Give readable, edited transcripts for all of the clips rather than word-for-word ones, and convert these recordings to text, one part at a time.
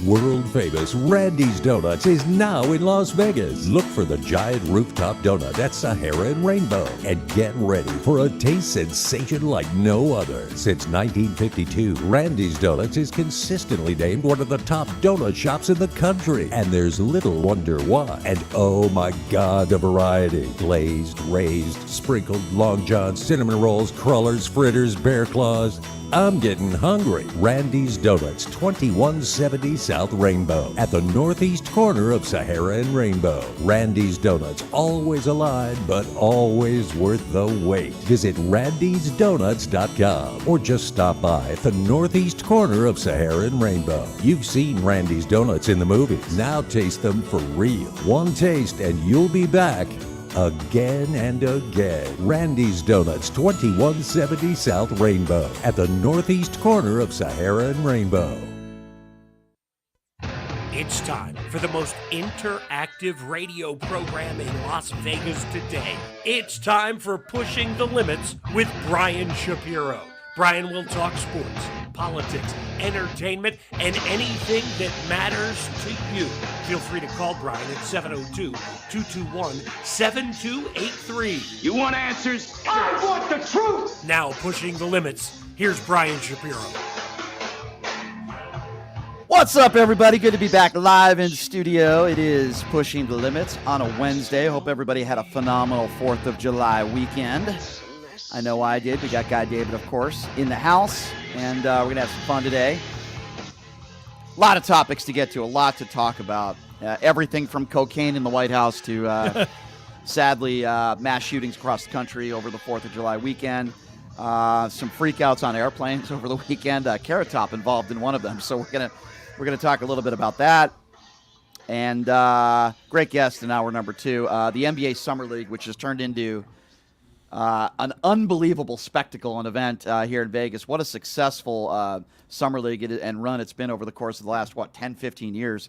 World famous Randy's Donuts is now in Las Vegas. Look for the giant rooftop donut at Sahara and Rainbow and get ready for a taste sensation like no other. Since 1952, Randy's Donuts is consistently named one of the top donut shops in the country. And there's little wonder why. And oh my God, the variety. Glazed, raised, sprinkled, long johns, cinnamon rolls, crullers, fritters, bear claws. I'm getting hungry. Randy's Donuts, 2170 South Rainbow, at the northeast corner of Sahara and Rainbow. Randy's Donuts, always alive, but always worth the wait. Visit randysdonuts.com or just stop by at the northeast corner of Sahara and Rainbow. You've seen Randy's Donuts in the movies. Now taste them for real. One taste and you'll be back again and again. Randy's Donuts, 2170 South Rainbow, at the northeast corner of Sahara and Rainbow. It's time for the most interactive radio program in Las Vegas today. It's time for Pushing the Limits with Brian Shapiro. Brian will talk sports, politics, entertainment, and anything that matters to you. Feel free to call Brian at 702-221-7283. You want answers? I want the truth! Now, Pushing the Limits, here's Brian Shapiro. What's up, everybody? Good to be back live in studio. It is Pushing the Limits on a Wednesday. Hope everybody had a phenomenal 4th of July weekend. I know I did. We got Guy David, of course, in the house, and we're going to have some fun today. A lot of topics to get to, a lot to talk about. Everything from cocaine in the White House to, sadly, mass shootings across the country over the 4th of July weekend. Some freakouts on airplanes over the weekend. Carrot Top involved in one of them, so we're gonna talk a little bit about that. And great guest in hour number 2, the NBA Summer League, which has turned into an unbelievable spectacle and event here in Vegas. What a successful Summer League and run it's been over the course of the last, 10, 15 years.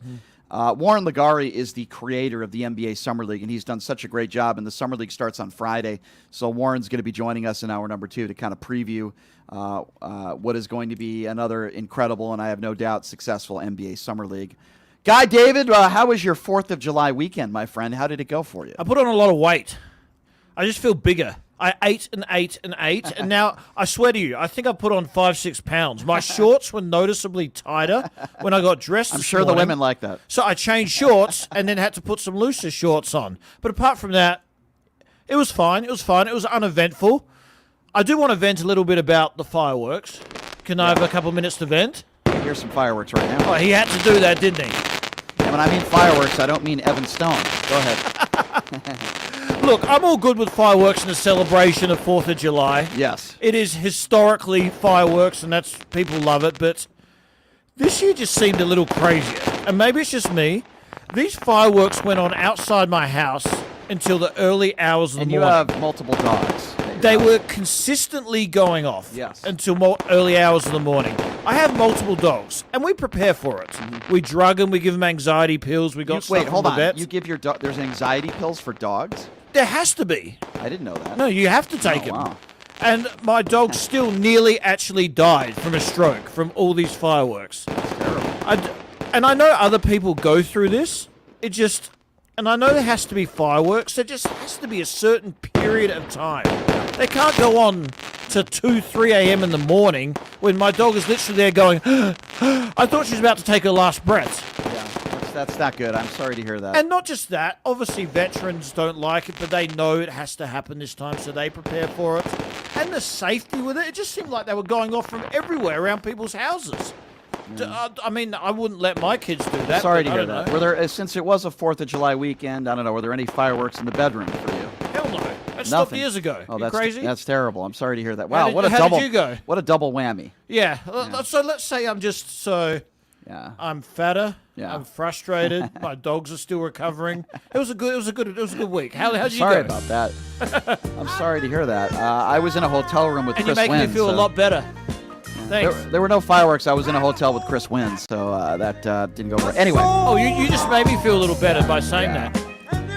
Warren Ligari is the creator of the NBA Summer League, and he's done such a great job, and the Summer League starts on Friday. So Warren's going to be joining us in hour number 2 to kind of preview what is going to be another incredible, and I have no doubt, successful NBA Summer League. Guy David, how was your 4th of July weekend, my friend? How did it go for you? I put on a lot of weight. I just feel bigger. I ate and ate and ate, and now, I swear to you, I think I put on 5-6 pounds. My shorts were noticeably tighter when I got dressed I'm sure the women like that. So I changed shorts and then had to put some looser shorts on. But apart from that, it was fine. It was fun. It was uneventful. I do want to vent a little bit about the fireworks. Can I have a couple minutes to vent? Here's some fireworks right now. Oh, he had to do that, didn't he? And when I mean fireworks, I don't mean Evan Stone. Go ahead. Look, I'm all good with fireworks and the celebration of 4th of July. Yes. It is historically fireworks, and that's people love it, but this year just seemed a little crazier. And maybe it's just me. These fireworks went on outside my house until the early hours of the morning. And you have multiple dogs. They were consistently going off until early hours of the morning. I have multiple dogs, and we prepare for it. Mm-hmm. We drug them, we give them anxiety pills, we got Wait, stuff hold from on. the vets. You give your dog, there's anxiety pills for dogs? There has to be. I didn't know that. No, you have to take them. Wow. And my dog still nearly actually died from a stroke from all these fireworks. That's terrible. And I know other people go through this. And I know there has to be fireworks. There just has to be a certain period of time. They can't go on to 2, 3 a.m. in the morning when my dog is literally there going, I thought she was about to take her last breath. Yeah, that's not good. I'm sorry to hear that. And not just that. Obviously, veterans don't like it, but they know it has to happen this time, so they prepare for it. And the safety with it, it just seemed like they were going off from everywhere around people's houses. I mean, I wouldn't let my kids do that. Sorry to hear that. Were there, since it was a 4th of July weekend, I don't know, were there any fireworks in the bedroom for you? Hell no. That stopped years ago. Oh, that's crazy? That's terrible. I'm sorry to hear that. Wow, How did you go? What a double whammy. Yeah. So let's say I'm just I'm fatter. Yeah. I'm frustrated. My dogs are still recovering. It was a good week. How did you go? Sorry about that. I'm sorry to hear that. I was in a hotel room with Chris Wynn. And you make me feel a lot better. Thanks. There were no fireworks. I was in a hotel with Chris Wynn, so that didn't go over. Anyway. Oh, you just made me feel a little better by saying that.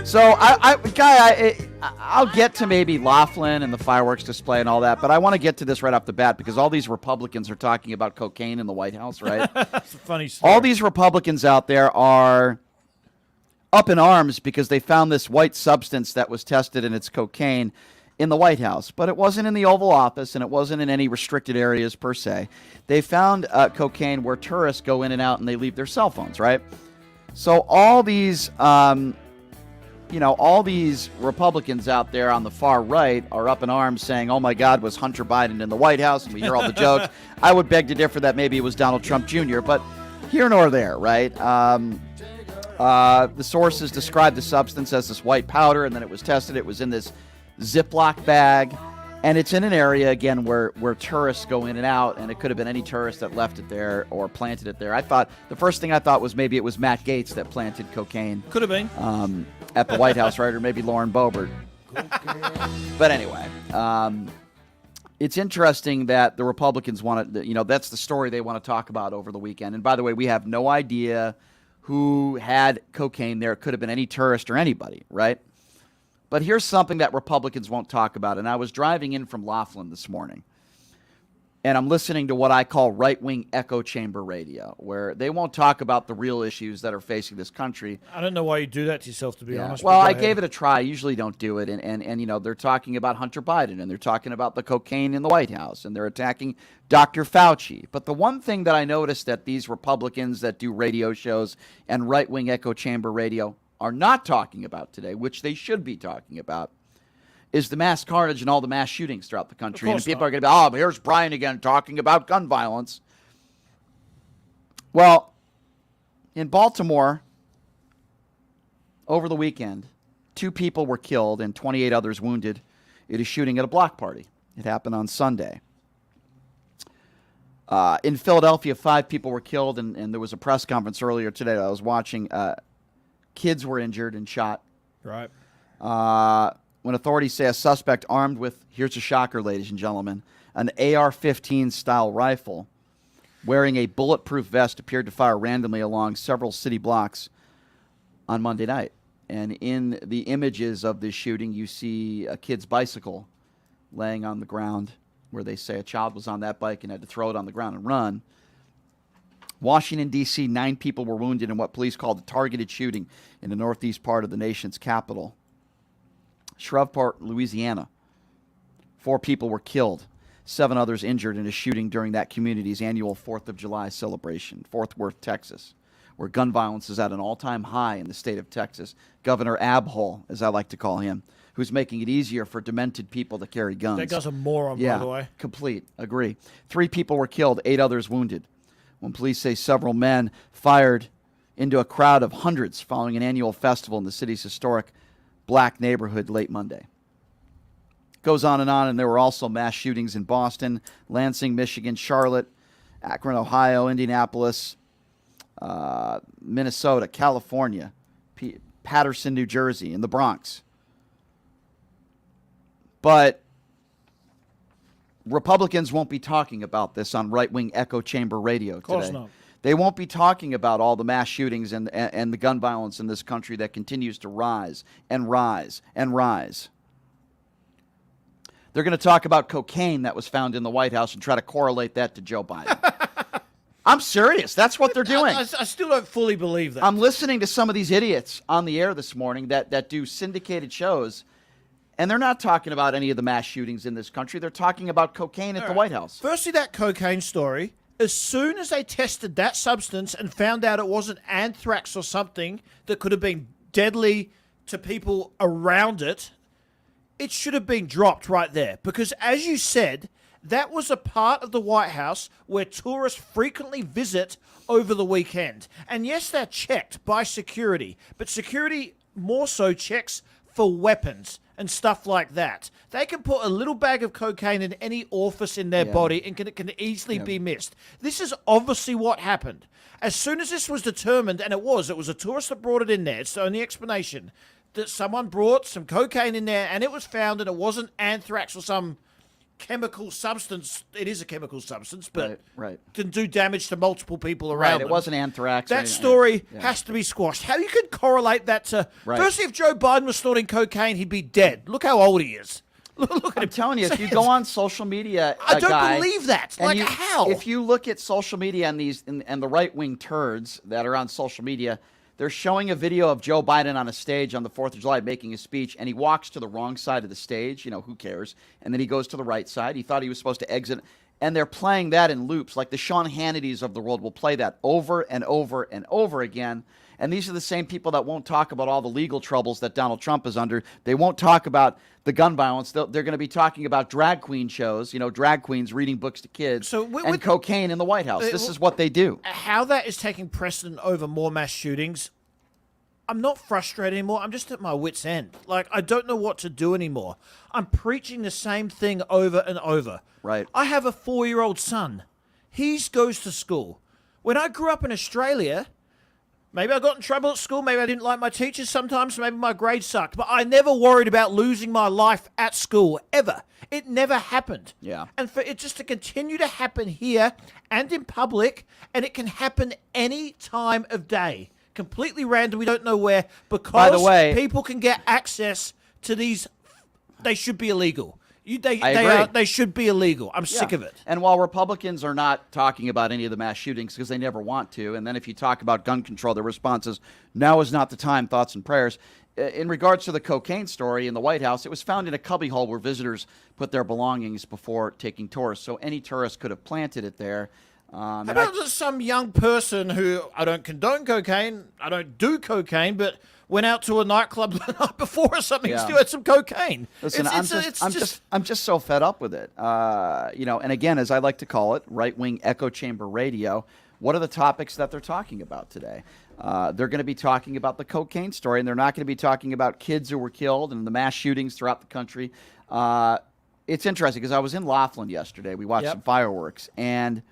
So, I'll get to maybe Laughlin and the fireworks display and all that, but I want to get to this right off the bat because all these Republicans are talking about cocaine in the White House, right? That's a funny story. All these Republicans out there are up in arms because they found this white substance that was tested and it's cocaine in the White House, but it wasn't in the Oval Office and it wasn't in any restricted areas per se. They found cocaine where tourists go in and out and they leave their cell phones, right? So all these, all these Republicans out there on the far right are up in arms saying, oh my God, was Hunter Biden in the White House? And we hear all the jokes. I would beg to differ that maybe it was Donald Trump Jr., but here nor there, right? The sources described the substance as this white powder, and then it was tested. It was in this Ziploc bag, and it's in an area, again, where tourists go in and out, and it could have been any tourist that left it there or planted it there. The first thing I thought was maybe it was Matt Gaetz that planted cocaine. Could have been. At the White House, right? Or maybe Lauren Boebert. But anyway, it's interesting that the Republicans want to, that's the story they want to talk about over the weekend. And by the way, we have no idea who had cocaine there. It could have been any tourist or anybody, right? But here's something that Republicans won't talk about. And I was driving in from Laughlin this morning, and I'm listening to what I call right-wing echo chamber radio, where they won't talk about the real issues that are facing this country. I don't know why you do that to yourself, to be honest. Well, I gave it a try. I usually don't do it. And they're talking about Hunter Biden, and they're talking about the cocaine in the White House, and they're attacking Dr. Fauci. But the one thing that I noticed that these Republicans that do radio shows and right-wing echo chamber radio are not talking about today, which they should be talking about, is the mass carnage and all the mass shootings throughout the country. And people are going to be, here's Brian again talking about gun violence. Well, in Baltimore, over the weekend, 2 people were killed and 28 others wounded in a shooting at a block party. It happened on Sunday. In Philadelphia, 5 people were killed, and there was a press conference earlier today that I was watching. Kids were injured and shot. Right. When authorities say a suspect armed with, here's a shocker, ladies and gentlemen, an AR-15 style rifle wearing a bulletproof vest appeared to fire randomly along several city blocks on Monday night. And in the images of this shooting, you see a kid's bicycle laying on the ground where they say a child was on that bike and had to throw it on the ground and run. Washington, D.C., 9 people were wounded in what police called a targeted shooting in the northeast part of the nation's capital. Shreveport, Louisiana, 4 people were killed, 7 others injured in a shooting during that community's annual 4th of July celebration. Fort Worth, Texas, where gun violence is at an all-time high in the state of Texas. Governor Abhole, as I like to call him, who's making it easier for demented people to carry guns. That guy's a moron, by the way. Complete. Agree. 3 people were killed, 8 others wounded, when police say several men fired into a crowd of hundreds following an annual festival in the city's historic black neighborhood late Monday. Goes on, and there were also mass shootings in Boston, Lansing, Michigan, Charlotte, Akron, Ohio, Indianapolis, Minnesota, California, Patterson, New Jersey, and the Bronx. But Republicans won't be talking about this on right-wing echo chamber radio today. Of course not. They won't be talking about all the mass shootings and the gun violence in this country that continues to rise and rise and rise. They're going to talk about cocaine that was found in the White House and try to correlate that to Joe Biden. I'm serious. That's what they're doing. I still don't fully believe that. I'm listening to some of these idiots on the air this morning that do syndicated shows, and they're not talking about any of the mass shootings in this country. They're talking about cocaine at the White House. Firstly, that cocaine story. As soon as they tested that substance and found out it wasn't anthrax or something that could have been deadly to people around it, it should have been dropped right there. Because as you said, that was a part of the White House where tourists frequently visit over the weekend. And yes, they're checked by security, but security more so checks for weapons and stuff like that. They can put a little bag of cocaine in any orifice in their body and it can easily be missed. This is obviously what happened. As soon as this was determined, and it was a tourist that brought it in there, it's the only explanation, that someone brought some cocaine in there and it was found and it wasn't anthrax or some chemical substance. It is a chemical substance, but Right. can do damage to multiple people around Right. them. It wasn't anthrax. or That anything. story Yeah. has to be squashed. How you could correlate that to... Right. Firstly, if Joe Biden was snorting cocaine, he'd be dead. Look how old he is. Look at I'm him. telling you, if you go on social media, I don't guy, believe that. and Like, you- how? If you look at social media and the right wing turds that are on social media, they're showing a video of Joe Biden on a stage on the 4th of July making a speech, and he walks to the wrong side of the stage. You know, who cares? And then he goes to the right side. He thought he was supposed to exit. And they're playing that in loops, like the Sean Hannitys of the world will play that over and over and over again. And these are the same people that won't talk about all the legal troubles that Donald Trump is under. They won't talk about the gun violence. They're going to be talking about drag queen shows, drag queens reading books to kids, and cocaine in the White House. This is what they do. How that is taking precedent over more mass shootings, I'm not frustrated anymore. I'm just at my wit's end. Like, I don't know what to do anymore. I'm preaching the same thing over and over. Right. I have a 4-year-old son. He goes to school. When I grew up in Australia... Maybe I got in trouble at school. Maybe I didn't like my teachers sometimes. Maybe my grades sucked. But I never worried about losing my life at school, ever. It never happened. Yeah. And for it just to continue to happen here and in public, and it can happen any time of day. Completely random. We don't know where. Because By the way, people can get access to these. They should be illegal. I agree. They should be illegal. I'm sick of it. And while Republicans are not talking about any of the mass shootings because they never want to, and then if you talk about gun control, their response is, now is not the time, thoughts and prayers. In regards to the cocaine story in the White House, it was found in a cubbyhole where visitors put their belongings before taking tourists. So any tourist could have planted it there. How about some young person who, I don't condone cocaine, I don't do cocaine, but went out to a nightclub the night before or something and still had some cocaine. Listen, I'm just so fed up with it. And again, as I like to call it, right-wing echo chamber radio. What are the topics that they're talking about today? They're going to be talking about the cocaine story, and they're not going to be talking about kids who were killed and the mass shootings throughout the country. It's interesting because I was in Laughlin yesterday. We watched some fireworks, and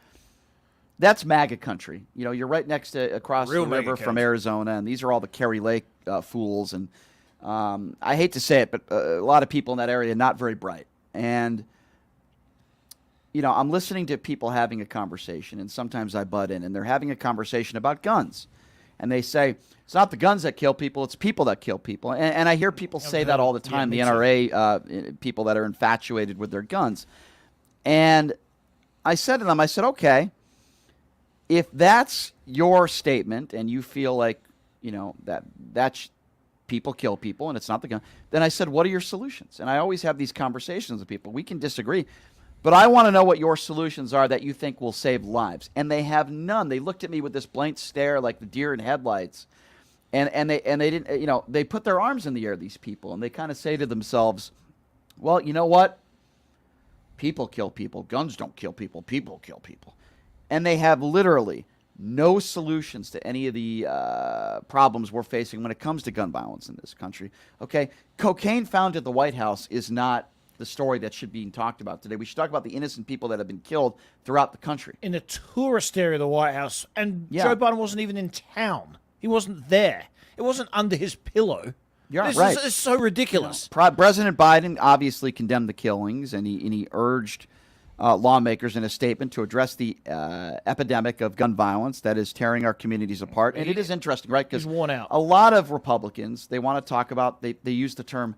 that's MAGA country. You're right next to across the river from Arizona, and these are all the Kerry Lake fools. And I hate to say it, but a lot of people in that area are not very bright. And I'm listening to people having a conversation, and sometimes I butt in, and they're having a conversation about guns. And they say, it's not the guns that kill people, it's people that kill people. And I hear people say that all the time, the NRA people that are infatuated with their guns. And I said to them, okay, if that's your statement and you feel like, that's people kill people and it's not the gun, then I said, what are your solutions? And I always have these conversations with people. We can disagree, but I want to know what your solutions are that you think will save lives. And they have none. They looked at me with this blank stare like the deer in headlights. And they didn't, they put their arms in the air, these people, and they kind of say to themselves, well, you know what? People kill people. Guns don't kill people. People kill people. And they have literally no solutions to any of the problems we're facing when it comes to gun violence in this country. Okay, cocaine found at the White House is not the story that should be talked about today. We should talk about the innocent people that have been killed throughout the country. In the tourist area of the White House, and Joe Biden wasn't even in town. He wasn't there. It wasn't under his pillow. You're right. It's so ridiculous. President Biden obviously condemned the killings, and he urged lawmakers in a statement to address the epidemic of gun violence that is tearing our communities apart. And it is interesting, right? Because worn out. A lot of Republicans, they want to talk about, they use the term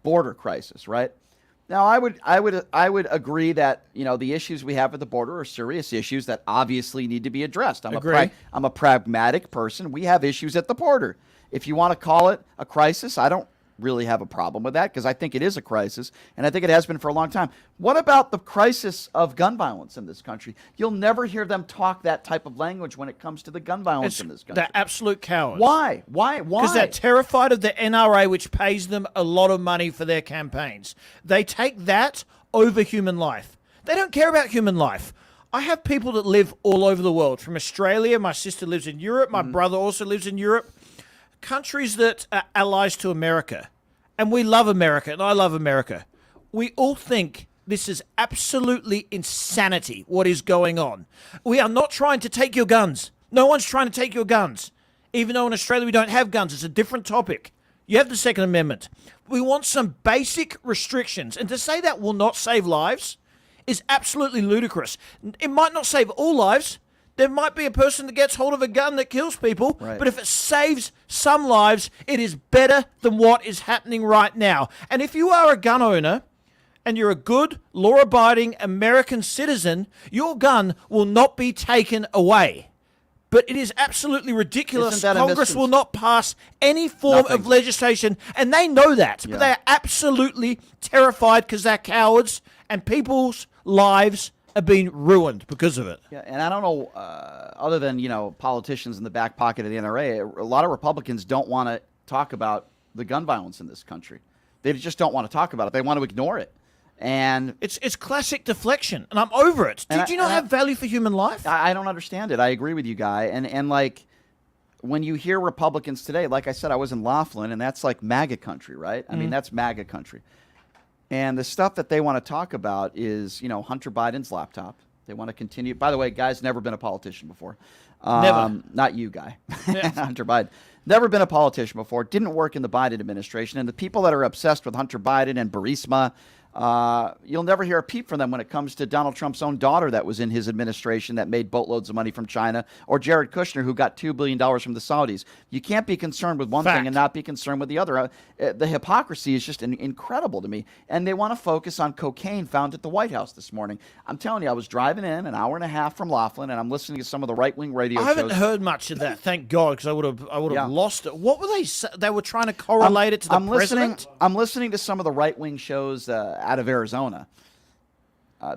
border crisis, right? Now, I would agree that the issues we have at the border are serious issues that obviously need to be addressed. I'm a pragmatic person. We have issues at the border. If you want to call it a crisis, I don't really have a problem with that because I think it is a crisis, and I think it has been for a long time. What about the crisis of gun violence in this country? You'll never hear them talk that type of language when it comes to the gun violence in this country. They're absolute cowards. Why? Because they're terrified of the NRA, which pays them a lot of money for their campaigns. They take that over human life. They don't care about human life. I have people that live all over the world, from Australia. My sister lives in Europe. My brother also lives in Europe. Countries that are allies to America, and we love America, and I love America. We all think this is absolutely insanity, what is going on. We are not trying to take your guns. No one's trying to take your guns. Even though in Australia we don't have guns, it's a different topic. You have the Second Amendment. We want some basic restrictions, and to say that will not save lives, is absolutely ludicrous. It might not save all lives. There might be a person that gets hold of a gun that kills people, Right. but if it saves some lives, it is better than what is happening right now. And if you are a gun owner and you're a good, law-abiding American citizen, your gun will not be taken away. But it is absolutely ridiculous. Isn't that a Congress will not pass any form Nothing. of legislation, and they know that. Yeah. But they are absolutely terrified because they're cowards, and people's lives are being ruined because of it. Yeah, and I don't know, other than, politicians in the back pocket of the NRA, a lot of Republicans don't want to talk about the gun violence in this country. They just don't want to talk about it. They want to ignore it. And It's classic deflection, and I'm over it. Do you not have value for human life? I don't understand it. I agree with you, Guy. And like, when you hear Republicans today, like I said, I was in Laughlin, and that's like MAGA country, right? I mean, that's MAGA country. And the stuff that they want to talk about is, Hunter Biden's laptop. They want to continue. By the way, Guy's never been a politician before. Never. Not you, Guy. Yeah. Hunter Biden. Never been a politician before. Didn't work in the Biden administration. And the people that are obsessed with Hunter Biden and Burisma, you'll never hear a peep from them when it comes to Donald Trump's own daughter that was in his administration that made boatloads of money from China, or Jared Kushner, who got $2 billion from the Saudis. You can't be concerned with one thing and not be concerned with the other. The hypocrisy is just incredible to me. And they want to focus on cocaine found at the White House this morning. I'm telling you, I was driving in an hour and a half from Laughlin, and I'm listening to some of the right-wing radio shows. I haven't heard much of that, thank God, because I would have Yeah. lost it. What were they? They were trying to correlate it to the president. I'm listening to some of the right-wing shows out of Arizona.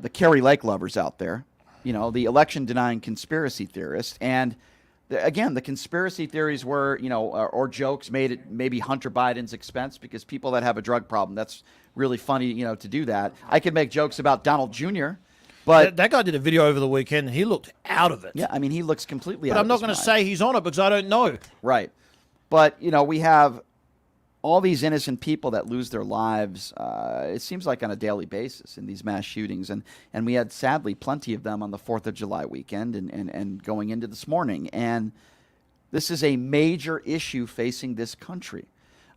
The Kerry Lake lovers out there, the election-denying conspiracy theorists. And again, the conspiracy theories were, or jokes made at maybe Hunter Biden's expense, because people that have a drug problem, that's really funny, to do that. I could make jokes about Donald Jr., but That guy did a video over the weekend, and he looked out of it. yeah, I mean, he looks completely out But of I'm not his going to mind. say he's on it because I don't know. Right. But, we have all these innocent people that lose their lives, it seems like on a daily basis in these mass shootings. And we had, sadly, plenty of them on the 4th of July weekend and going into this morning. And this is a major issue facing this country.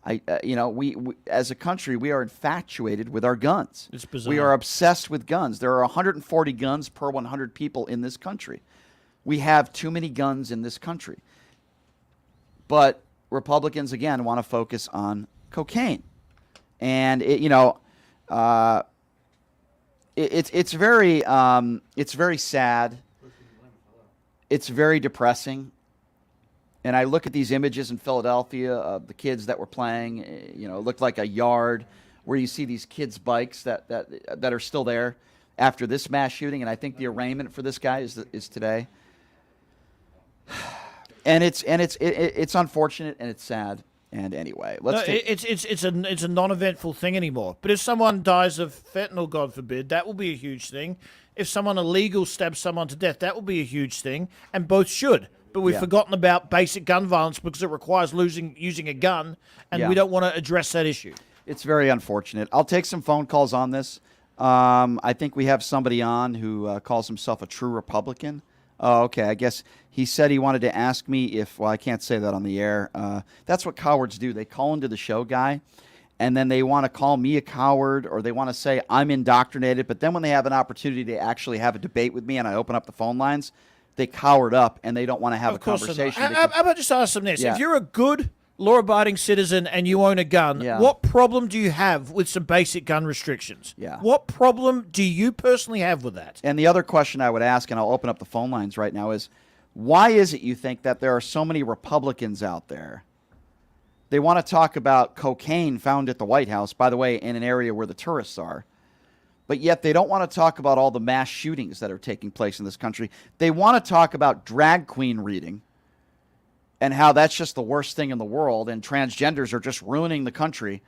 We as a country, we are infatuated with our guns. It's bizarre. We are obsessed with guns. There are 140 guns per 100 people in this country. We have too many guns in this country. But Republicans, again, want to focus on cocaine. And, it's very sad. It's very depressing. And I look at these images in Philadelphia of the kids that were playing. It looked like a yard where you see these kids' bikes that are still there after this mass shooting. And I think the arraignment for this guy is today. And it's unfortunate and it's sad. And anyway, It's a non-eventful thing anymore. But if someone dies of fentanyl, God forbid, that will be a huge thing. If someone illegal stabs someone to death, that will be a huge thing. And both should. But we've forgotten about basic gun violence because it requires using a gun, and we don't want to address that issue. It's very unfortunate. I'll take some phone calls on this. I think we have somebody on who calls himself a true Republican. Oh, okay. I guess he said he wanted to ask me if, well, I can't say that on the air. That's what cowards do. They call into the show, Guy, and then they want to call me a coward, or they want to say I'm indoctrinated. But then when they have an opportunity to actually have a debate with me and I open up the phone lines, they cowered up and they don't want to have a conversation. How about just ask them this? Yeah. If you're a good, law-abiding citizen and you own a gun, what problem do you have with some basic gun restrictions? Yeah. What problem do you personally have with that? And the other question I would ask, and I'll open up the phone lines right now, is why is it you think that there are so many Republicans out there? They want to talk about cocaine found at the White House, by the way, in an area where the tourists are. But yet they don't want to talk about all the mass shootings that are taking place in this country. They want to talk about drag queen reading and how that's just the worst thing in the world and transgenders are just ruining the country.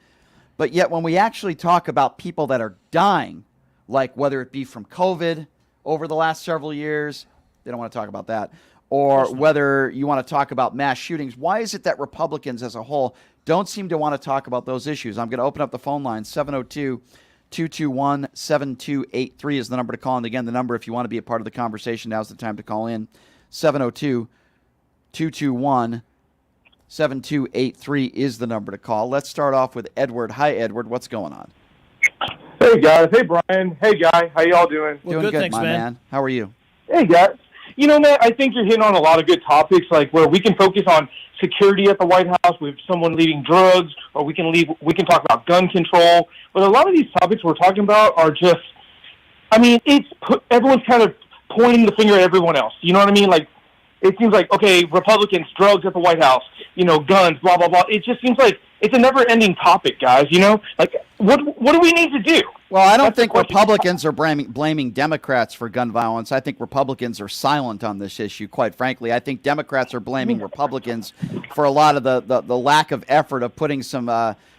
But yet when we actually talk about people that are dying, like whether it be from COVID over the last several years, they don't want to talk about that, or whether you want to talk about mass shootings, why is it that Republicans as a whole don't seem to want to talk about those issues? I'm going to open up the phone line. 702-221-7283 is the number to call. And again, the number, if you want to be a part of the conversation, now's the time to call in. 702-221-7283 is the number to call. Let's start off with Edward. Hi, Edward. What's going on? Hey guys, hey Brian, hey Guy, how y'all doing? Well, Doing good, thanks, my man. man. How are you? Hey guys, you know, man, I think you're hitting on a lot of good topics, like where we can focus on security at the White House with someone leaving drugs, or we can talk about gun control. But a lot of these topics we're talking about are just, I mean, everyone's kind of pointing the finger at everyone else. You know what I mean? Like, it seems like, okay, Republicans, drugs at the White House, you know, guns, blah, blah, blah. It just seems like it's a never-ending topic, guys, you know? Like, what do we need to do? Well, I don't That's the think question. Republicans are blaming Democrats for gun violence. I think Republicans are silent on this issue, quite frankly. I think Democrats are blaming Republicans for a lot of the lack of effort of putting some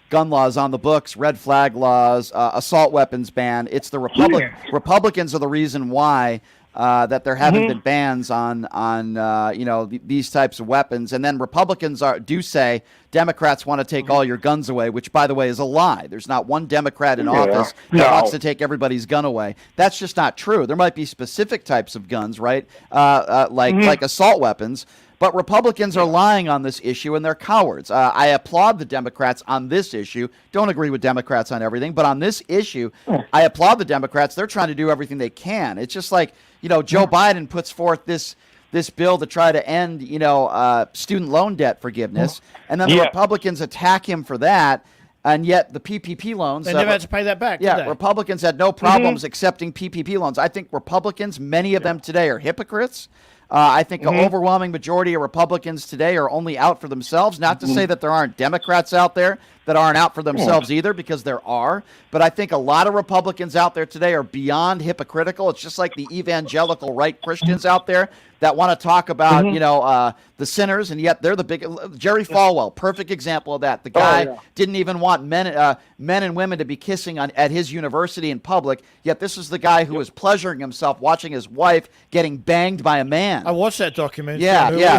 gun laws on the books, red flag laws, assault weapons ban. It's the Republicans are the reason why that there haven't been bans on these types of weapons. And then Republicans do say Democrats want to take all your guns away, which, by the way, is a lie. There's not one Democrat in office that wants to take everybody's gun away. That's just not true. There might be specific types of guns, right, like assault weapons. But Republicans are lying on this issue, and they're cowards. I applaud the Democrats on this issue. Don't agree with Democrats on everything, but on this issue, I applaud the Democrats. They're trying to do everything they can. It's just like, Joe Biden puts forth this bill to try to end, student loan debt forgiveness, and then the Republicans attack him for that. And yet the PPP loans... They never had to pay that back, did they? Republicans had no problems accepting PPP loans. I think Republicans, many of them today, are hypocrites. I think an overwhelming majority of Republicans today are only out for themselves. Not to say that there aren't Democrats out there that aren't out for themselves either, because there are. But I think a lot of Republicans out there today are beyond hypocritical. It's just like the evangelical right Christians out there that want to talk about, the sinners, and yet they're the big... Jerry Falwell, perfect example of that. The guy didn't even want men and women to be kissing at his university in public, yet this is the guy who was pleasuring himself watching his wife getting banged by a man. I watched that documentary.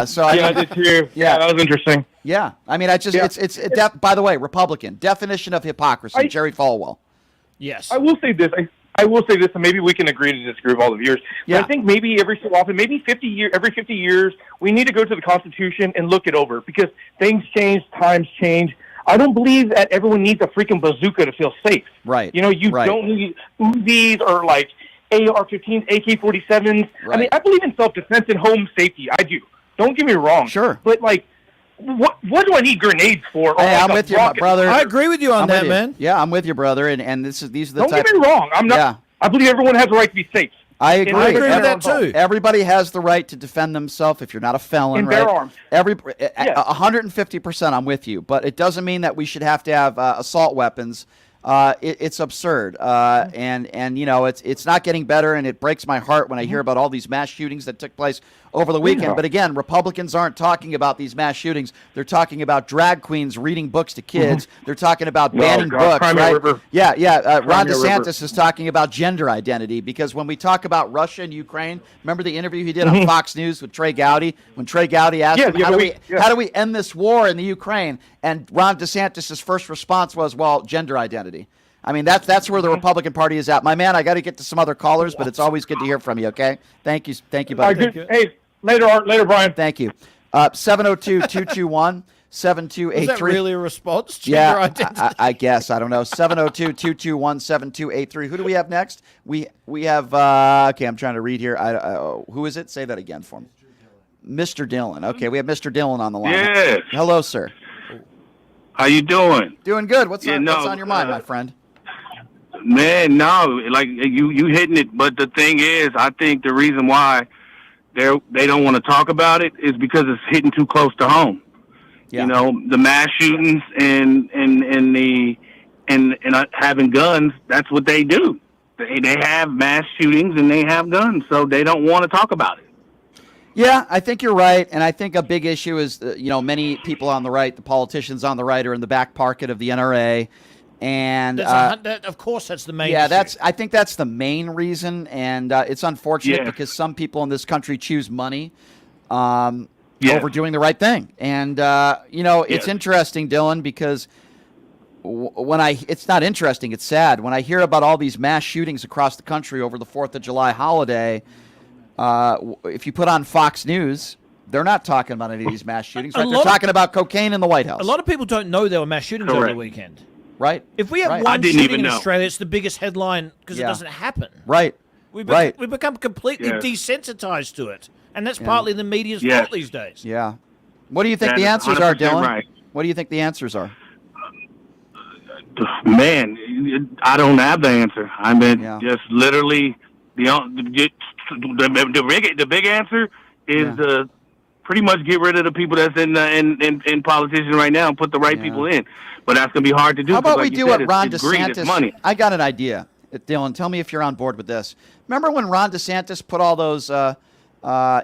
So I did too. Yeah, that was interesting. Yeah, I mean, by the way, Republican definition of hypocrisy. Jerry Falwell. Yes. I will say this. I will say this, and maybe we can agree to disagree with all the viewers. But I think maybe every so often, maybe every 50 years, we need to go to the Constitution and look it over, because things change, times change. I don't believe that everyone needs a freaking bazooka to feel safe. Right. You don't need Uzis or like AR-15s, AK-47s. Right. I mean, I believe in self-defense and home safety. I do. Don't get me wrong. Sure. But like, what do I need grenades for? Hey, I'm with you, my brother. I agree with you on that, man. Yeah, I'm with you, brother. And these are the Don't get me wrong. I'm not. Yeah. I believe everyone has the right to be safe. I agree. I agree with that too. Everybody has the right to defend themselves if you're not a felon, and right? bear arms. 150%, I'm with you. But it doesn't mean that we should have to have assault weapons. It's absurd, and it's not getting better, and it breaks my heart when I hear about all these mass shootings that took place over the weekend. But again, Republicans aren't talking about these mass shootings. They're talking about drag queens reading books to kids. They're talking about banning books, right? Ron DeSantis is talking about gender identity, because when we talk about Russia and Ukraine, remember the interview he did on Fox News with Trey Gowdy, when Trey Gowdy asked him, how do we end this war in the Ukraine? And Ron DeSantis' first response was, well, gender identity. I mean, that's where the Republican Party is at. My man, I got to get to some other callers, but it's always good to hear from you, okay? Thank you, buddy. Hey, later, Brian. Thank you. 702-221-7283. Was that really a response? I guess. I don't know. 702-221-7283. Who do we have next? We have, okay, I'm trying to read here. Who is it? Say that again for me. Mr. Dillon. Okay, we have Mr. Dillon on the line. Yes. Hello, sir. How you doing? Doing good. What's on your mind, my friend? Man, no, like you hitting it. But the thing is, I think the reason why they don't want to talk about it is because it's hitting too close to home. Yeah. The mass shootings and having guns. That's what they do. They have mass shootings and they have guns, so they don't want to talk about it. Yeah, I think you're right, and I think a big issue is, many people on the right, the politicians on the right, are in the back pocket of the NRA, and of course that's the main. Yeah, I think that's the main reason, and it's unfortunate because some people in this country choose money over doing the right thing, and it's interesting, Dylan, because it's not interesting, it's sad when I hear about all these mass shootings across the country over the 4th of July holiday. If you put on Fox News, they're not talking about any of these mass shootings. Right? They're talking about cocaine in the White House. A lot of people don't know there were mass shootings over the weekend. Right. If we have Right. I one didn't shooting even in know. Australia, it's the biggest headline because it Yeah. doesn't happen. Right. We Right. become completely Yes. desensitized to it, and that's partly the media's Yes. fault these days. Yeah. What do you think That the is answers are, 100% Dylan? right. What do you think the answers are? Man, I don't have the answer. I mean, Yeah. just literally the big answer is to pretty much get rid of the people that's in politicians right now and put the right Yeah. people in. But that's gonna be hard to do. How about 'cause we like you do said, what Ron it's greed, DeSantis? it's money. I got an idea. Dylan, tell me if you're on board with this. Remember when Ron DeSantis put all those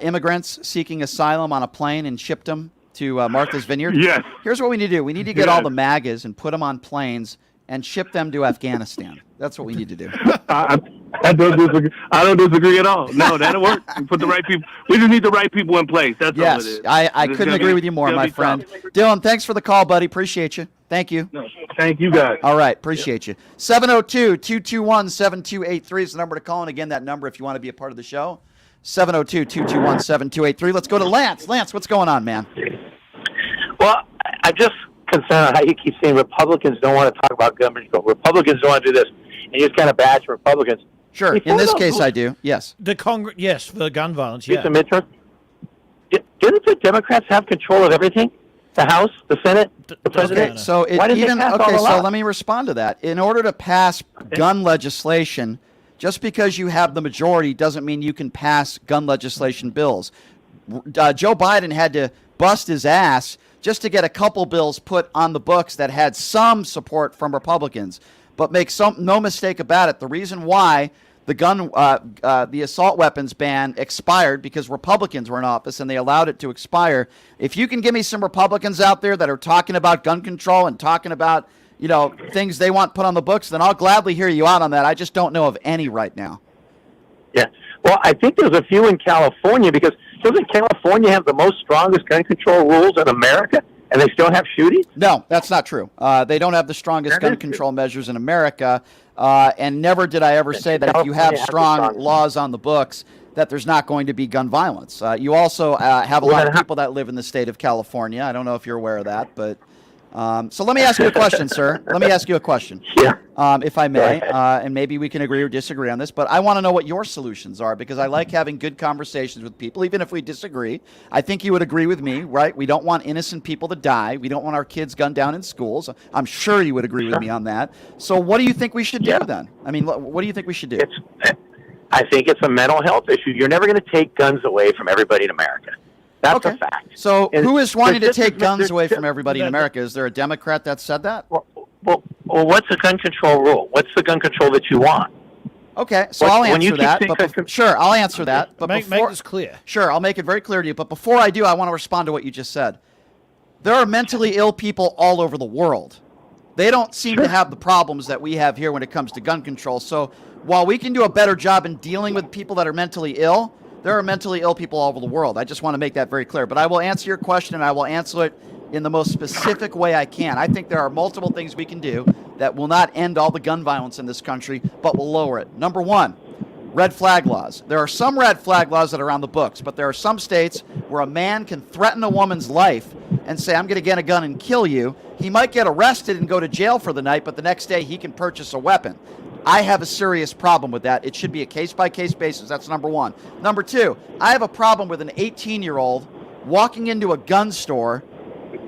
immigrants seeking asylum on a plane and shipped them to Martha's Vineyard? Yes. Here's what we need to do. We need to get all Yes. the MAGAs and put them on planes and ship them to Afghanistan. That's what we need to do. I don't disagree. I don't disagree at all. No, that'll work. We put the right people. We just need the right people in place. That's all it Yes, is. I It's couldn't gonna agree be- with you more, it's gonna my be friend. tough. Dylan, thanks for the call, buddy. Appreciate you. Thank you. No, thank you guys. All right, appreciate you. 702-221-7283 is the number to call. And again, that number if you want to be a part of the show, 702-221-7283. Let's go to Lance. Lance, what's going on, man? Well, I'm just concerned on how you keep saying Republicans don't want to talk about gun control. Republicans don't want to do this. And you just kind of bash Republicans. Sure, in this case I do, yes. The Congress, yes, for the gun violence, Do yeah. some midterm. Didn't the Democrats have control of everything? The House, the Senate, the president? Okay, so Why didn't they pass all the laws? let me respond to that. In order to pass gun legislation, just because you have the majority doesn't mean you can pass gun legislation bills. Joe Biden had to bust his ass just to get a couple bills put on the books that had some support from Republicans. But make no mistake about it, the reason why the assault weapons ban expired because Republicans were in office and they allowed it to expire. If you can give me some Republicans out there that are talking about gun control and talking about, things they want put on the books, then I'll gladly hear you out on that. I just don't know of any right now. Yeah. Well, I think there's a few in California because doesn't California have the most strongest gun control rules in America? And they still have shootings? No, that's not true. They don't have the strongest gun control measures in America. And never did I ever say that if you have strong laws on the books, that there's not going to be gun violence. You also have a lot of people that live in the state of California. I don't know if you're aware of that, but so let me ask you a question, sir. Let me ask you a question, if I may, and maybe we can agree or disagree on this, but I want to know what your solutions are because I like having good conversations with people, even if we disagree. I think you would agree with me, right? We don't want innocent people to die. We don't want our kids gunned down in schools. I'm sure you would agree with me on that. So what do you think we should do then? I mean, what do you think we should do? I think it's a mental health issue. You're never going to take guns away from everybody in America. That's a fact. So And who is wanting to there's take just- guns there's away just- from everybody in America? Is there a Democrat that said that? Well, what's the gun control rule? What's the gun control that you want? Okay, so When I'll you answer keep that. saying But sure, I'll answer that. But Make before, this clear. Sure, I'll make it very clear to you. But before I do, I want to respond to what you just said. There are mentally ill people all over the world. They don't seem to have the problems that we have here when it comes to gun control. So while we can do a better job in dealing with people that are mentally ill, there are mentally ill people all over the world. I just want to make that very clear. But I will answer your question, and I will answer it in the most specific way I can. I think there are multiple things we can do that will not end all the gun violence in this country, but will lower it. Number one, red flag laws. There are some red flag laws that are on the books, but there are some states where a man can threaten a woman's life and say, I'm going to get a gun and kill you. He might get arrested and go to jail for the night, but the next day he can purchase a weapon. I have a serious problem with that. It should be a case-by-case basis. That's number one. Number two, I have a problem with an 18-year-old walking into a gun store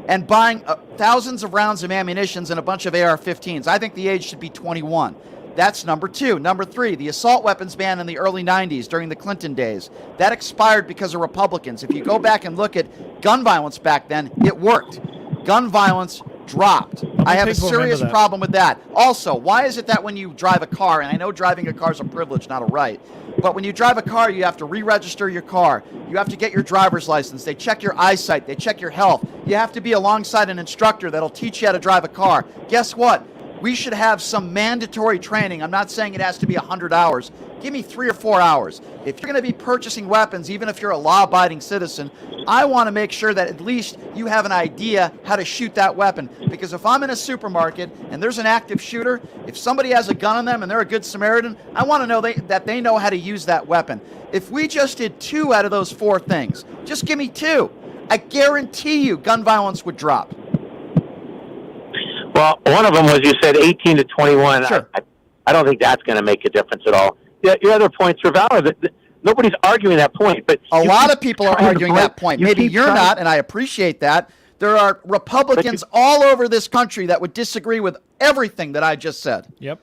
and buying thousands of rounds of ammunition and a bunch of AR-15s. I think the age should be 21. That's number two. Number three, the assault weapons ban in the early 90s during the Clinton days. That expired because of Republicans. If you go back and look at gun violence back then, it worked. Gun violence dropped. I have a serious problem with that. Also, why is it that when you drive a car, and I know driving a car is a privilege, not a right, but when you drive a car, you have to re-register your car. You have to get your driver's license. They check your eyesight. They check your health. You have to be alongside an instructor that'll teach you how to drive a car. Guess what? We should have some mandatory training. I'm not saying it has to be 100 hours. Give me 3 or 4 hours. If you're going to be purchasing weapons, even if you're a law-abiding citizen, I want to make sure that at least you have an idea how to shoot that weapon. Because if I'm in a supermarket and there's an active shooter, if somebody has a gun on them and they're a good Samaritan, I want to know that they know how to use that weapon. If we just did 2 out of those 4 things, just give me 2, I guarantee you gun violence would drop. Well, one of them was you said 18 to 21. Sure. I don't think that's going to make a difference at all. Your other points are valid. Nobody's arguing that point, but a lot of people are arguing that point. Maybe you're not, and I appreciate that. There are Republicans all over this country that would disagree with everything that I just said. Yep.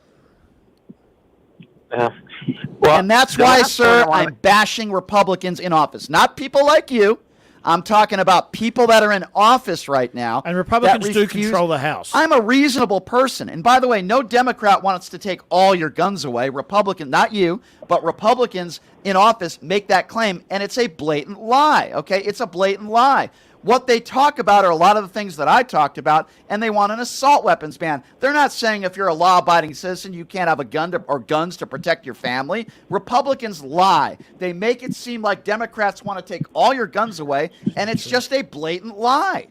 Well, and that's why, sir, I'm bashing Republicans in office. Not people like you. I'm talking about people that are in office right now. And Republicans do control the House. I'm a reasonable person. And by the way, no Democrat wants to take all your guns away. Republican, not you, but Republicans in office make that claim, and it's a blatant lie, okay? It's a blatant lie. What they talk about are a lot of the things that I talked about, and they want an assault weapons ban. They're not saying if you're a law-abiding citizen, you can't have a gun or guns to protect your family. Republicans lie. They make it seem like Democrats want to take all your guns away, and it's just a blatant lie.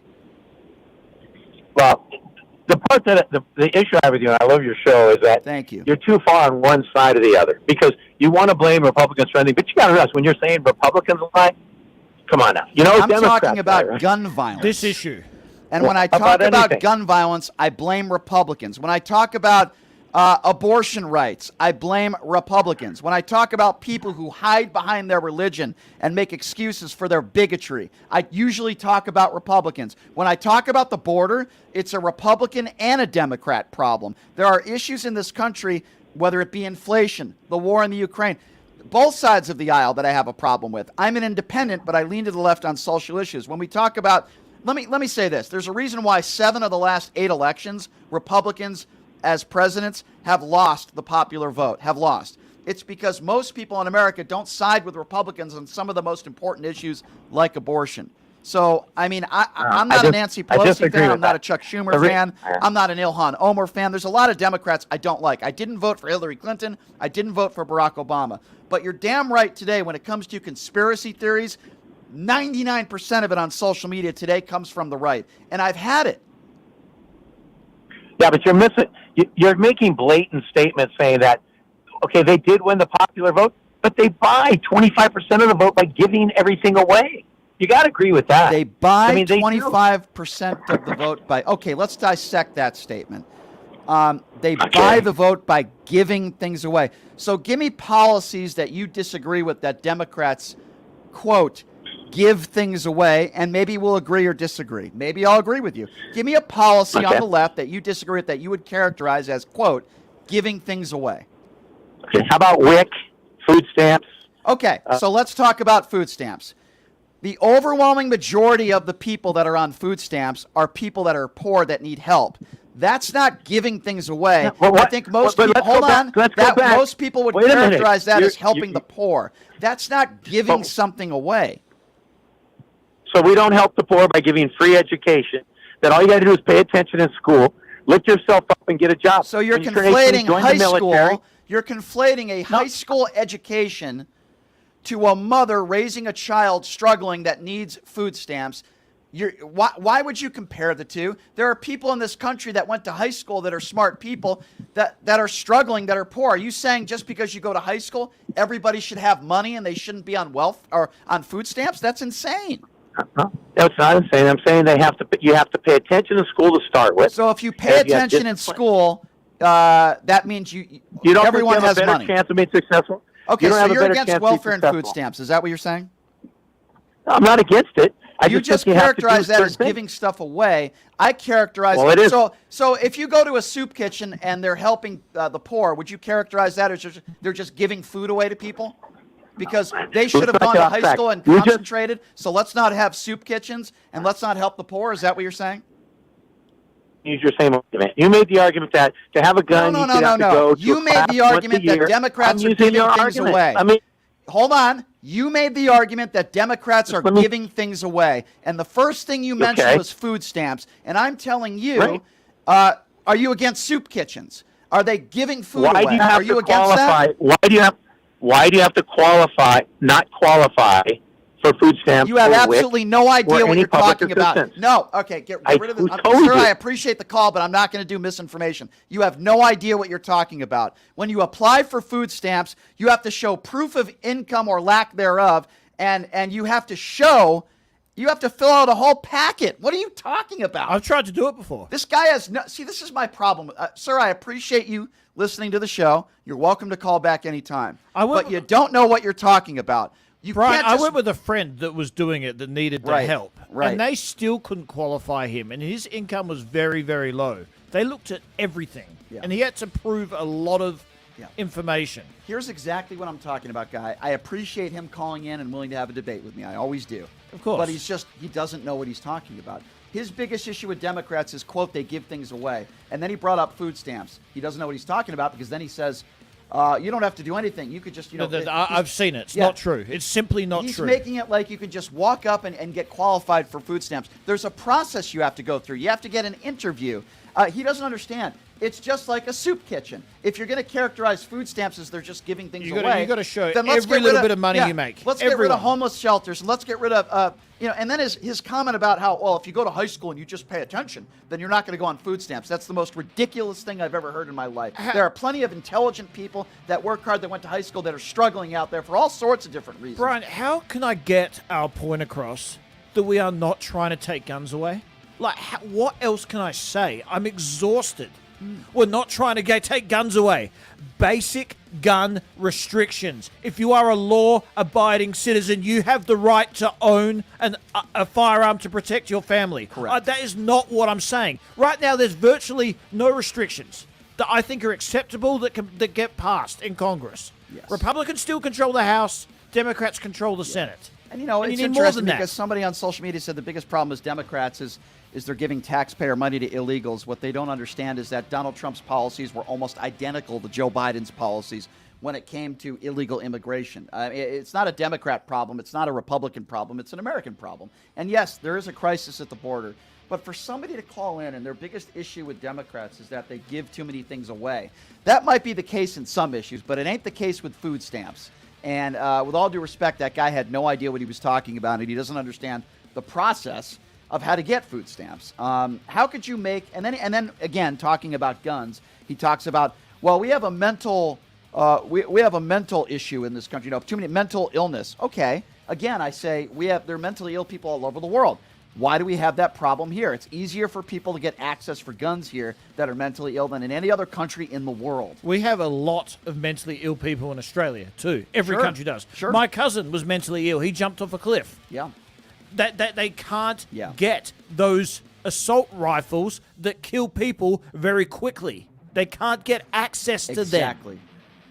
Well, the part that the issue I have with you, and I love your show, is that Thank you. You're too far on one side or the other because you want to blame Republicans for anything, but you got to realize when you're saying Republicans lie, come on now. You know, I'm talking about gun violence. This issue. And when I talk about gun violence, I blame Republicans. When I talk about abortion rights, I blame Republicans. When I talk about people who hide behind their religion and make excuses for their bigotry, I usually talk about Republicans. When I talk about the border, it's a Republican and a Democrat problem. There are issues in this country, whether it be inflation, the war in the Ukraine, both sides of the aisle that I have a problem with. I'm an independent, but I lean to the left on social issues. When we talk about, let me say this. There's a reason why 7 of the last 8 elections, Republicans as presidents have lost the popular vote, have lost. It's because most people in America don't side with Republicans on some of the most important issues like abortion. So, I mean, I'm not a Nancy Pelosi fan. I'm not a Chuck Schumer fan. I'm not an Ilhan Omar fan. There's a lot of Democrats I don't like. I didn't vote for Hillary Clinton. I didn't vote for Barack Obama. But you're damn right today when it comes to conspiracy theories, 99% of it on social media today comes from the right. And I've had it. Yeah, but you're making blatant statements saying that, okay, they did win the popular vote, but they buy 25% of the vote by giving everything away. You got to agree with that. They buy 25% of the vote by... Okay, let's dissect that statement. They buy the vote by giving things away. So give me policies that you disagree with that Democrats, quote, give things away, and maybe we'll agree or disagree. Maybe I'll agree with you. Give me a policy on the left that you disagree with that you would characterize as, quote, giving things away. Okay, how about WIC, food stamps? Okay, so let's talk about food stamps. The overwhelming majority of the people that are on food stamps are people that are poor that need help. That's not giving things away. Yeah, well, I think most people, most people would characterize that as helping the poor. That's not giving something away. So we don't help the poor by giving free education. That all you got to do is pay attention in school, lift yourself up, and get a job. So you're conflating high school. You're conflating a high school education to a mother raising a child struggling that needs food stamps. Why would you compare the two? There are people in this country that went to high school that are smart people that are struggling, that are poor. Are you saying just because you go to high school, everybody should have money and they shouldn't be on wealth or on food stamps? That's insane. That's not insane. I'm saying you have to pay attention in school to start with. So if you pay attention in school, that means everyone has money. You don't have a better chance of being successful. Okay, so you're against welfare and food stamps. Is that what you're saying? No, I'm not against it. You just characterize that as giving stuff away. I characterize it. So if you go to a soup kitchen and they're helping the poor, would you characterize that as they're just giving food away to people? Because they should have gone to high school and concentrated. So let's not have soup kitchens and let's not help the poor. Is that what you're saying? Use your same argument. You made the argument that to have a gun, no. You made the argument that Democrats are giving things away. I mean, hold on. You made the argument that Democrats are giving things away, and the first thing you mentioned was food stamps. And I'm telling you, are you against soup kitchens? Are they giving food away? Are you against that? Why do you have to qualify? Not qualify for food stamps? You have absolutely no idea what you're talking about. No, okay, get rid of this. Sir, I appreciate the call, but I'm not going to do misinformation. You have no idea what you're talking about. When you apply for food stamps, you have to show proof of income or lack thereof, and you have to show You have to fill out a whole packet. What are you talking about? I've tried to do it before. This guy has no... See, this is my problem. Sir, I appreciate you listening to the show. You're welcome to call back anytime. But you don't know what you're talking about. Brian, I went with a friend that was doing it that needed the help. Right. And they still couldn't qualify him. And his income was very, very low. They looked at everything. Yeah. And he had to prove a lot of information. Here's exactly what I'm talking about, Guy. I appreciate him calling in and willing to have a debate with me. I always do. Of course. But he doesn't know what he's talking about. His biggest issue with Democrats is, quote, they give things away. And then he brought up food stamps. He doesn't know what he's talking about because then he says, you don't have to do anything. You could just, I've seen it. It's not true. It's simply not true. He's making it like you can just walk up and get qualified for food stamps. There's a process you have to go through. You have to get an interview. He doesn't understand. It's just like a soup kitchen. If you're going to characterize food stamps as they're just giving things away, you got to show then let's every little bit of money you make. Let's get rid of homeless shelters. And let's get rid of, and then his comment about how, well, if you go to high school and you just pay attention, then you're not going to go on food stamps. That's the most ridiculous thing I've ever heard in my life. There are plenty of intelligent people that work hard, that went to high school, that are struggling out there for all sorts of different reasons. Brian, how can I get our point across that we are not trying to take guns away? Like, what else can I say? I'm exhausted. We're not trying to take guns away. Basic gun restrictions. If you are a law-abiding citizen, you have the right to own a firearm to protect your family. Correct. That is not what I'm saying. Right now, there's virtually no restrictions that I think are acceptable that get passed in Congress. Yes. Republicans still control the House. Democrats control the Senate. And, you it's need interesting more than that. because somebody on social media said the biggest problem is Democrats is they're giving taxpayer money to illegals. What they don't understand is that Donald Trump's policies were almost identical to Joe Biden's policies when it came to illegal immigration. It's not a Democrat problem. It's not a Republican problem. It's an American problem. And yes, there is a crisis at the border. But for somebody to call in and their biggest issue with Democrats is that they give too many things away, that might be the case in some issues, but it ain't the case with food stamps. And with all due respect, that guy had no idea what he was talking about, and he doesn't understand the process of how to get food stamps. How could you make, and then again, talking about guns, he talks about, well, we have a mental issue in this country, too many mental illness. Okay, again, I say there are mentally ill people all over the world. Why do we have that problem here? It's easier for people to get access for guns here that are mentally ill than in any other country in the world. We have a lot of mentally ill people in Australia, too. Every country does. Sure. My cousin was mentally ill. He jumped off a cliff. Yeah. That they can't get those assault rifles that kill people very quickly. They can't get access to them.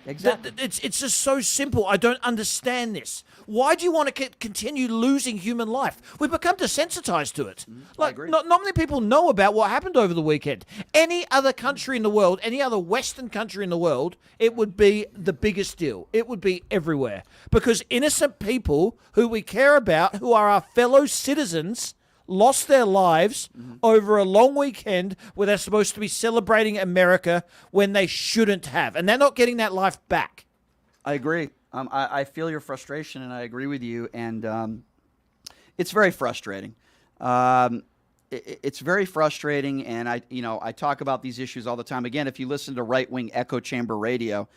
Exactly. It's just so simple. I don't understand this. Why do you want to continue losing human life? We've become desensitized to it. I agree. Not many people know about what happened over the weekend. Any other country in the world, any other Western country in the world, it would be the biggest deal. It would be everywhere. Because innocent people who we care about, who are our fellow citizens, lost their lives over a long weekend where they're supposed to be celebrating America when they shouldn't have. And they're not getting that life back. I agree. I feel your frustration, and I agree with you. And it's very frustrating. It's very frustrating, and I talk about these issues all the time. Again, if you listen to right-wing echo chamber radio,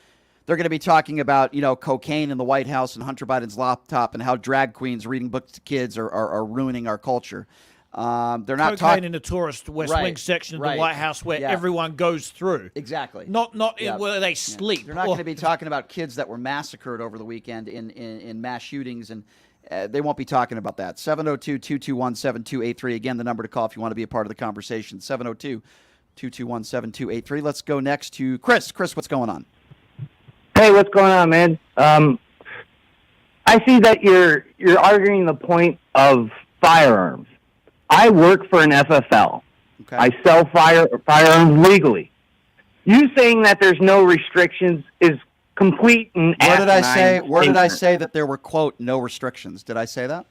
they're going to be talking about, cocaine in the White House and Hunter Biden's laptop and how drag queens reading books to kids are ruining our culture. They're not cocaine in the tourist West Wing section of the White House where everyone goes through. Exactly. Not where they sleep. They're not going to be talking about kids that were massacred over the weekend in mass shootings, and they won't be talking about that. 702-221-7283. Again, the number to call if you want to be a part of the conversation. 702-221-7283. Let's go next to Chris. Chris, what's going on? Hey, what's going on, man? I see that you're arguing the point of firearms. I work for an FFL. Okay. I sell firearms legally. You saying that there's no restrictions is complete and Where did I say? asinine Where did I statement. say that there were, quote, no restrictions? Did I say that?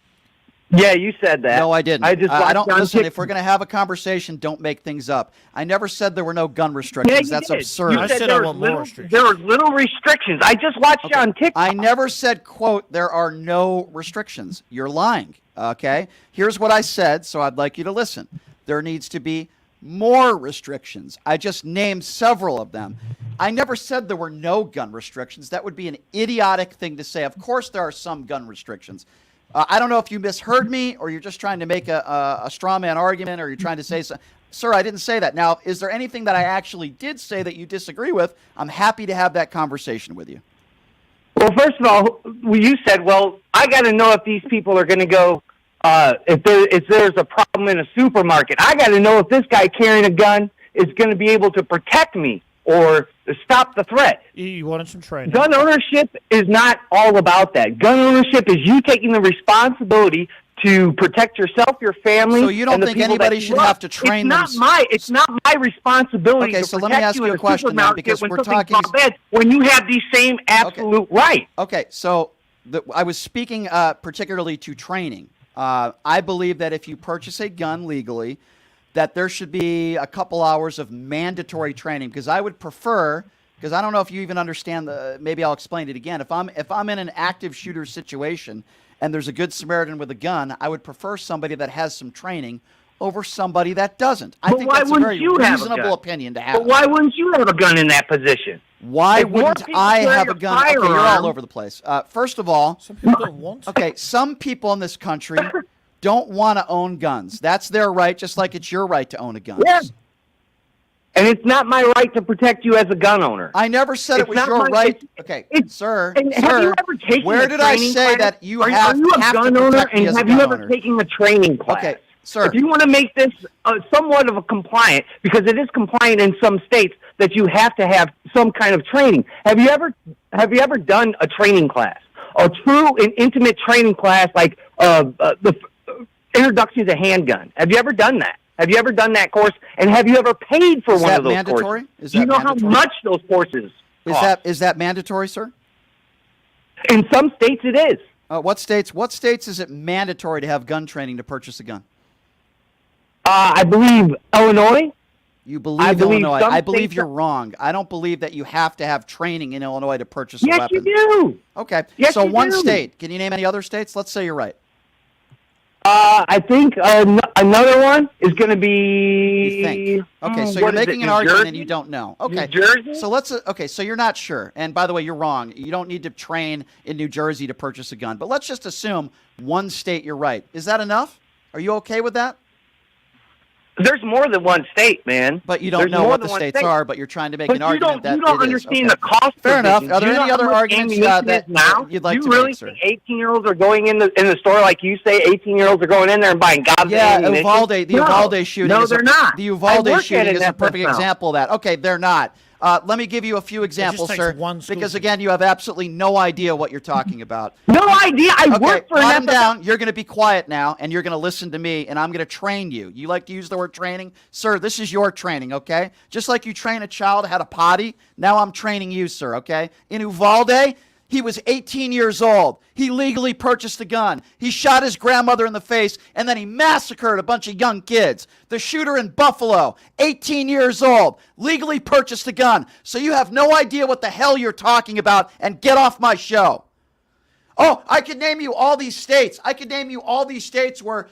Yeah, you said that. No, I didn't. I just I don't watched on listen. TikTok. If we're going to have a conversation, don't make things up. I never said there were no gun restrictions. Yeah, you That's did. absurd. You I said said there I were want more little, restrictions. there were little restrictions. I just watched you on TikTok. I never said, quote, there are no restrictions. You're lying, okay? Here's what I said, so I'd like you to listen. There needs to be more restrictions. I just named several of them. I never said there were no gun restrictions. That would be an idiotic thing to say. Of course there are some gun restrictions. I don't know if you misheard me or you're just trying to make a straw man argument or you're trying to say something. Sir, I didn't say that. Now, is there anything that I actually did say that you disagree with? I'm happy to have that conversation with you. Well, first of all, you said, well, I got to know if these people are going to go, if there's a problem in a supermarket. I got to know if this guy carrying a gun is going to be able to protect me or stop the threat. You wanted some training. Gun ownership is not all about that. Gun ownership is you taking the responsibility to protect yourself, your family. So you don't and the think people anybody that you should love. have to train them? It's not my responsibility Okay, to so protect let me ask you in a question then, supermarket because when we're something's talking- gone bad, when you have the same absolute right. Okay, so I was speaking particularly to training. I believe that if you purchase a gun legally, that there should be a couple hours of mandatory training, because I would prefer, because I don't know if you even understand maybe I'll explain it again. If I'm in an active shooter situation and there's a good Samaritan with a gun, I would prefer somebody that has some training over somebody that doesn't. I think that's a very reasonable opinion to have. But why wouldn't you have a gun in that position? Why If more wouldn't people I carry have a a gun? Okay, you're all firearm- over the place. First of all, Some people don't want to. okay, some people in this country don't want to own guns. That's their right, just like it's your right to own a gun. Yeah. And it's not my right to protect you as a gun owner. I never said it It's was not your my- right. it's- Okay, it's- sir, and have you ever taken where a did I training say class? that you are have you a to gun owner, protect me and as a have you gun ever owner? taken a training class? Okay, sir. If you want to make this somewhat of a compliant, because it is compliant in some states that you have to have some kind of training. Have you ever done a training class, a true and intimate training class like the introduction to handgun? Have you ever done that? Have you ever done that course? And have you ever paid for Is one that of those mandatory? courses? Is Do you that know mandatory? how much those courses cost? Is that mandatory, sir? In some states, it is. What states is it mandatory to have gun training to purchase a gun? I believe Illinois. You believe I believe Illinois. some I believe states you're are- wrong. I don't believe that you have to have training in Illinois to purchase a Yes, weapon. you do. Okay. Yes, so you one do. state. Can you name any other states? Let's say you're right. I think another one is going to be. You think. Okay, so what you're is making it, an New argument Jersey? and you don't know. Okay. New Jersey? So okay, so you're not sure. And by the way, you're wrong. You don't need to train in New Jersey to purchase a gun. But let's just assume one state you're right. Is that enough? Are you okay with that? There's more than one state, man. But you don't There's know more what than the one states state. are, but you're trying to make But an argument that you don't it is. understand Okay. the cost. Fair enough. provisions. Are there Do you know any how other much arguments ammunition that is now? you'd like Do to you really make, sir? think 18-year-olds are going in the store like you say? 18-year-olds are going in there and buying gobs Yeah, of ammunition? Uvalde, the No. Uvalde shooting. No, is they're not. The I Uvalde work at shooting is a an perfect FFL. example of that. Okay, they're not. Let me give you a few examples, takes sir, one school because to- again, you have absolutely no idea what you're talking about. No idea. I Okay, work for an calm FFL. down. You're going to be quiet now, and you're going to listen to me, and I'm going to train you. You like to use the word training? Sir, this is your training, okay? Just like you train a child how to potty, now I'm training you, sir, okay? In Uvalde, he was 18 years old. He legally purchased a gun. He shot his grandmother in the face, and then he massacred a bunch of young kids. The shooter in Buffalo, 18 years old, legally purchased a gun. So you have no idea what the hell you're talking about, and get off my show. Oh, I could name you all these states. I could name you all these states where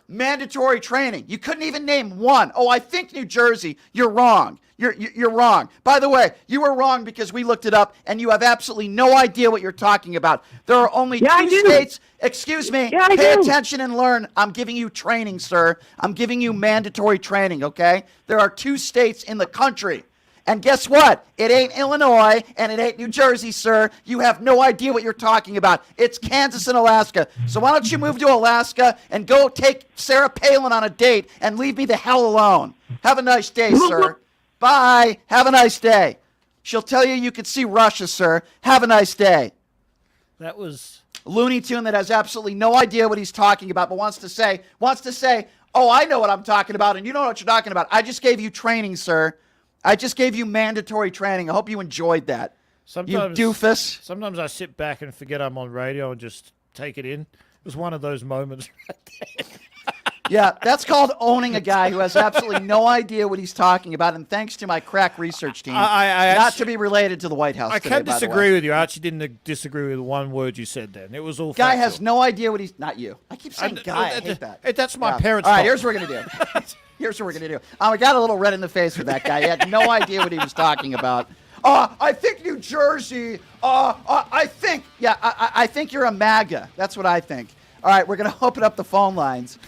mandatory training. You couldn't even name one. Oh, I think New Jersey. You're wrong. You're wrong. By the way, you were wrong because we looked it up, and you have absolutely no idea what you're talking about. There are only Yeah, I two do. states. Excuse me. Yeah, I Pay do. attention and learn. I'm giving you training, sir. I'm giving you mandatory training, okay? There are two states in the country. And guess what? It ain't Illinois and it ain't New Jersey, sir. You have no idea what you're talking about. It's Kansas and Alaska. So why don't you move to Alaska and go take Sarah Palin on a date and leave me the hell alone? Have a nice day, sir. Bye. Have a nice day. She'll tell you you could see Russia, sir. Have a nice day. That was Looney Tune that has absolutely no idea what he's talking about, but wants to say, oh, I know what I'm talking about, and you know what you're talking about. I just gave you training, sir. I just gave you mandatory training. I hope you enjoyed that. sometimes You doofus. Sometimes I sit back and forget I'm on radio and just take it in. It was one of those moments right there. Yeah, that's called owning a guy who has absolutely no idea what he's talking about, and thanks to my crack research team, I not actually- to be related to the White House I today, can't by the disagree way. with you. I actually didn't disagree with one word you said then. It was all Guy factual. has no idea what he's... Not you. I keep saying guy. I hate that. That's my Yeah. parents' All right, fault. here's what we're going to do. Here's what we're going to do. I got a little red in the face with that guy. He had no idea what he was talking about. I think New Jersey. I think you're a MAGA. That's what I think. All right, we're going to open up the phone lines.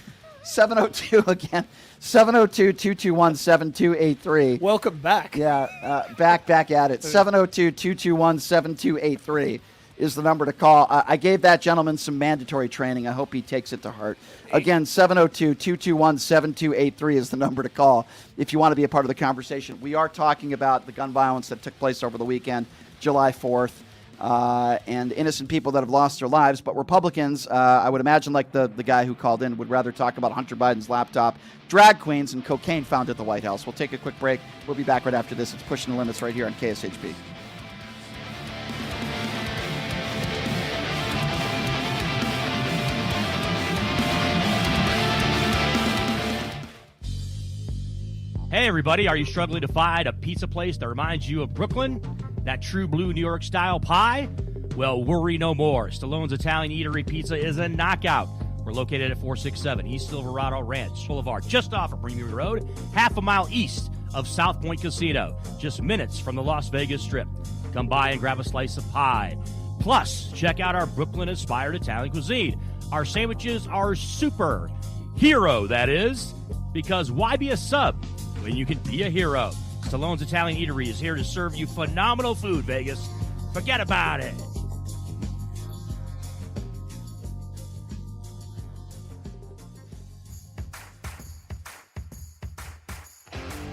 702 again. 702-221-7283. Welcome back. Yeah, back at it. 702-221-7283 is the number to call. I gave that gentleman some mandatory training. I hope he takes it to heart. Again, 702-221-7283 is the number to call if you want to be a part of the conversation. We are talking about the gun violence that took place over the weekend, July 4th, and innocent people that have lost their lives. But Republicans, I would imagine like the guy who called in, would rather talk about Hunter Biden's laptop, drag queens, and cocaine found at the White House. We'll take a quick break. We'll be back right after this. It's Pushing the Limits right here on KSHP. Hey everybody, are you struggling to find a pizza place that reminds you of Brooklyn? That true blue New York style pie? Well, worry no more. Stallone's Italian Eatery Pizza is a knockout. We're located at 467 East Silverado Ranch Boulevard, just off of Premium Road, half a mile east of South Point Casino, just minutes from the Las Vegas Strip. Come by and grab a slice of pie. Plus, check out our Brooklyn-inspired Italian cuisine. Our sandwiches are super. Hero, that is. Because why be a sub when you can be a hero? Stallone's Italian Eatery is here to serve you phenomenal food, Vegas. Forget about it.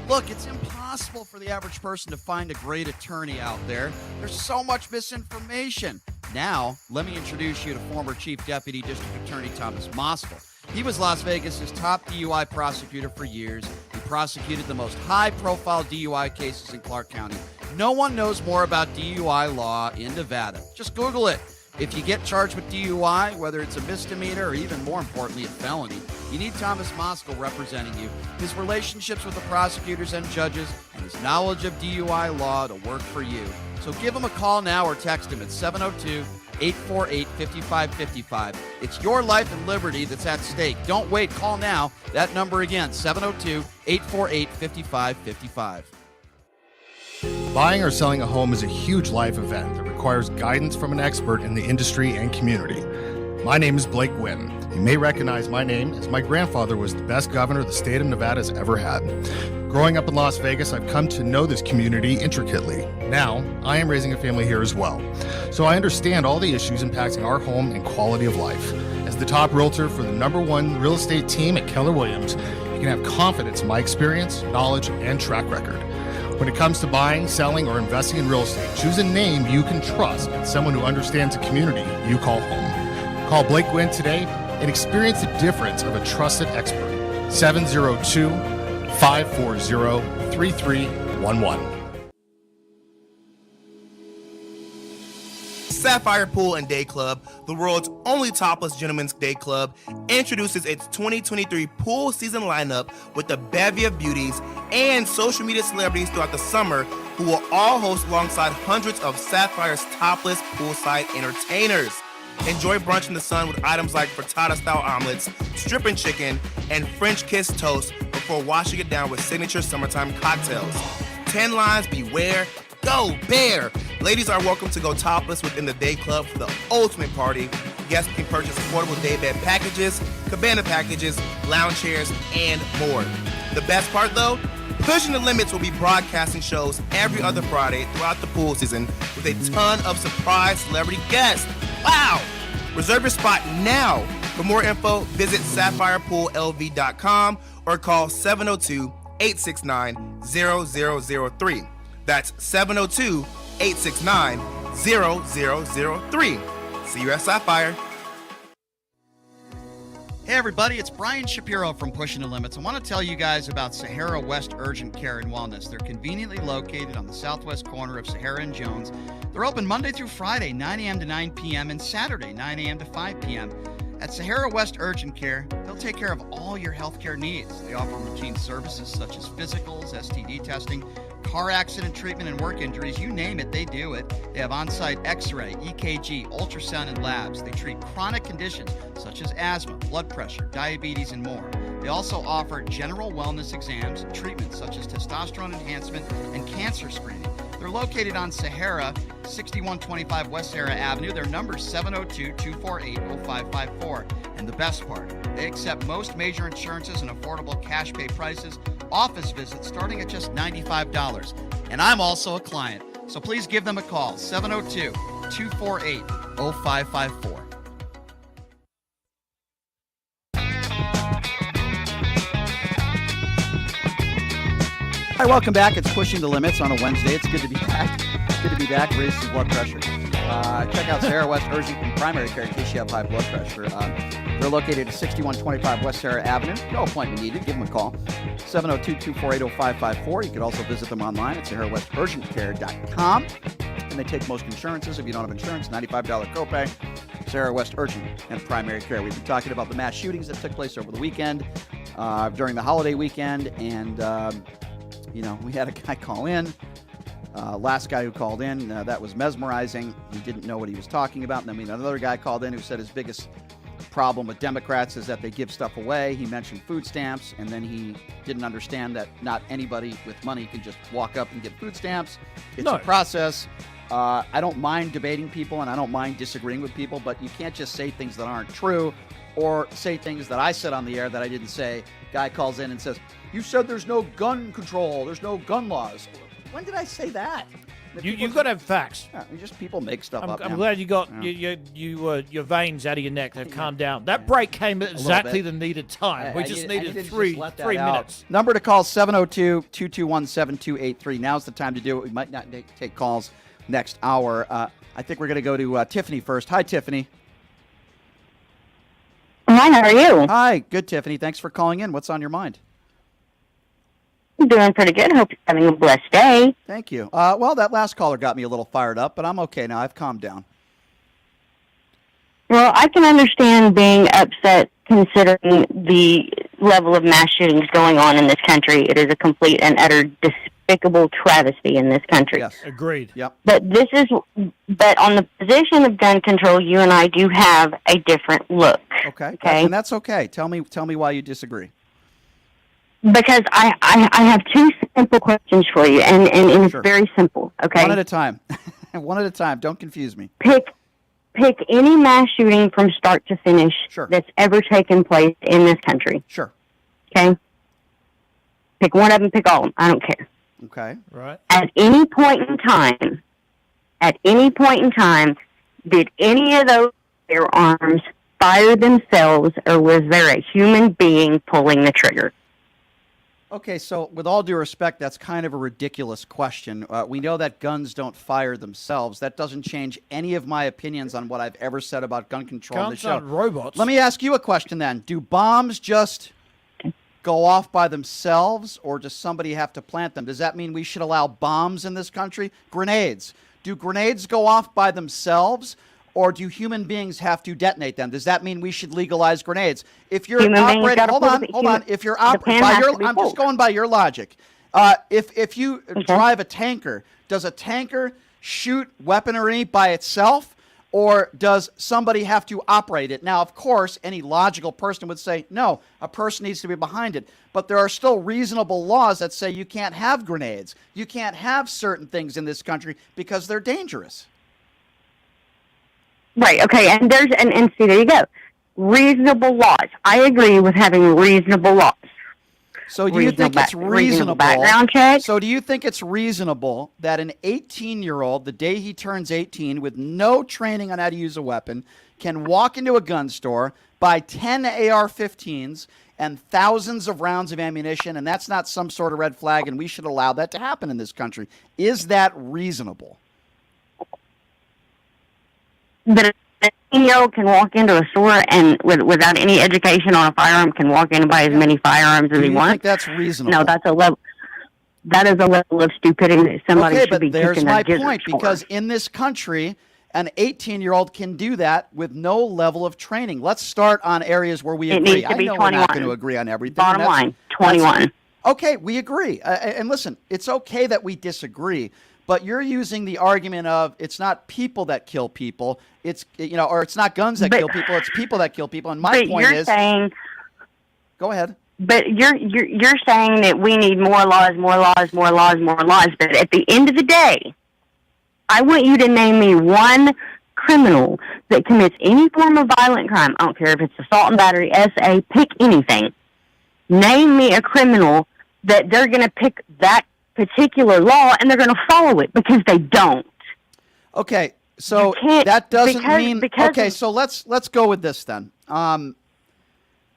Look, it's impossible for the average person to find a great attorney out there. There's so much misinformation. Now, let me introduce you to former Chief Deputy District Attorney Thomas Moskal. He was Las Vegas's top DUI prosecutor for years. He prosecuted the most high-profile DUI cases in Clark County. No one knows more about DUI law in Nevada. Just Google it. If you get charged with DUI, whether it's a misdemeanor or even more importantly, a felony, you need Thomas Moskal representing you. His relationships with the prosecutors and judges and his knowledge of DUI law to work for you. So give him a call now or text him at 702-848-5555. It's your life and liberty that's at stake. Don't wait. Call now. That number again, 702-848-5555. Buying or selling a home is a huge life event that requires guidance from an expert in the industry and community. My name is Blake Wynn. You may recognize my name as my grandfather was the best governor the state of Nevada has ever had. Growing up in Las Vegas, I've come to know this community intricately. Now, I am raising a family here as well. So I understand all the issues impacting our home and quality of life. As the top realtor for the #1 real estate team at Keller Williams, you can have confidence in my experience, knowledge, and track record. When it comes to buying, selling, or investing in real estate, choose a name you can trust and someone who understands the community you call home. Call Blake Gwynn today and experience the difference of a trusted expert. 702-540-3311. Sapphire Pool and Day Club, the world's only topless gentlemen's day club, introduces its 2023 pool season lineup with a bevy of beauties and social media celebrities throughout the summer who will all host alongside hundreds of Sapphire's topless poolside entertainers. Enjoy brunch in the sun with items like frittata-style omelets, stripping chicken, and French kiss toast before washing it down with signature summertime cocktails. 10 lines, beware. Go Bear! Ladies are welcome to go topless within the day club for the ultimate party. Guests can purchase affordable daybed packages, cabana packages, lounge chairs, and more. The best part though? Pushing the Limits will be broadcasting shows every other Friday throughout the pool season with a ton of surprise celebrity guests. Wow! Reserve your spot now. For more info, visit SapphirePoolLV.com or call 702-869-0003. That's 702-869-0003. See you at Sapphire. Hey everybody, it's Brian Shapiro from Pushing the Limits. I want to tell you guys about Sahara West Urgent Care and Wellness. They're conveniently located on the southwest corner of Sahara and Jones. They're open Monday through Friday, 9 a.m. to 9 p.m. and Saturday, 9 a.m. to 5 p.m. At Sahara West Urgent Care, they'll take care of all your healthcare needs. They offer routine services such as physicals, STD testing, car accident treatment, and work injuries. You name it, they do it. They have on-site x-ray, EKG, ultrasound, and labs. They treat chronic conditions such as asthma, blood pressure, diabetes, and more. They also offer general wellness exams and treatments such as testosterone enhancement and cancer screening. They're located on Sahara, 6125 West Sahara Avenue. Their number is 702-248-0554. And the best part, they accept most major insurances and affordable cash pay prices, office visits starting at just $95. And I'm also a client, so please give them a call, 702-248-0554. Hi, welcome back. It's Pushing the Limits on a Wednesday. It's good to be back. Good to be back. Raise some blood pressure. Check out Sahara West Urgent and Primary Care in case you have high blood pressure. They're located at 6125 West Sahara Avenue. No appointment needed. Give them a call. 702-248-0554. You can also visit them online at SaharaWestUrgentCare.com. And they take most insurances. If you don't have insurance, $95 copay. Sahara West Urgent and Primary Care. We've been talking about the mass shootings that took place over the weekend, during the holiday weekend, and we had a guy call in. Last guy who called in, that was mesmerizing. He didn't know what he was talking about. And then we had another guy called in who said his biggest problem with Democrats is that they give stuff away. He mentioned food stamps, and then he didn't understand that not anybody with money can just walk up and get food stamps. It's a process. I don't mind debating people, and I don't mind disagreeing with people, but you can't just say things that aren't true or say things that I said on the air that I didn't say. Guy calls in and says, "You said there's no gun control, there's no gun laws." When did I say that? You've got to have facts. Yeah, just people make stuff up. I'm glad you got your veins out of your neck. They've calmed down. That break came at exactly the needed time. We just needed three minutes. Number to call, 702-221-7283. Now's the time to do it. We might not take calls next hour. I think we're going to go to Tiffany first. Hi, Tiffany. Hi, how are you? Hi, good, Tiffany. Thanks for calling in. What's on your mind? I'm doing pretty good. Hope you're having a blessed day. Thank you. Well, that last caller got me a little fired up, but I'm okay now. I've calmed down. Well, I can understand being upset considering the level of mass shootings going on in this country. It is a complete and utter despicable travesty in this country. Yes, agreed. Yep. But on the position of gun control, you and I do have a different look. Okay. And that's okay. Tell me why you disagree. Because I have two simple questions for you, and it's very simple, okay? One at a time. One at a time. Don't confuse me. Pick any mass shooting from start to finish that's ever taken place in this country. Sure. Okay? Pick one of them, pick all of them. I don't care. Okay. Right. At any point in time, did any of those firearms fire themselves, or was there a human being pulling the trigger? Okay, so with all due respect, that's kind of a ridiculous question. We know that guns don't fire themselves. That doesn't change any of my opinions on what I've ever said about gun control on the Guns show. aren't robots. Let me ask you a question then. Do bombs just go off by themselves, or does somebody have to plant them? Does that mean we should allow bombs in this country? Grenades. Do grenades go off by themselves, or do human beings have to detonate them? Does that mean we should legalize grenades? If you're operating, hold on. If you're operating, I'm just going by your logic. If you drive a tanker, does a tanker shoot weaponry by itself, or does somebody have to operate it? Now, of course, any logical person would say, no, a person needs to be behind it. But there are still reasonable laws that say you can't have grenades. You can't have certain things in this country because they're dangerous. Right, okay, and see, there you go. Reasonable laws. I agree with having reasonable laws. So do you think it's reasonable? Background check? So do you think it's reasonable that an 18-year-old, the day he turns 18, with no training on how to use a weapon, can walk into a gun store, buy 10 AR-15s and thousands of rounds of ammunition, and that's not some sort of red flag, and we should allow that to happen in this country? Is that reasonable? That an 18-year-old can walk into a store and without any education on a firearm can walk in and buy as many firearms as he wants? Do you think that's reasonable? No, that is a level of stupidity that somebody should be kicking their gizzards for. There's my point, because in this country, an 18-year-old can do that with no level of training. Let's start on areas where we agree. I know 21. We're not going to agree on everything. Bottom line, 21. Okay, we agree. And listen, it's okay that we disagree. But you're using the argument of it's not people that kill people, it's or it's not guns that kill people, it's people that kill people. And my point is, saying, go ahead. But you're saying that we need more laws, more laws, more laws, more laws. But at the end of the day, I want you to name me one criminal that commits any form of violent crime. I don't care if it's assault and battery, SA, pick anything. Name me a criminal that they're going to pick that particular law and they're going to follow it, because they don't. Okay, so that doesn't mean. Okay, so let's go with this then.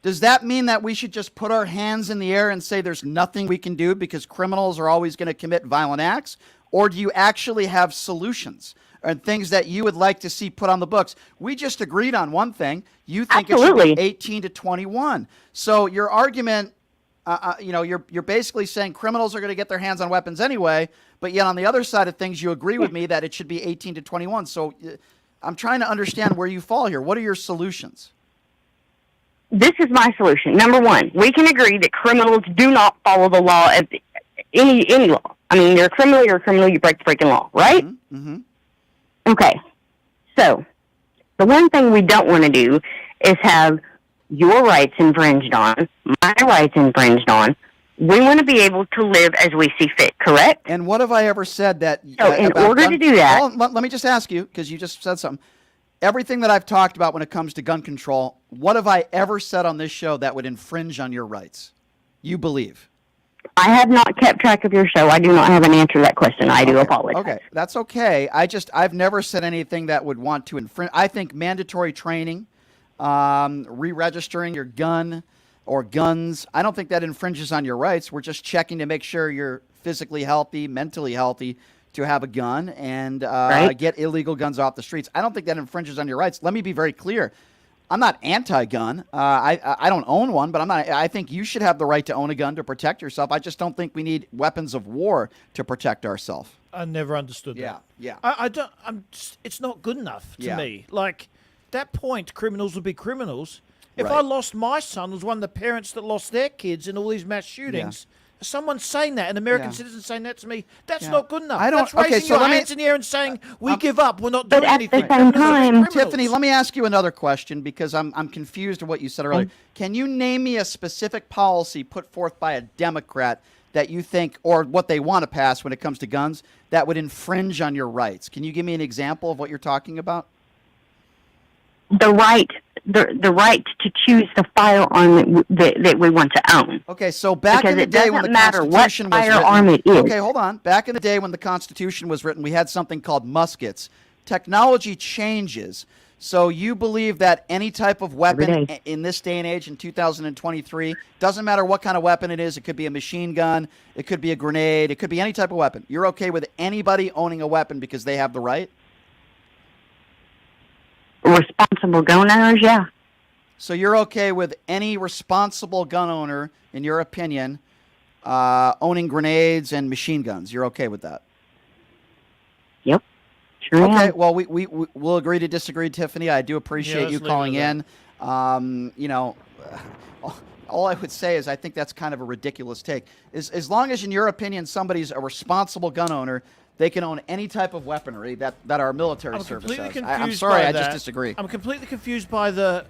Does that mean that we should just put our hands in the air and say there's nothing we can do because criminals are always going to commit violent acts? Or do you actually have solutions and things that you would like to see put on the books? We just agreed on one thing. You think it should be 18 to 21. So your argument, you're basically saying criminals are going to get their hands on weapons anyway, but yet on the other side of things, you agree with me that it should be 18 to 21. So I'm trying to understand where you fall here. What are your solutions? This is my solution. Number one, we can agree that criminals do not follow the law of any law. I mean, you're a criminal, you break the freaking law, right? Mm-hmm. Okay. So, the one thing we don't want to do is have your rights infringed on, my rights infringed on. We want to be able to live as we see fit, correct? And what have I ever said that... So, in order to do that... Let me just ask you, because you just said something. Everything that I've talked about when it comes to gun control, what have I ever said on this show that would infringe on your rights? You believe? I have not kept track of your show. I do not have an answer to that question. I do apologize. Okay, that's okay. I've never said anything that would want to infringe. I think mandatory training, re-registering your gun or guns, I don't think that infringes on your rights. We're just checking to make sure you're physically healthy, mentally healthy, to have a gun and get illegal guns off the streets. I don't think that infringes on your rights. Let me be very clear. I'm not anti-gun. I don't own one, but I think you should have the right to own a gun to protect yourself. I just don't think we need weapons of war to protect ourselves. I never understood that. Yeah. I don't. It's not good enough to me. Like, that point, criminals would be criminals. If I lost my son, was one of the parents that lost their kids in all these mass shootings. Someone saying that, an American citizen saying that to me, that's not good enough. That's raising your hands in the air and saying, we give up, we're not doing anything. But at the same time... Tiffany, let me ask you another question because I'm confused of what you said earlier. Can you name me a specific policy put forth by a Democrat that you think, or what they want to pass when it comes to guns, that would infringe on your rights? Can you give me an example of what you're talking about? The right to choose the firearm that we want to own. Okay, so back in the day when the Constitution was written, okay, hold on. Back in the day when the Constitution was written, we had something called muskets. Technology changes. So you believe that any type of weapon in this day and age, in 2023, doesn't matter what kind of weapon it is. It could be a machine gun. It could be a grenade. It could be any type of weapon. You're okay with anybody owning a weapon because they have the right? Responsible gun owners, yeah. So you're okay with any responsible gun owner, in your opinion, owning grenades and machine guns? You're okay with that? Yep. Sure okay, am. well, we'll agree to disagree, Tiffany. I do appreciate you calling in. All I would say is I think that's kind of a ridiculous take. As long as, in your opinion, somebody's a responsible gun owner, they can own any type of weaponry that our military service has. I'm sorry, I just disagree. I'm completely confused by the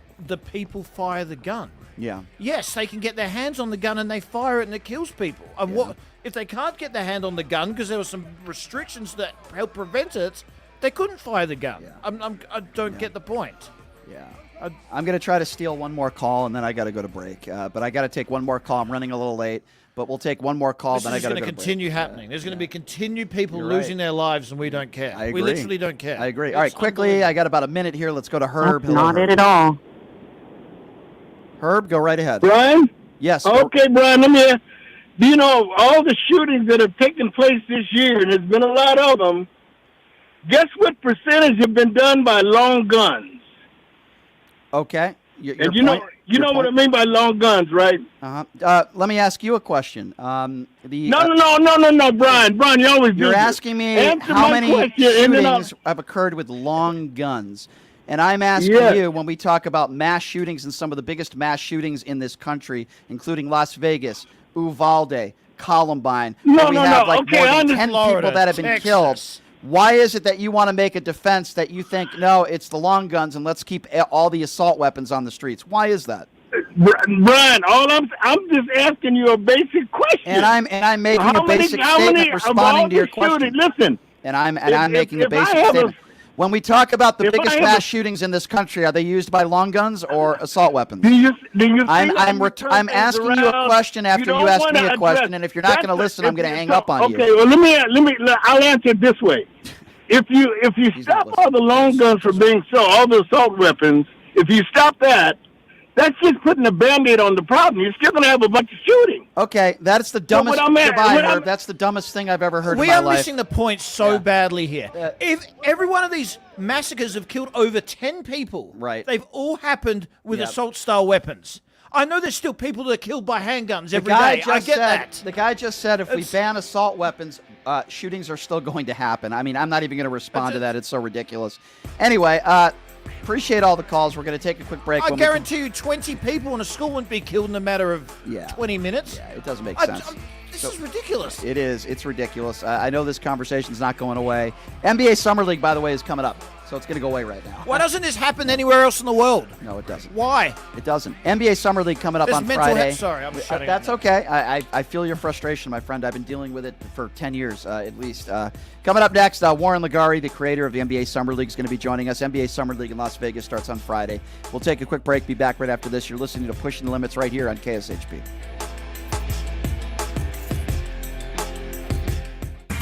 people fire the gun. Yeah. Yes, they can get their hands on the gun and they fire it and it kills people. And what if they can't get their hand on the gun because there were some restrictions that help prevent it? They couldn't fire the gun. Yeah. I don't get the point. Yeah. I'm going to try to steal one more call and then I got to go to break. But I got to take one more call. I'm running a little late. But we'll take one more call, then I got to go to break. This is going to continue happening. There's going to be continued people losing their lives, and we don't care. I agree. We literally don't care. I agree. All right, quickly, I got about a minute here. Let's go to Herb. That's not it at all. Herb, go right ahead. Brian? Yes. Okay, Brian, do you know all the shootings that have taken place this year, and there's been a lot of them, guess what percentage have been done by long guns? Okay. And you know what I mean by long guns, right? Let me ask you a question. No, Brian. Brian, you always do You're this. asking me Answer how my many question, shootings have occurred with long guns. And I'm asking you, when we talk about mass shootings and some of the biggest mass shootings in this country, including Las Vegas, Uvalde, Columbine, where we have more than 10 people that have been killed. Why is it that you want to make a defense that you think, no, it's the long guns and let's keep all the assault weapons on the streets? Why is that? Brian, I'm just asking you a basic question. And I'm making a basic statement responding to your question. Listen. And I'm making a basic statement. When we talk about the biggest mass shootings in this country, are they used by long guns or assault weapons? I'm asking you a question after you ask me a question, and if you're not going to listen, I'm going to hang up on you. Okay, well, I'll answer it this way. If you stop all the long guns from being sold, all the assault weapons, if you stop that, that's just putting a Band-Aid on the problem. You're still going to have a bunch of shooting. Okay, that's the dumbest thing I've heard. That's the dumbest thing I've ever heard in my life. We are missing the point so badly here. If every one of these massacres have killed over 10 people, right? They've all happened with assault-style weapons. I know there's still people that are killed by handguns every day. I get that. The guy just said if we ban assault weapons, shootings are still going to happen. I mean, I'm not even going to respond to that. It's so ridiculous. Anyway, appreciate all the calls. We're going to take a quick break. I guarantee you 20 people in a school wouldn't be killed in a matter of 20 minutes. Yeah, it doesn't make sense. This is ridiculous. It is. It's ridiculous. I know this conversation's not going away. NBA Summer League, by the way, is coming up. So it's going to go away right now. Why doesn't this happen anywhere else in the world? No, it doesn't. Why? It doesn't. NBA Summer League coming up on Friday. Sorry, I'm shutting That's okay. I feel your frustration, my friend. I've been dealing with it for 10 years at least. Coming up next, Warren Ligari, the creator of the NBA Summer League, is going to be joining us. NBA Summer League in Las Vegas starts on Friday. We'll take a quick break. Be back right after this. You're listening to Pushing the Limits right here on KSHP.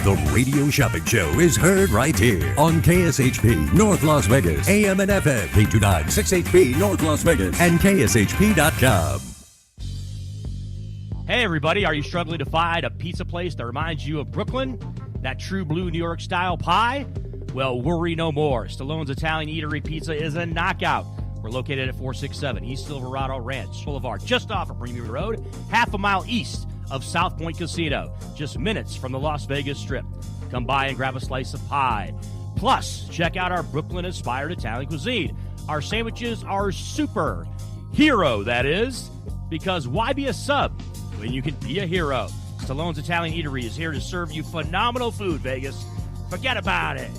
The Radio Shopping Show is heard right here on KSHP North Las Vegas, AM and FM, K29 6HP North Las Vegas, and KSHP.com. Hey everybody, are you struggling to find a pizza place that reminds you of Brooklyn? That true blue New York style pie? Well, worry no more. Stallone's Italian Eatery Pizza is a knockout. We're located at 467 East Silverado Ranch Boulevard, just off of Premium Road, half a mile east of South Point Casino, just minutes from the Las Vegas Strip. Come by and grab a slice of pie. Plus, check out our Brooklyn-inspired Italian cuisine. Our sandwiches are super hero, that is, because why be a sub when you can be a hero? Stallone's Italian Eatery is here to serve you phenomenal food, Vegas. Forget about it.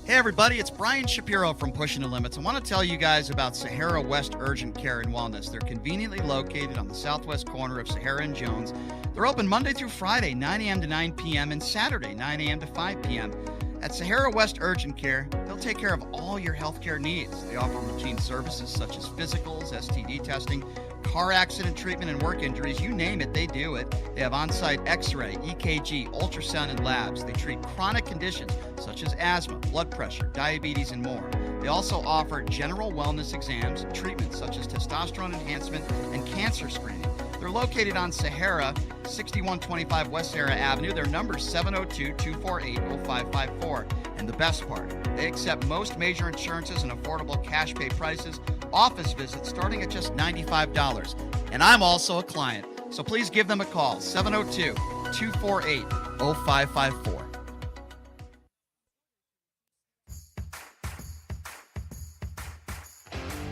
Hey everybody, it's Brian Shapiro from Pushing the Limits. I want to tell you guys about Sahara West Urgent Care and Wellness. They're conveniently located on the southwest corner of Sahara and Jones. They're open Monday through Friday, 9 a.m. to 9 p.m. and Saturday, 9 a.m. to 5 p.m. At Sahara West Urgent Care, they'll take care of all your healthcare needs. They offer routine services such as physicals, STD testing, car accident treatment, and work injuries. You name it, they do it. They have on-site x-ray, EKG, ultrasound, and labs. They treat chronic conditions such as asthma, blood pressure, diabetes, and more. They also offer general wellness exams and treatments such as testosterone enhancement and cancer screening. They're located on Sahara, 6125 West Sahara Avenue. Their number is 702-248-0554. And the best part, they accept most major insurances and affordable cash pay prices, office visits starting at just $95. And I'm also a client, so please give them a call, 702-248-0554.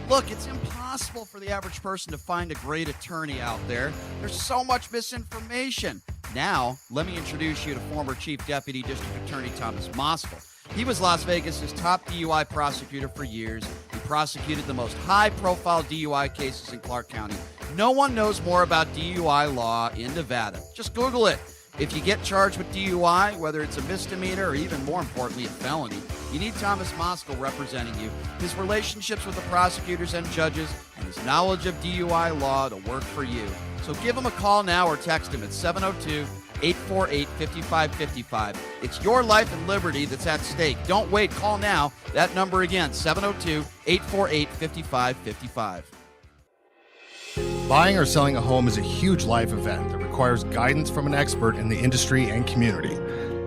Look, it's impossible for the average person to find a great attorney out there. There's so much misinformation. Now, let me introduce you to former Chief Deputy District Attorney Thomas Moskal. He was Las Vegas's top DUI prosecutor for years. He prosecuted the most high-profile DUI cases in Clark County. No one knows more about DUI law in Nevada. Just Google it. If you get charged with DUI, whether it's a misdemeanor or even more importantly, a felony, you need Thomas Moskal representing you. His relationships with the prosecutors and judges and his knowledge of DUI law to work for you. So give him a call now or text him at 702-848-5555. It's your life and liberty that's at stake. Don't wait. Call now. That number again, 702-848-5555. Buying or selling a home is a huge life event that requires guidance from an expert in the industry and community.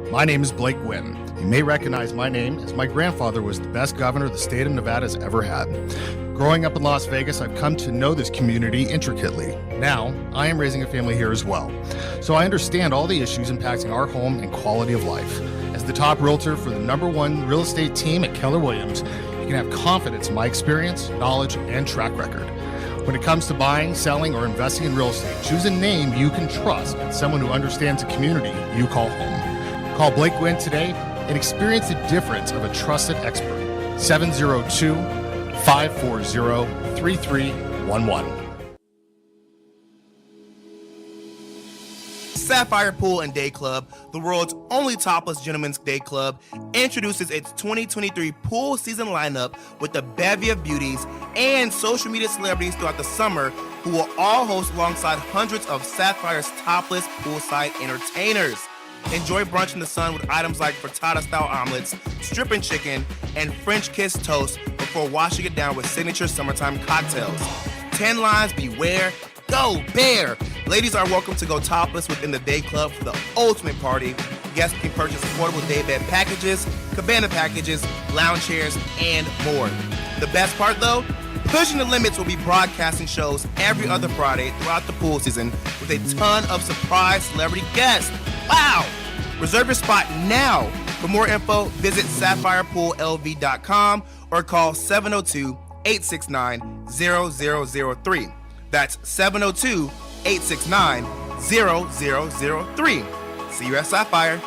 My name is Blake Wynn. You may recognize my name as my grandfather was the best governor the state of Nevada has ever had. Growing up in Las Vegas, I've come to know this community intricately. Now, I am raising a family here as well. So I understand all the issues impacting our home and quality of life. As the top realtor for the #1 real estate team at Keller Williams, you can have confidence in my experience, knowledge, and track record. When it comes to buying, selling, or investing in real estate, choose a name you can trust and someone who understands the community you call home. Call Blake Wynn today and experience the difference of a trusted expert. 702-540-3311. Sapphire Pool and Day Club, the world's only topless gentlemen's day club, introduces its 2023 pool season lineup with a bevy of beauties and social media celebrities throughout the summer who will all host alongside hundreds of Sapphire's topless poolside entertainers. Enjoy brunch in the sun with items like frittata-style omelets, stripping chicken, and French kiss toast before washing it down with signature summertime cocktails. 10 lines beware. Go Bear! Ladies are welcome to go topless within the day club for the ultimate party. Guests can purchase affordable daybed packages, cabana packages, lounge chairs, and more. The best part though? Pushing the Limits will be broadcasting shows every other Friday throughout the pool season with a ton of surprise celebrity guests. Wow! Reserve your spot now. For more info, visit sapphirepoolLV.com or call 702-869-0003. That's 702-869-0003. See you at Sapphire.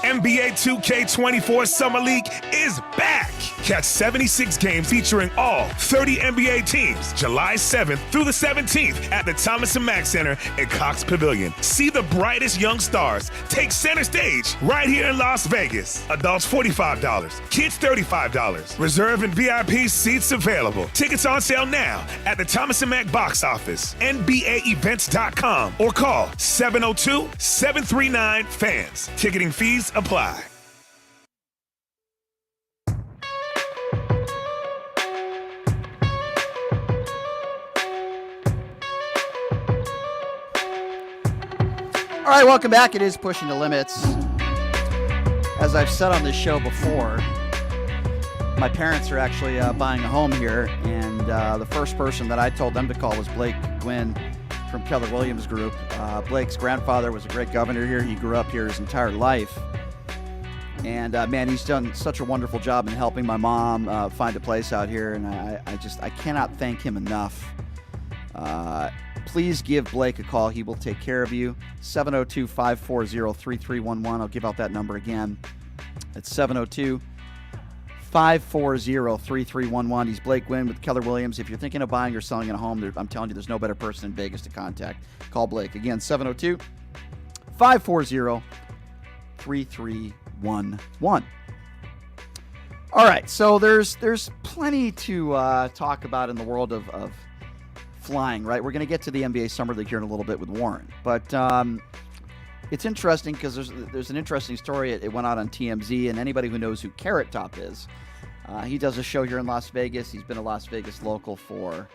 NBA 2K24 Summer League is back. Catch 76 games featuring all 30 NBA teams July 7th through the 17th at the Thomas & Mack Center in Cox Pavilion. See the brightest young stars take center stage right here in Las Vegas. Adults $45, kids $35. Reserve and VIP seats available. Tickets on sale now at the Thomas & Mack box office, NBAEvents.com, or call 702-739-FANS. Ticketing fees apply. All right, welcome back. It is Pushing the Limits. As I've said on this show before, my parents are actually buying a home here, and the first person that I told them to call was Blake Gwynn from Keller Williams Group. Blake's grandfather was a great governor here. He grew up here his entire life. And, man, he's done such a wonderful job in helping my mom find a place out here, and I cannot thank him enough. Please give Blake a call. He will take care of you. 702-540-3311. I'll give out that number again. It's 702-540-3311. He's Blake Gwynn with Keller Williams. If you're thinking of buying or selling a home, I'm telling you, there's no better person in Vegas to contact. Call Blake. Again, 702-540-3311. All right, so there's plenty to talk about in the world of flying, right? We're going to get to the NBA Summer League here in a little bit with Warren. But it's interesting because there's an interesting story. It went out on TMZ, and anybody who knows who Carrot Top is, he does a show here in Las Vegas. He's been a Las Vegas local for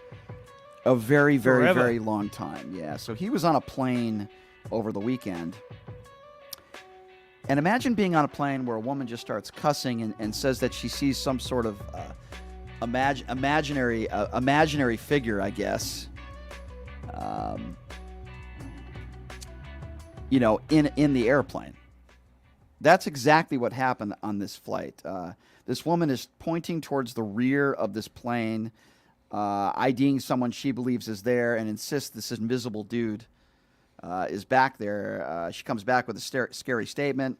a very, very, Forever. very long time. Yeah, so he was on a plane over the weekend. And imagine being on a plane where a woman just starts cussing and says that she sees some sort of imaginary figure, I guess, in the airplane. That's exactly what happened on this flight. This woman is pointing towards the rear of this plane, IDing someone she believes is there, and insists this invisible dude is back there. She comes back with a scary statement.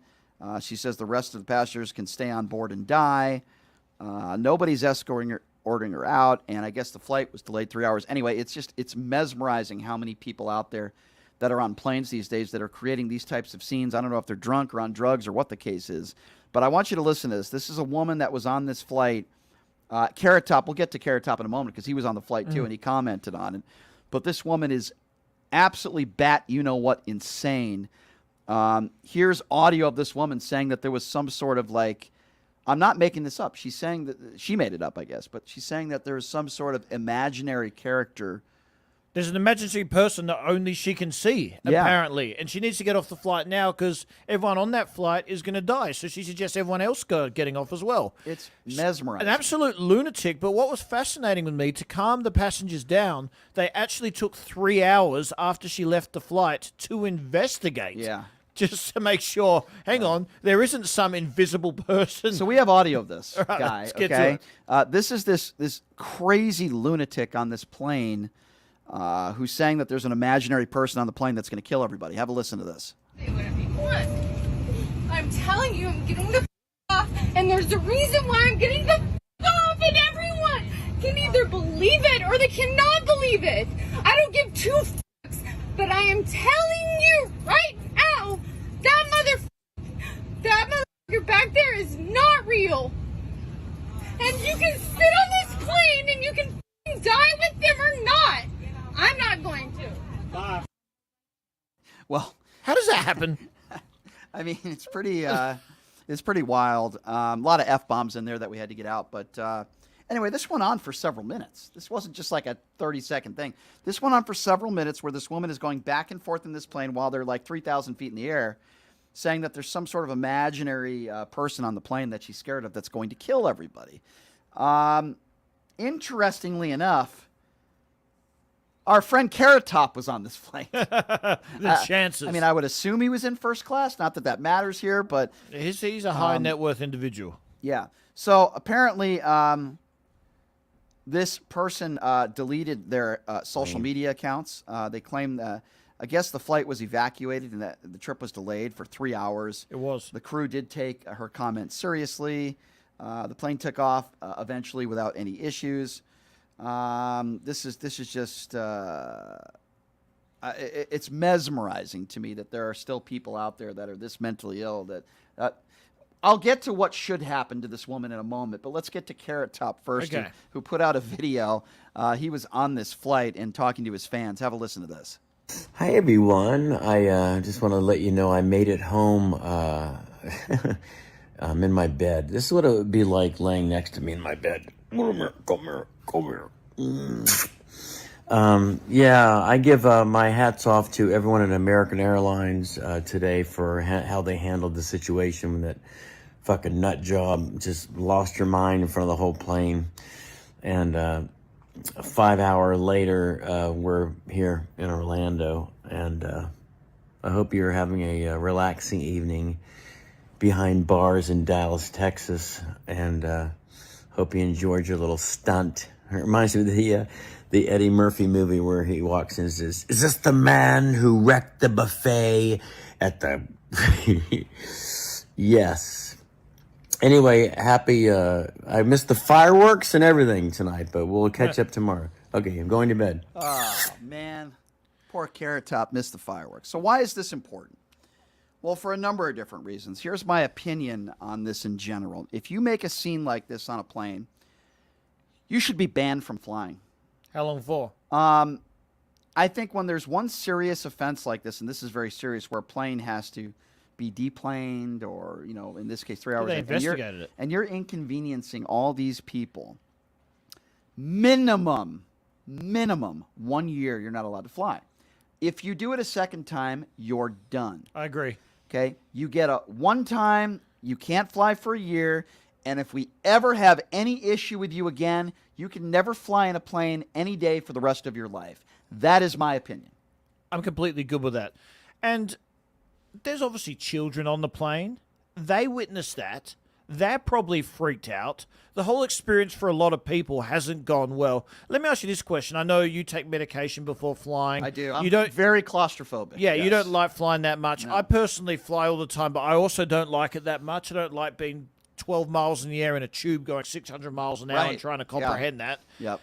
She says the rest of the passengers can stay on board and die. Nobody's ordering her out, and I guess the flight was delayed 3 hours. Anyway, it's mesmerizing how many people out there that are on planes these days that are creating these types of scenes. I don't know if they're drunk or on drugs or what the case is, but I want you to listen to this. This is a woman that was on this flight. Carrot Top, we'll get to Carrot Top in a moment because he was on the flight too, and he commented on it. But this woman is absolutely bat-you-know-what insane. Here's audio of this woman saying that there was some sort of I'm not making this up. She's saying that she made it up, I guess, but she's saying that there is some sort of imaginary character. There's an imaginary person that only she can see, apparently. And she needs to get off the flight now because everyone on that flight is going to die. So she suggests everyone else getting off as well. It's mesmerizing. An absolute lunatic. But what was fascinating with me, to calm the passengers down, they actually took 3 hours after she left the flight to investigate. Yeah. Just to make sure, hang on, there isn't some invisible person. So we have audio of this All right, guy, let's get okay? to This is this crazy lunatic on this plane who's saying that there's an imaginary person on the plane that's going to kill everybody. Have a listen to this. Say whatever you want. I'm I'm telling you, I'm getting the off, and there's a reason why I'm getting the off, and everyone can either believe it or they cannot believe it. I don't give two fucks, but I am telling you right now, that motherfucker back there is not real. And you can sit on this plane and you can die with them or not. I'm not going to. Well, how does that happen? I mean, it's pretty wild. A lot of F-bombs in there that we had to get out. But anyway, this went on for several minutes. This wasn't just like a 30-second thing. This went on for several minutes where this woman is going back and forth in this plane while they're like 3,000 feet in the air, saying that there's some sort of imaginary person on the plane that she's scared of that's going to kill everybody. Interestingly enough, our friend Carrot Top was on this plane. The chances. I mean, I would assume he was in first class. Not that that matters here, but he's a high net worth individual. Yeah. So apparently, this person deleted their social media accounts. They claim I guess the flight was evacuated and that the trip was delayed for 3 hours. It was. The crew did take her comments seriously. The plane took off eventually without any issues. This is just it's mesmerizing to me that there are still people out there that are this mentally ill. That I'll get to what should happen to this woman in a moment, but let's get to Carrot Top first, Okay. who put out a video. He was on this flight and talking to his fans. Have a listen to this. Hi everyone. I just want to let you know I made it home. I'm in my bed. This is what it would be like laying next to me in my bed. Come here. Yeah, I give my hats off to everyone at American Airlines today for how they handled the situation when that fucking nut job just lost your mind in front of the whole plane. And 5 hours later, we're here in Orlando, and I hope you're having a relaxing evening behind bars in Dallas, Texas, and hope you enjoyed your little stunt. It reminds me of the Eddie Murphy movie where he walks in and says, "Is this the man who wrecked the buffet at the..." Yes. Anyway, happy, I missed the fireworks and everything tonight, but we'll catch up tomorrow. Okay, I'm going to bed. Oh, man. Poor Carrot Top missed the fireworks. So why is this important? Well, for a number of different reasons. Here's my opinion on this in general. If you make a scene like this on a plane, you should be banned from flying. How long for? I think when there's one serious offense like this, and this is very serious, where a plane has to be deplaned or, in this case, 3 hours. They investigated it. And you're inconveniencing all these people. Minimum 1 year, you're not allowed to fly. If you do it a second time, you're done. I agree. Okay? You get a one time, you can't fly for a year, and if we ever have any issue with you again, you can never fly in a plane any day for the rest of your life. That is my opinion. I'm completely good with that. And there's obviously children on the plane. They witnessed that. They're probably freaked out. The whole experience for a lot of people hasn't gone well. Let me ask you this question. I know you take medication before flying. I do. You don't very claustrophobic. Yeah, Yes. you don't like flying that much. No. I personally fly all the time, but I also don't like it that much. I don't like being 12 miles in the air in a tube going 600 miles an hour and Right. trying to comprehend that. Yep.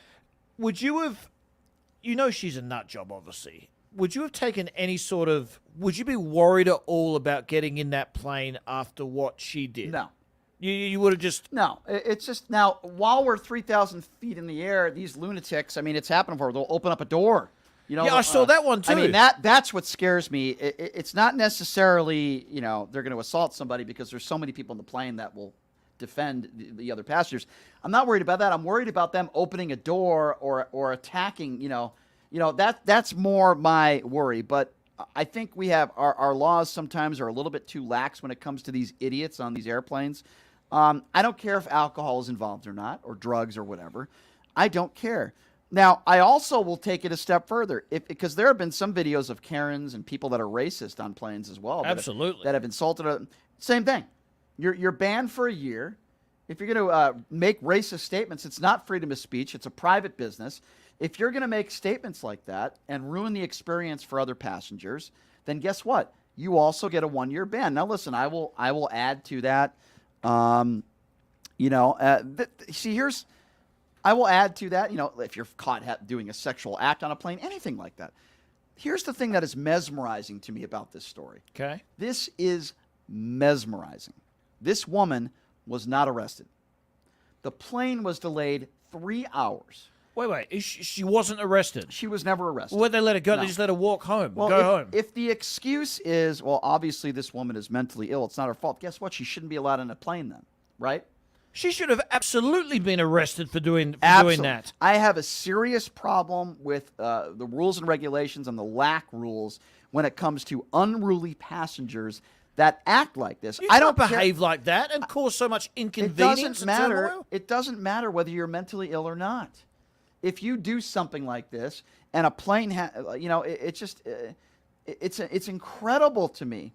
Would you have, she's a nut job, obviously. Would you have taken any sort of, would you be worried at all about getting in that plane after what she did? No. You would have just... No. It's just, now, while we're 3,000 feet in the air, these lunatics, I mean, it's happened before. They'll open up a door. Yeah, I saw that one too. I mean, that's what scares me. It's not necessarily, they're going to assault somebody because there's so many people in the plane that will defend the other passengers. I'm not worried about that. I'm worried about them opening a door or attacking, that's more my worry. But I think we have our laws sometimes are a little bit too lax when it comes to these idiots on these airplanes. I don't care if alcohol is involved or not, or drugs or whatever. I don't care. Now, I also will take it a step further, because there have been some videos of Karens and people that are racist on planes as well. Absolutely. That have insulted. Same thing. You're banned for a year. If you're going to make racist statements, it's not freedom of speech. It's a private business. If you're going to make statements like that and ruin the experience for other passengers, then guess what? you also get a 1-year ban. Now, listen, I will add to that. I will add to that. If you're caught doing a sexual act on a plane, anything like that. Here's the thing that is mesmerizing to me about this story. Okay. This is mesmerizing. This woman was not arrested. The plane was delayed 3 hours. Wait. She wasn't arrested? She was never arrested. Where'd they let her go? No. They just let her walk home, Well, go home. If the excuse is, well, obviously this woman is mentally ill, it's not her fault. Guess what? She shouldn't be allowed on a plane then, right? She should have absolutely been arrested for doing that. I have a serious problem with the rules and regulations and the lack rules when it comes to unruly passengers that act like this. You I don't can't behave like that and cause so much inconvenience. It doesn't matter whether you're mentally ill or not. If you do something like this and a plane, it's incredible to me.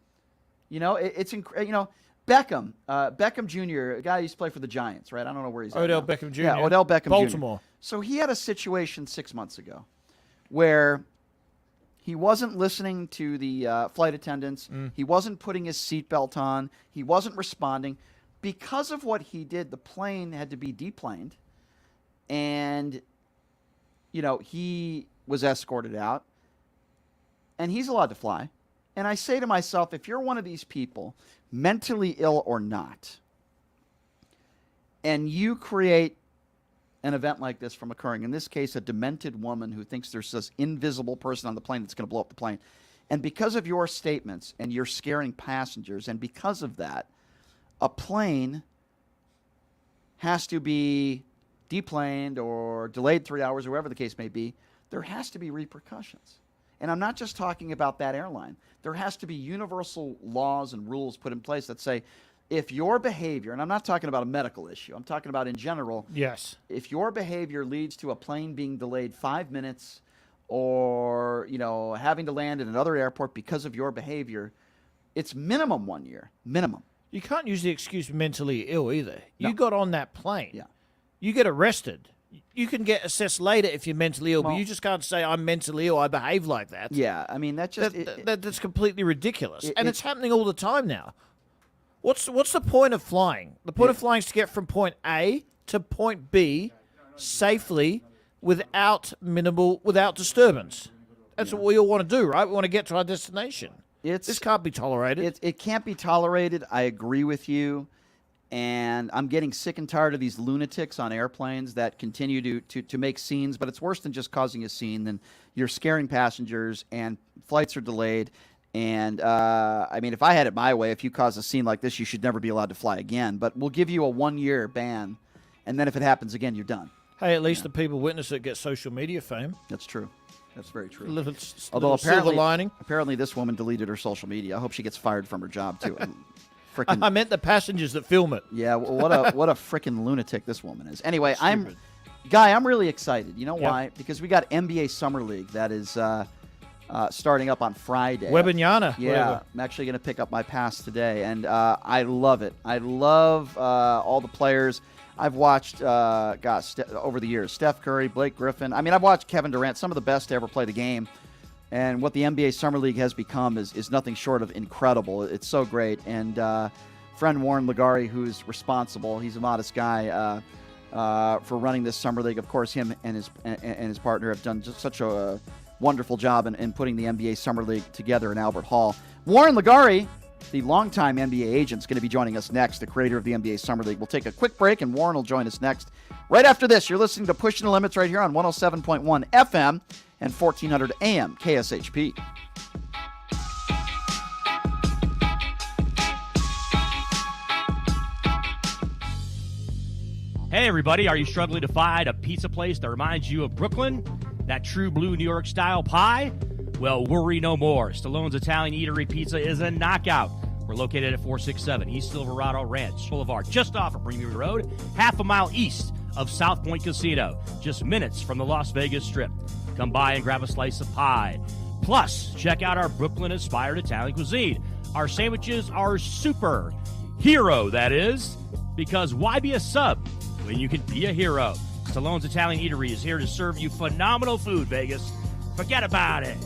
Beckham Jr., a guy who used to play for the Giants, right? I don't know where he's at Odell now. Beckham Jr. Yeah, Odell Beckham Baltimore. Jr. So he had a situation 6 months ago where he wasn't listening to the flight attendants. He wasn't putting his seatbelt on. He wasn't responding. Because of what he did, the plane had to be deplaned. And, he was escorted out. And he's allowed to fly. And I say to myself, if you're one of these people, mentally ill or not, and you create an event like this from occurring, in this case, a demented woman who thinks there's this invisible person on the plane that's going to blow up the plane, and because of your statements and you're scaring passengers, and because of that, a plane has to be deplaned or delayed 3 hours, or whatever the case may be, there has to be repercussions. And I'm not just talking about that airline. There has to be universal laws and rules put in place that say, if your behavior, and I'm not talking about a medical issue, I'm talking about in general. Yes. If your behavior leads to a plane being delayed 5 minutes or, having to land in another airport because of your behavior, it's minimum 1 year. Minimum. You can't use the excuse mentally ill either. No. You got on that plane. Yeah. You get arrested. You can get assessed later if you're mentally ill, but you just can't say, I'm mentally ill, I behave like that. Yeah, I mean, that's completely ridiculous. And it's happening all the time now. What's the point of flying? The point of flying is to get from point A to point B safely without disturbance. That's what we all want to do, right? We want to get to our destination. This can't be tolerated. It can't be tolerated. I agree with you. And I'm getting sick and tired of these lunatics on airplanes that continue to make scenes. But it's worse than just causing a scene. Then you're scaring passengers, and flights are delayed. And, if I had it my way, if you cause a scene like this, you should never be allowed to fly again. But we'll give you a 1-year ban. And then if it happens again, you're done. Hey, at least the people witness it get social media fame. That's true. That's very true. Although apparently this woman deleted her social media. I hope she gets fired from her job, too. I meant the passengers that film it. Yeah, what a freaking lunatic this woman is. Anyway, I'm really excited. You know why? Because we got NBA Summer League that is starting up on Friday. Webanyana. Yeah, whatever. I'm actually going to pick up my pass today, and I love it. I love all the players. I've watched, over the years, Steph Curry, Blake Griffin. I've watched Kevin Durant, some of the best to ever play the game. And what the NBA Summer League has become is nothing short of incredible. It's so great. And friend Warren Ligari, who's responsible, he's a modest guy for running this Summer League. Of course, him and his partner have done just such a wonderful job in putting the NBA Summer League together in Albert Hall. Warren Ligari, the longtime NBA agent, is going to be joining us next, the creator of the NBA Summer League. We'll take a quick break, and Warren will join us next. Right after this, you're listening to Pushing the Limits right here on 107.1 FM and 1400 AM KSHP. Hey, everybody, are you struggling to find a pizza place that reminds you of Brooklyn? That true blue New York style pie? Well, worry no more. Stallone's Italian Eatery Pizza is a knockout. We're located at 467 East Silverado Ranch Boulevard, just off of Premium Road, half a mile east of South Point Casino, just minutes from the Las Vegas Strip. Come by and grab a slice of pie. Plus, check out our Brooklyn-inspired Italian cuisine. Our sandwiches are super. Hero, that is. Because why be a sub when you can be a hero? Stallone's Italian Eatery is here to serve you phenomenal food, Vegas. Forget about it.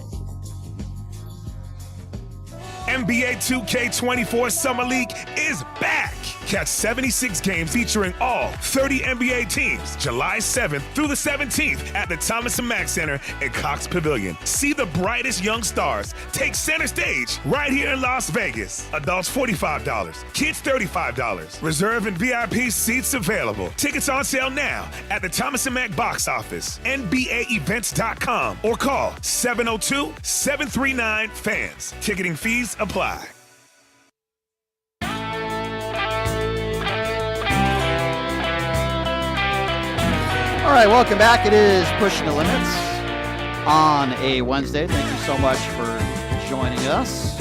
NBA 2K24 Summer League is back. Catch 76 games featuring all 30 NBA teams July 7th through the 17th at the Thomas & Mack Center in Cox Pavilion. See the brightest young stars take center stage right here in Las Vegas. Adults $45, kids $35. Reserve and VIP seats available. Tickets on sale now at the Thomas & Mack box office, NBAEvents.com, or call 702-739-FANS. Ticketing fees apply. All right, welcome back. It is Pushing the Limits on a Wednesday. Thank you so much for joining us.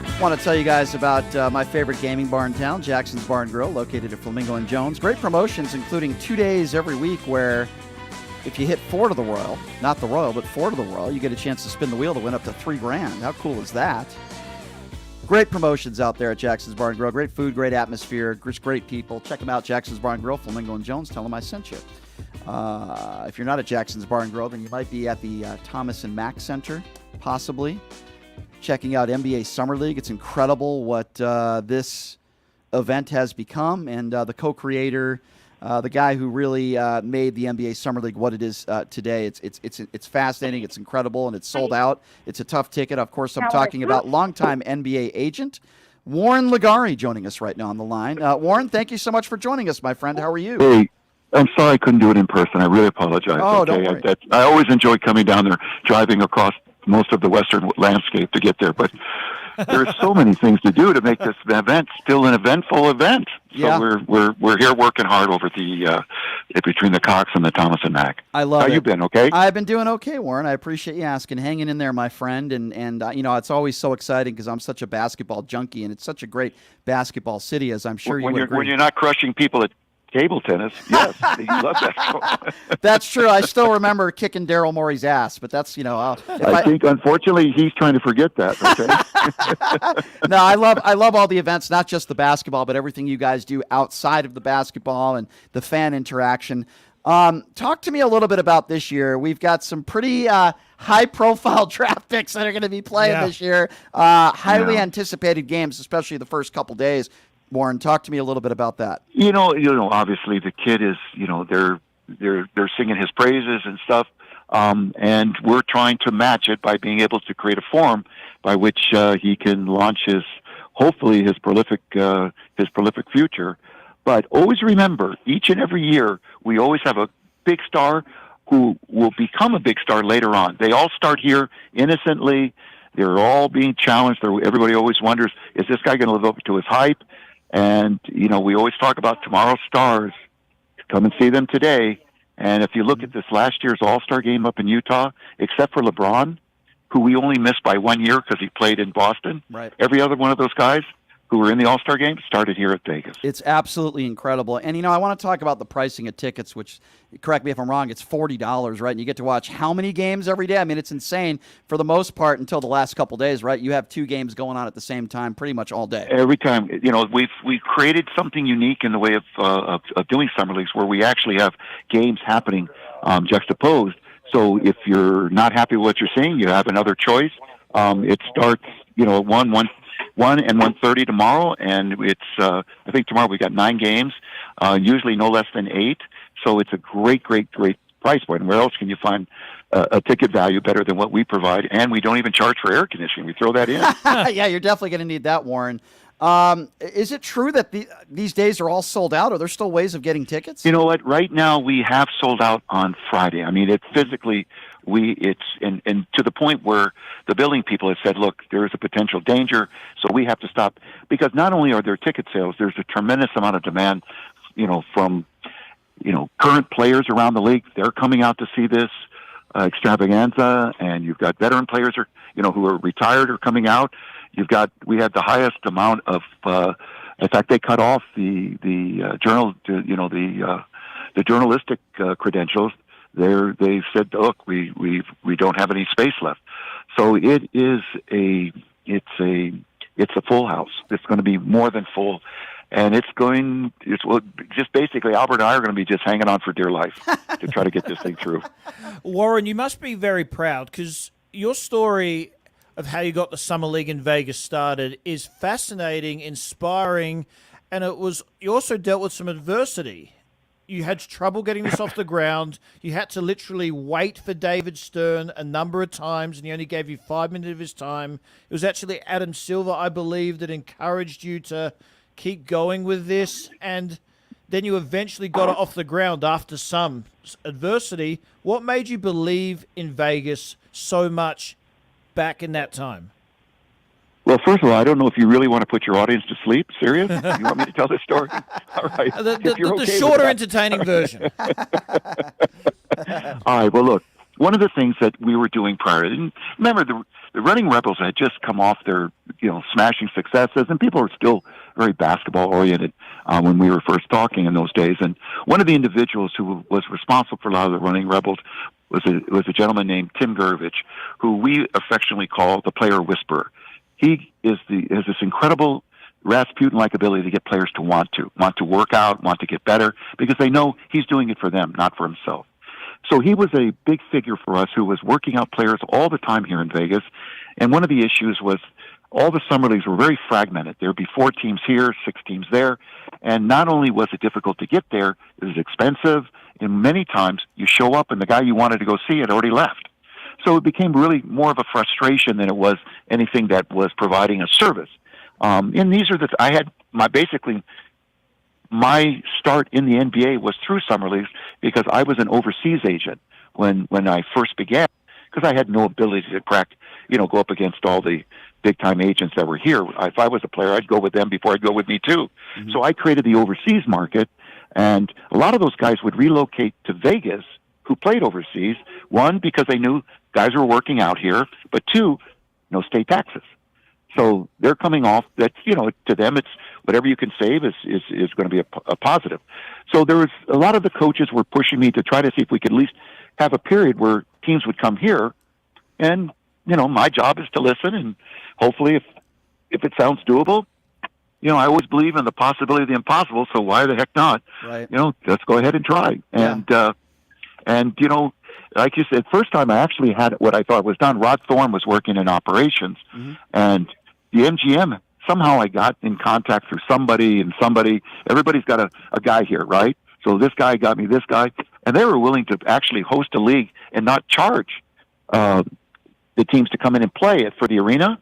I want to tell you guys about my favorite gaming bar in town, Jackson's Bar and Grill, located at Flamingo and Jones. Great promotions, including 2 days every week where if you hit 4 to the Royal, not the Royal, but 4 to the Royal, you get a chance to spin the wheel to win up to $3,000. How cool is that? Great promotions out there at Jackson's Bar and Grill. Great food, great atmosphere, just great people. Check them out, Jackson's Bar and Grill, Flamingo and Jones. Tell them I sent you. If you're not at Jackson's Bar and Grill, then you might be at the Thomas & Mack Center, possibly. Checking out NBA Summer League. It's incredible what this event has become. And the co-creator, the guy who really made the NBA Summer League what it is today. It's fascinating. It's incredible, and it's sold out. It's a tough ticket. Of course, I'm talking about longtime NBA agent Warren Ligari joining us right now on the line. Warren, thank you so much for joining us, my friend. How are you? Hey, I'm sorry I couldn't do it in person. I really apologize. Oh, don't worry. I always enjoy coming down there, driving across most of the western landscape to get there, but there are so many things to do to make this event still an eventful event. So Yeah. we're here working hard over the between the Cox and the Thomas and Mack. I love How it. you been? Okay. I've been doing okay, Warren. I appreciate you asking. Hanging in there, my friend. And you know, it's always so exciting because I'm such a basketball junkie, and it's such a great basketball city, as I'm sure you would agree. When you're not crushing people at table tennis, yes, you love that. That's true. I still remember kicking Daryl Morey's ass, but that's, you know, I think unfortunately he's trying to forget that. Okay. No, I love all the events, not just the basketball, but everything you guys do outside of the basketball and the fan interaction. Talk to me a little bit about this year. We've got some pretty high-profile draft picks that are going to be playing this year. Highly anticipated games, especially the first couple days. Warren, talk to me a little bit about that. You know, obviously the kid is, they're singing his praises and stuff, and we're trying to match it by being able to create a form by which he can launch hopefully his prolific future. But always remember, each and every year we always have a big star who will become a big star later on. They all start here innocently. They're all being challenged. Everybody always wonders, is this guy going to live up to his hype? And, we always talk about tomorrow's stars. Come and see them today. And if you look at this last year's All-Star game up in Utah, except for LeBron, who we only missed by 1 year because he played in Boston, right. Every other one of those guys who were in the All-Star game started here at Vegas. It's absolutely incredible. And, I want to talk about the pricing of tickets, which, correct me if I'm wrong, it's $40, right? And you get to watch how many games every day? I mean, it's insane for the most part until the last couple days, right? You have 2 games going on at the same time pretty much all day. Every time. We've created something unique in the way of doing summer leagues where we actually have games happening juxtaposed. So if you're not happy with what you're seeing, you have another choice. It starts, at 1 and 1:30 tomorrow, and it's I think tomorrow we got 9 games, usually no less than 8. So it's a great price point. Where else can you find a ticket value better than what we provide? And we don't even charge for air conditioning. We throw that in. Yeah, you're definitely going to need that, Warren. Is it true that these days are all sold out? Are there still ways of getting tickets? You know what? Right now we have sold out on Friday. I mean, it's to the point where the building people have said, look, there is a potential danger, so we have to stop. Because not only are there ticket sales, there's a tremendous amount of demand, from, current players around the league. They're coming out to see this extravaganza, and you've got veteran players who are retired are coming out. We had the highest amount of, in fact, they cut off the journalistic credentials. They said, look, we don't have any space left. So it's a full house. It's going to be more than full. And just basically Albert and I are going to be just hanging on for dear life to try to get this thing through. Warren, you must be very proud because your story, of how you got the Summer League in Vegas started is fascinating, inspiring, and you also dealt with some adversity. You had trouble getting this off the ground. You had to literally wait for David Stern a number of times, and he only gave you 5 minutes of his time. It was actually Adam Silver, I believe, that encouraged you to keep going with this, and then you eventually got it off the ground after some adversity. What made you believe in Vegas so much back in that time? Well, first of all, I don't know if you really want to put your audience to sleep. Serious? You want me to tell this story? All right. The shorter, entertaining version. All right. Well, look, one of the things that we were doing prior, and remember, the Running Rebels had just come off their, smashing successes, and people were still very basketball-oriented when we were first talking in those days. And one of the individuals who was responsible for a lot of the Running Rebels was a gentleman named Tim Gurevich, who we affectionately call the player whisperer. He has this incredible Rasputin-like ability to get players to want to work out, want to get better, because they know he's doing it for them, not for himself. So he was a big figure for us who was working out players all the time here in Vegas. And one of the issues was all the summer leagues were very fragmented. There would be 4 teams here, 6 teams there. And not only was it difficult to get there, it was expensive. And many times you show up and the guy you wanted to go see had already left. So it became really more of a frustration than it was anything that was providing a service. And these are I had my start in the NBA was through summer leagues because I was an overseas agent when I first began, because I had no ability to go up against all the big time agents that were here. If I was a player, I'd go with them before I'd go with me too. Mm-hmm. So I created the overseas market, and a lot of those guys would relocate to Vegas who played overseas. One, because they knew guys were working out here, but 2, no state taxes. So they're coming off that, to them, it's whatever you can save is going to be a positive. So there was a lot of the coaches were pushing me to try to see if we could at least have a period where teams would come here. And, my job is to listen, and hopefully if it sounds doable, I always believe in the possibility of the impossible. So why the heck not? Right. Let's go ahead and try. Yeah. And like you said, first time I actually had what I thought was done. Rod Thorne was working in operations, mm-hmm. and the MGM, somehow I got in contact through somebody, everybody's got a guy here, right? So this guy got me this guy, and they were willing to actually host a league and not charge the teams to come in and play it for the arena,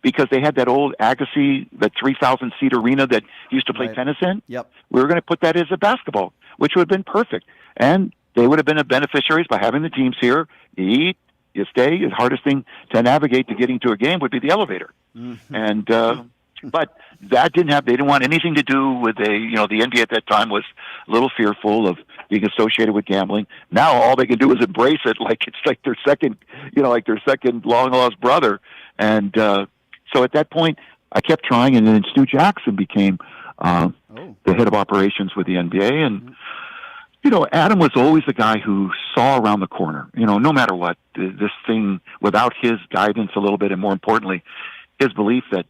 because they had that old Agassi, that 3,000-seat arena that used to play Right. tennis in. Yep. We were going to put that as a basketball, which would have been perfect. And they would have been the beneficiaries by having the teams here. You eat, you stay. The hardest thing to navigate to getting to a game would be the elevator. Mm-hmm. And but that didn't have. They didn't want anything to do with the NBA at that time was a little fearful of being associated with gambling. Now all they can do is embrace it, like it's like their second, their second long lost brother. And so at that point, I kept trying, and then Stu Jackson became the head of operations with the NBA. And Adam was always the guy who saw around the corner. No matter what, this thing, without his guidance a little bit, and more importantly, his belief that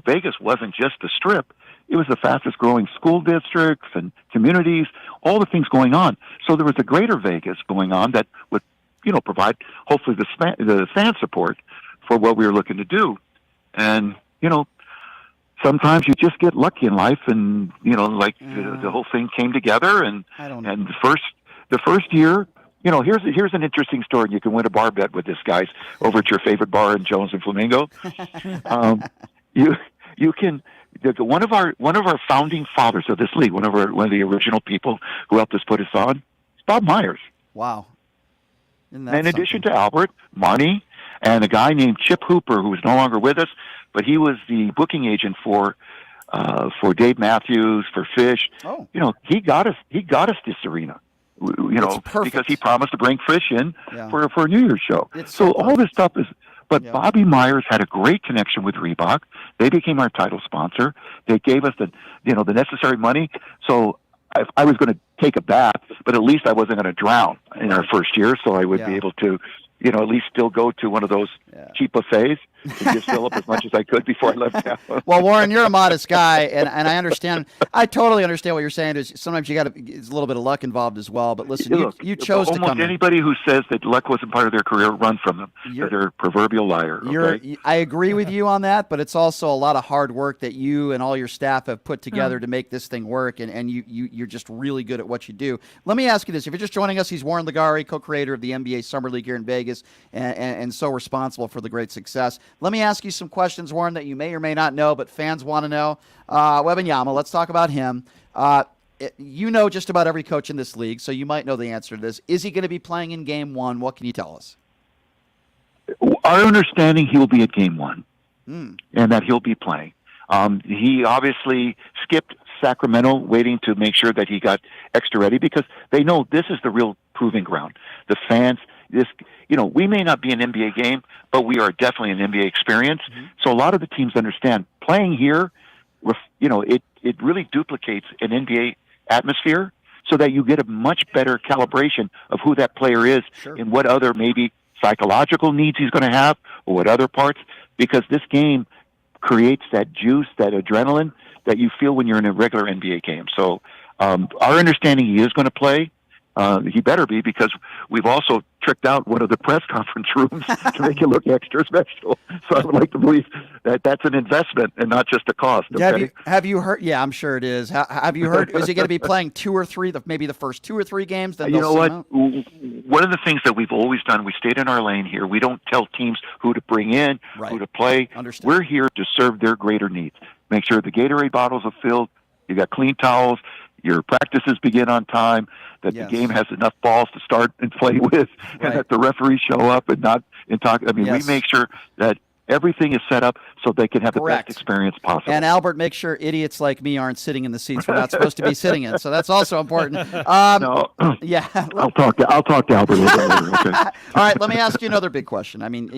Vegas wasn't just the Strip; it was the fastest growing school districts and communities, all the things going on. So there was a greater Vegas going on that would provide hopefully the fan support for what we were looking to do. And sometimes you just get lucky in life, and the whole thing came together. And the first year, here's an interesting story. You can win a bar bet with this, guys, over at your favorite bar in Jones and Flamingo. You can. One of our founding fathers of this league, one of the original people who helped us put us on, is Bob Myers. Wow. In addition to Albert, Marnie, and a guy named Chip Hooper, who is no longer with us, but he was the booking agent for Dave Matthews, for Fish. Oh. He got us this arena. Because he promised to bring Fish in for a New Year's show. So all this stuff is. But Bobby Myers had a great connection with Reebok. They became our title sponsor. They gave us the necessary money. So I was going to take a bath, but at least I wasn't going to drown in our first year. So I would be able to at least still go to one of those cheap buffets and give Philip as much as I could before I left town. Well, Warren, you're a modest guy, and I understand. I totally understand what you're saying. Is sometimes it's a little bit of luck involved as well. But listen, Look, you chose to come. Almost anybody who says that luck wasn't part of their career, run from them. They're a proverbial liar. Okay? I agree with you on that, but it's also a lot of hard work that you and all your staff have put together to make this thing work, and you're just really good at what you do. Let me ask you this. If you're just joining us, he's Warren Ligari, co-creator of the NBA Summer League here in Vegas, and so responsible for the great success. Let me ask you some questions, Warren, that you may or may not know, but fans want to know. Wembanyama, let's talk about him. You know just about every coach in this league, so you might know the answer to this. Is he going to be playing in Game 1? What can you tell us? Our understanding, he will be at Game 1, and that he'll be playing. He obviously skipped Sacramento, waiting to make sure that he got extra ready, because they know this is the real proving ground. The fans, we may not be an NBA game, but we are definitely an NBA experience. So a lot of the teams understand playing here, it really duplicates an NBA atmosphere, so that you get a much better calibration of who that player is and what other maybe psychological needs he's going to have, or what other parts, because this game creates that juice, that adrenaline that you feel when you're in a regular NBA game. So our understanding, he is going to play. He better be, because we've also tricked out one of the press conference rooms to make it look extra special. So I would like to believe that that's an investment and not just a cost. Okay? Have you heard? Yeah, I'm sure it is. Have you heard? Is he going to be playing maybe the first 2 or 3 games? Then you know what? One of the things that we've always done, we stayed in our lane here. We don't tell teams who to bring in, who to play. Understood. We're here to serve their greater needs. Make sure the Gatorade bottles are filled. You got clean towels. Your practices begin on time, that the game has enough balls to start and play with, and that the referees show up and not and talk. I mean, we make sure that everything is set up so they can have the best experience possible. And Albert, make sure idiots like me aren't sitting in the seats we're not supposed to be sitting in. So that's also important. No. Yeah. I'll talk to Albert a little bit later. Okay. All right. Let me ask you another big question. I mean,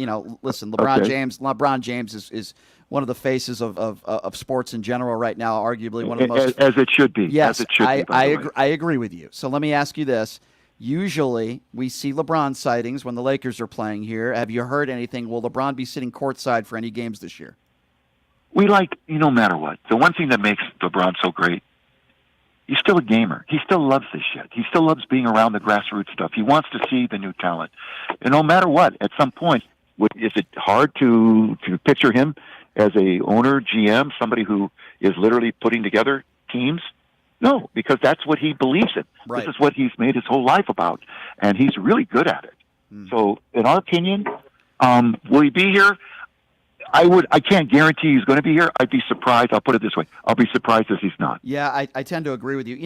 listen, LeBron James is one of the faces of sports in general right now, arguably one of the most. As it should be. Yes, as it should be, I agree with you. So let me ask you this. Usually we see LeBron sightings when the Lakers are playing here. Have you heard anything? Will LeBron be sitting courtside for any games this year? We no matter what. The one thing that makes LeBron so great, he's still a gamer. He still loves this shit. He still loves being around the grassroots stuff. He wants to see the new talent. And no matter what, at some point, is it hard to picture him as a owner, GM, somebody who is literally putting together teams? No, because that's what he believes in. Right. This is what he's made his whole life about, and he's really good at it. So, in our opinion, will he be here? I can't guarantee he's going to be here. I'd be surprised. I'll put it this way. I'll be surprised if he's not. Yeah, I tend to agree with you.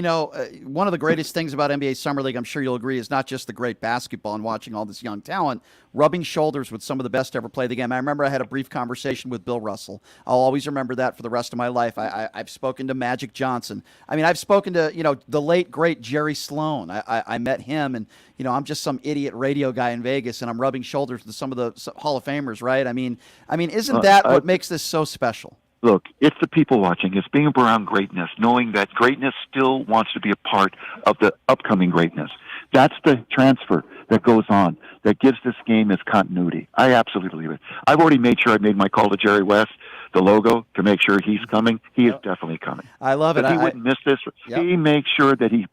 One of the greatest things about NBA Summer League, I'm sure you'll agree, is not just the great basketball and watching all this young talent, rubbing shoulders with some of the best to ever play the game. I remember I had a brief conversation with Bill Russell. I'll always remember that for the rest of my life. I've spoken to Magic Johnson. I mean, I've spoken to, the late, great Jerry Sloan. I met him, and, I'm just some idiot radio guy in Vegas, and I'm rubbing shoulders with some of the Hall of Famers, right? I mean, isn't that what makes this so special? Look, it's the people watching. It's being around greatness, knowing that greatness still wants to be a part of the upcoming greatness. That's the transfer that goes on, that gives this game its continuity. I absolutely believe it. I've already made sure I made my call to Jerry West, the logo, to make sure he's coming. He is definitely coming. I love it. He wouldn't miss this. He makes sure that he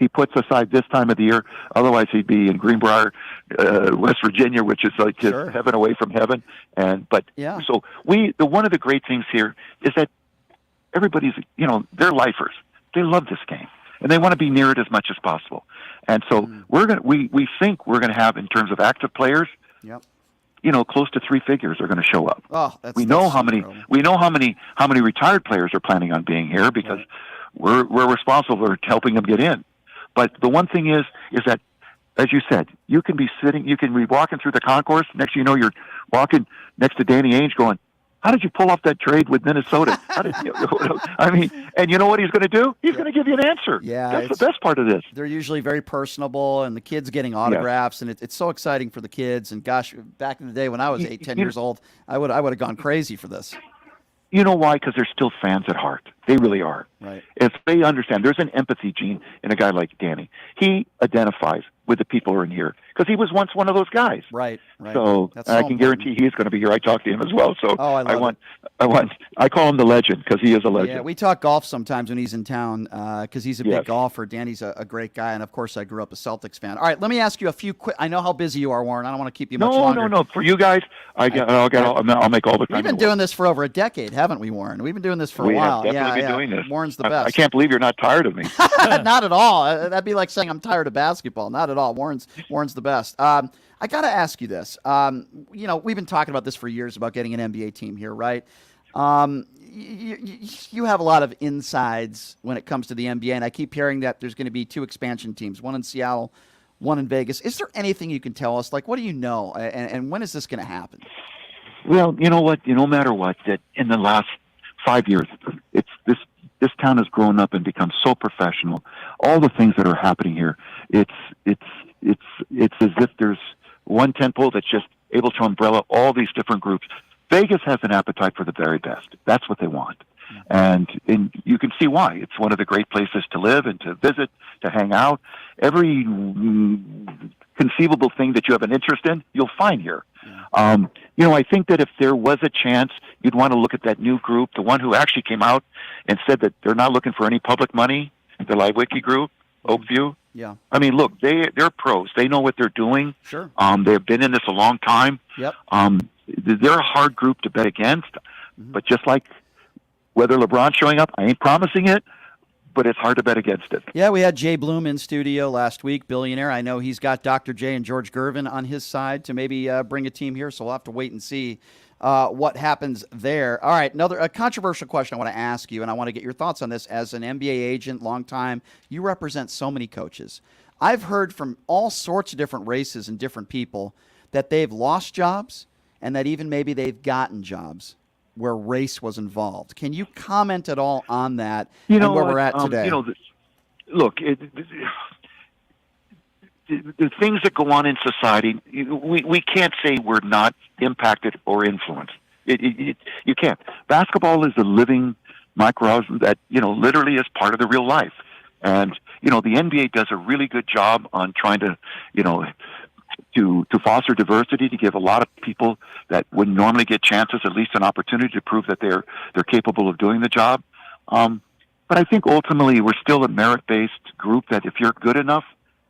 puts aside this time of the year. Otherwise, he'd be in Greenbrier, West Virginia, which is like his heaven away from heaven. So one of the great things here is that everybody's, they're lifers. They love this game, and they want to be near it as much as possible. And so we think we're going to have, in terms of active players, close to 3 figures are going to show up. Oh, we know how many retired players are planning on being here, because we're responsible for helping them get in. But the one thing is that, as you said, you can be walking through the concourse. Next thing you know, you're walking next to Danny Ainge going, how did you pull off that trade with Minnesota? And you know what he's going to do? He's going to give you an answer. Yeah, that's the best part of this. They're usually very personable, and the kids getting autographs, and it's so exciting for the kids. And gosh, back in the day when I was 8, 10 years old, I would have gone crazy for this. You know why? Because they're still fans at heart. They really are. Right. If they understand, there's an empathy gene in a guy like Danny. He identifies with the people who are in here because he was once one of those guys. Right. So That's I so can guarantee he's going to be here. I talked to him as well. So I call him the legend because he is a legend. Yeah, we talk golf sometimes when he's in town because he's a big golfer. Danny's a great guy, and of course I grew up a Celtics fan. All right, let me ask you a few quick. I know how busy you are, Warren. I don't want to keep you much longer. No. For you guys, I'll make all the time. We've been doing this for over a decade, haven't we, Warren? We've been doing this for a We while. have definitely been doing this. Warren's the best. I can't believe you're not tired of me. Not at all. That'd be like saying I'm tired of basketball. Not at all. Warren's the best. I got to ask you this. We've been talking about this for years about getting an NBA team here, right? You have a lot of insides when it comes to the NBA, and I keep hearing that there's going to be 2 expansion teams, one in Seattle, one in Vegas. Is there anything you can tell us? Like, what do you know, and when is this going to happen? Well, you know what? No matter what, that in the last 5 years, it's this town has grown up and become so professional. All the things that are happening here, it's as if there's one tentpole that's just able to umbrella all these different groups. Vegas has an appetite for the very best. That's what they want. And you can see why. It's one of the great places to live and to visit, to hang out. Every conceivable thing that you have an interest in, you'll find here. I think that if there was a chance, you'd want to look at that new group, the one who actually came out and said that they're not looking for any public money, the Liwicki group, Oakview. Yeah. I mean, look, they're pros. They know what they're doing. Sure. They've been in this a long time. Yep. They're a hard group to bet against, but just like whether LeBron's showing up, I ain't promising it, but it's hard to bet against it. Yeah, we had Jay Bloom in studio last week, billionaire. I know he's got Dr. J and George Gervin on his side to maybe bring a team here, so we'll have to wait and see what happens there. All right, a controversial question I want to ask you, and I want to get your thoughts on this. As an NBA agent, long time, you represent so many coaches. I've heard from all sorts of different races and different people that they've lost jobs and that even maybe they've gotten jobs where race was involved. Can you comment at all on that and where we're at today? Look, the things that go on in society, we can't say we're not impacted or influenced. You can't. Basketball is a living microcosm that, literally is part of the real life. And, the NBA does a really good job on trying to, to foster diversity, to give a lot of people that wouldn't normally get chances at least an opportunity to prove that they're capable of doing the job. But I think ultimately we're still a merit-based group that if you're good enough,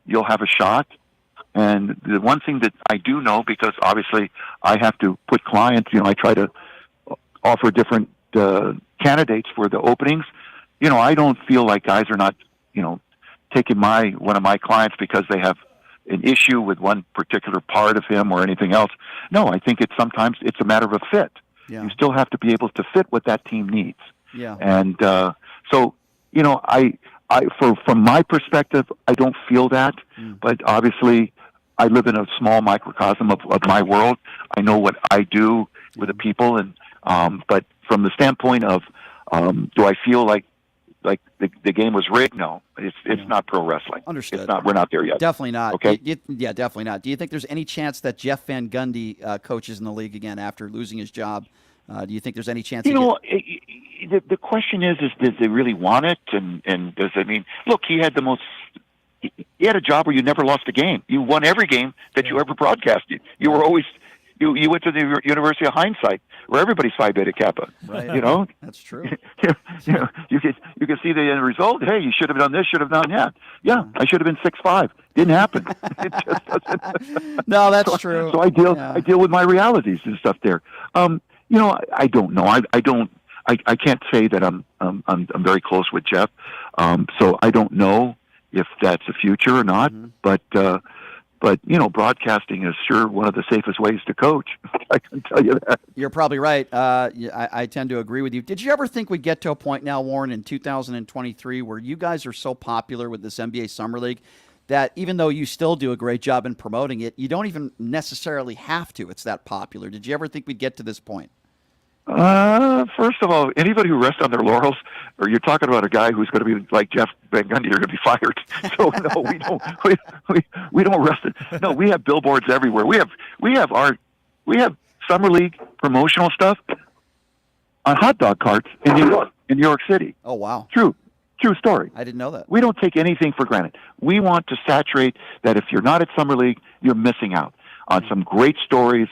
you'll have a shot. And the one thing that I do know, because obviously I have to put clients, I try to offer different candidates for the openings. I don't feel like guys are not, taking one of my clients because they have an issue with one particular part of him or anything else. No, I think sometimes it's a matter of a fit. Yeah. You still have to be able to fit what that team needs. Yeah. And so, from my perspective, I don't feel that, but obviously I live in a small microcosm of my world. I know what I do with the people, and but from the standpoint of do I feel like the game was rigged? No, it's not pro wrestling. Understood. It's not. We're not there yet. Definitely not. Okay. Yeah, definitely not. Do you think there's any chance that Jeff Van Gundy coaches in the league again after losing his job? Do you think there's any chance? The question is does they really want it? And does it mean? Look, he had he had a job where you never lost a game. You won every game that you ever broadcasted. You were always. You went to the University of Hindsight, where everybody's Phi Beta Kappa. Right. That's true. You can see the end result. Hey, you should have done this. Should have done that. Yeah, I should have been 6'5". Didn't happen. It just doesn't. No, that's true. So I deal with my realities and stuff there. I don't know. I can't say that I'm very close with Jeff. So I don't know if that's the future or not. But broadcasting is sure one of the safest ways to coach. I can tell you that. You're probably right. I tend to agree with you. Did you ever think we'd get to a point now, Warren, in 2023 where you guys are so popular with this NBA Summer League that even though you still do a great job in promoting it, you don't even necessarily have to? It's that popular. Did you ever think we'd get to this point? First of all, anybody who rests on their laurels, or you're talking about a guy who's going to be like Jeff Van Gundy, you're going to be fired. So no, we don't. We don't rest it. No, we have billboards everywhere. We have summer league promotional stuff on hot dog carts in New York. in New York City. Oh, wow. True story. I didn't know that. We don't take anything for granted. We want to saturate that if you're not at Summer League, you're missing out on some great stories,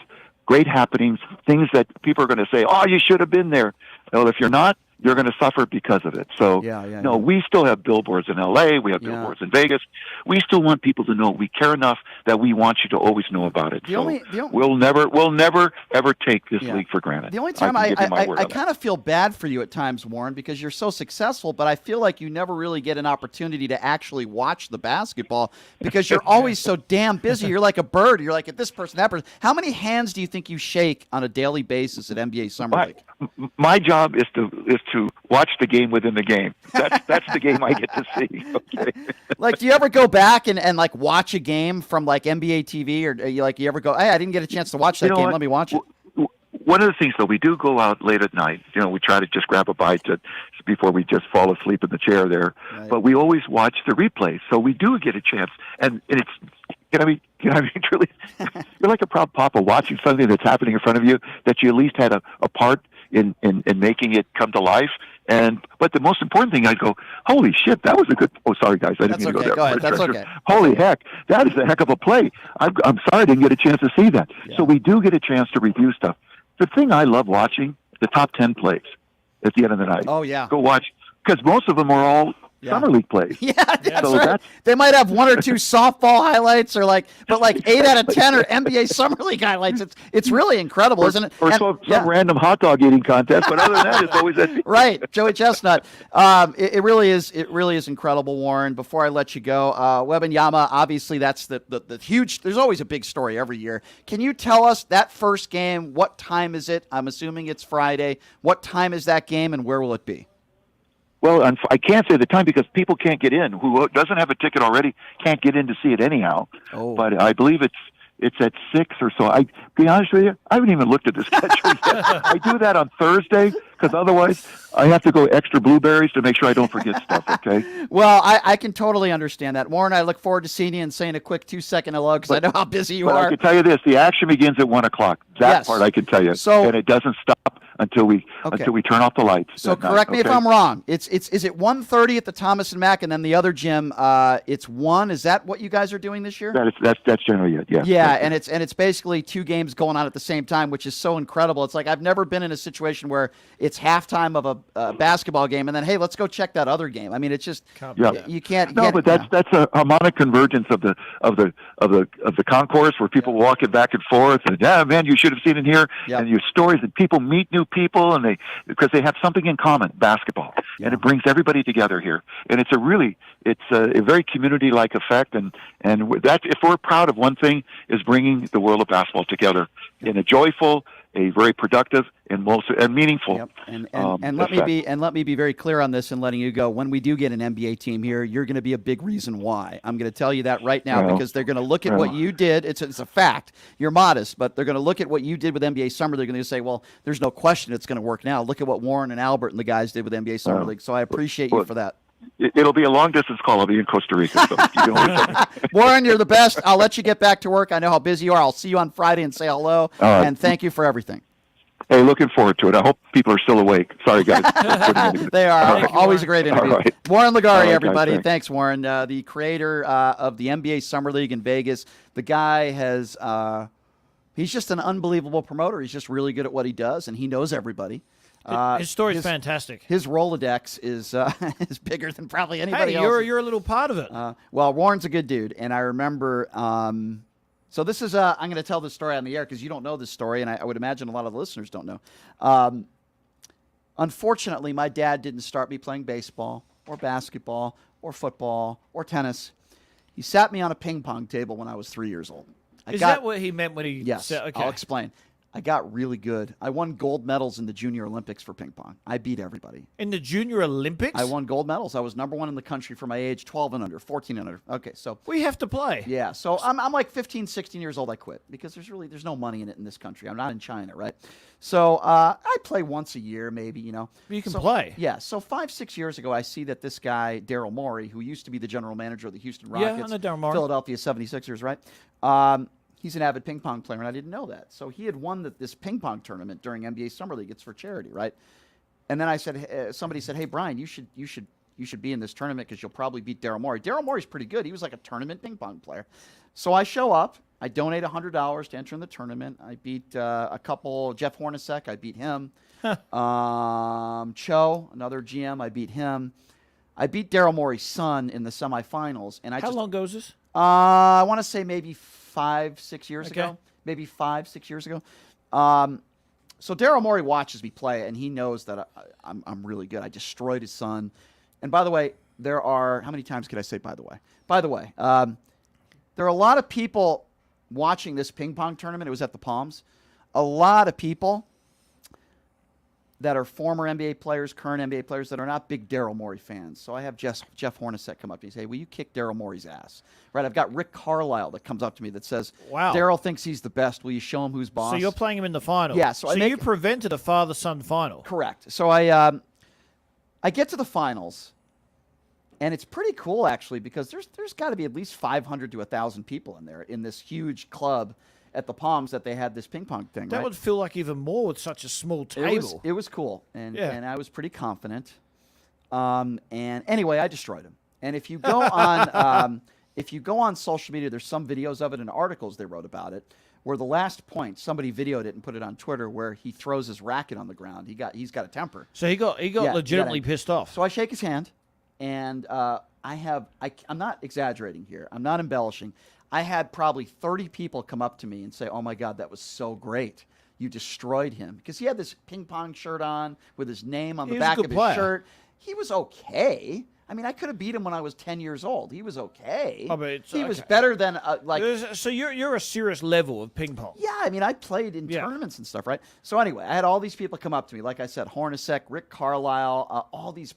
great happenings, things that people are going to say, oh, you should have been there. Well, if you're not, you're going to suffer because of it. So, we still have billboards in L.A., we have billboards in Vegas. We still want people to know we care enough that we want you to always know about it. We'll never, ever take this league for granted. The only time I kind of feel bad for you at times, Warren, because you're so successful, but I feel like you never really get an opportunity to actually watch the basketball because you're always so damn busy. You're like a bird. You're like at this person, that person. How many hands do you think you shake on a daily basis at NBA Summer League? My job is to watch the game within the game. That's the game I get to see. Okay. Like, do you ever go back and like watch a game from like NBA TV, or you ever go, hey, I didn't get a chance to watch that game. Let me watch it. One of the things, though, we do go out late at night. We try to just grab a bite before we just fall asleep in the chair there. Right. But we always watch the replays, so we do get a chance. And it's, truly, you're like a proud papa watching something that's happening in front of you that you at least had a part in making it come to life. But the most important thing, I go, holy shit, that was a good. Oh, sorry guys, I didn't mean to go there. Go ahead. That's okay. Holy heck, that is a heck of a play. I'm sorry I didn't get a chance to see that. Yeah. So we do get a chance to review stuff. The thing I love watching, the top 10 plays at the end of the night. Oh yeah, go watch, because most of them are all Summer League plays. Yeah, that's right. They might have one or two softball highlights, but 8 out of 10 are NBA Summer League highlights. It's really incredible, isn't it? Or some random hot dog eating contest. But other than that, it's always right. Joey Chestnut. It really is. It really is incredible, Warren. Before I let you go, Wembanyama. Obviously, that's the huge. There's always a big story every year. Can you tell us that first game? What time is it? I'm assuming it's Friday. What time is that game, and where will it be? Well, I can't say the time because people can't get in. Who doesn't have a ticket already can't get in to see it anyhow. Oh. But I believe it's at 6 or so. I be honest with you, I haven't even looked at the schedule yet. I do that on Thursday because otherwise I have to go extra blueberries to make sure I don't forget stuff. Okay. Well, I can totally understand that, Warren. I look forward to seeing you and saying a quick 2-second hello because I know how busy you are. I can tell you this: the action begins at 1:00. That part I can tell you, and it doesn't stop until we turn off the lights. So correct me if I'm wrong. Is it 1:30 at the Thomas and Mack, and then the other gym it's 1? Is that what you guys are doing this year? That's generally it. Yeah. Yeah, and it's basically 2 games going on at the same time, which is so incredible. It's like I've never been in a situation where it's halftime of a basketball game, and then hey, let's go check that other game. I mean, it's just you can't. No, but that's a harmonic convergence of the concourse where people walking back and forth, and man, you should have seen it here, and your stories, and people meet new people, and because they have something in common, basketball, and it brings everybody together here, and it's a very community-like effect, and that if we're proud of one thing is bringing the world of basketball together in a joyful, a very productive, and meaningful. Yep. And let me be very clear on this and letting you go. When we do get an NBA team here, you're going to be a big reason why. I'm going to tell you that right now because they're going to look at what you did. It's a fact. You're modest, but they're going to look at what you did with NBA Summer. They're going to say, well, there's no question it's going to work now. Look at what Warren and Albert and the guys did with NBA Summer League. So I appreciate you for that. It'll be a long-distance call. I'll be in Costa Rica. So Warren, you're the best. I'll let you get back to work. I know how busy you are. I'll see you on Friday and say hello. And thank you for everything. Hey, looking forward to it. I hope people are still awake. Sorry, guys. They are. Always a great interview. Right. Warren Ligari, everybody. Guys, thanks, Warren. The creator of the NBA Summer League in Vegas. The guy has he's just an unbelievable promoter. He's just really good at what he does, and he knows everybody. His story's fantastic. His Rolodex is is bigger than probably anybody else. You're a little part of it. Well, Warren's a good dude, and I remember. So this is I'm going to tell this story on the air because you don't know this story, and I would imagine a lot of the listeners don't know. Unfortunately, my dad didn't start me playing baseball or basketball or football or tennis. He sat me on a ping pong table when I was 3 years old. Is that what he meant when he said? Okay. I'll explain. I got really good. I won gold medals in the Junior Olympics for ping pong. I beat everybody. In the Junior Olympics? I won gold medals. I was number 1 in the country for my age, 12 and under, 14 and under. Okay, so we have to play. Yeah, so I'm like 15, 16 years old. I quit because there's no money in it in this country. I'm not in China, right? So I play once a year, maybe, you know. You can play. Yeah, so 5-6 years ago, I see that this guy, Daryl Morey, who used to be the general manager of the Houston Rockets, I know Daryl Morey. Philadelphia 76ers, right? He's an avid ping pong player, and I didn't know that. So he had won this ping pong tournament during NBA Summer League. It's for charity, right? And then I said, somebody said, hey, Brian, you should be in this tournament because you'll probably beat Daryl Morey. Daryl Morey's pretty good. He was like a tournament ping pong player. So I show up. I donate $100 to enter in the tournament. I beat a couple, Jeff Hornacek, I beat him. Cho, another GM, I beat him. I beat Daryl Morey's son in the semifinals. And How long goes this? I want to say maybe 5-6 years ago. Maybe 5-6 years ago. So Daryl Morey watches me play, and he knows that I'm really good. I destroyed his son. And by the way, there are, how many times could I say by the way? By the way, there are a lot of people watching this ping pong tournament. It was at the Palms. A lot of people that are former NBA players, current NBA players that are not big Daryl Morey fans. So I have Jeff Hornacek come up to me and say, will you kick Daryl Morey's ass? Right, I've got Rick Carlisle that comes up to me that says, wow, Daryl thinks he's the best. Will you show him who's boss? So you're playing him in the final. Yeah. So you prevented a father-son final. Correct. So I get to the finals, and it's pretty cool, actually, because there's got to be at least 500 to 1,000 people in there in this huge club at the Palms that they had this ping pong thing. That right? would feel like even more with such a small table. It was cool, and Yeah. and I was pretty confident. And anyway, I destroyed him. And if you go on social media, there's some videos of it and articles they wrote about it, where the last point somebody videoed it and put it on Twitter, where he throws his racket on the ground. He's got a temper. So he got legitimately pissed off. So I shake his hand, and I'm not exaggerating here. I'm not embellishing. I had probably 30 people come up to me and say, oh, my God, that was so great. You destroyed him. Because he had this ping pong shirt on with his name on the back of his shirt. He was okay. I mean, I could have beat him when I was 10 years old. He was okay. Oh, but he was better than, So you're a serious level of ping pong. Yeah, I mean, I played in tournaments and stuff, right? So anyway, I had all these people come up to me. Like I said, Hornacek, Rick Carlisle, all these,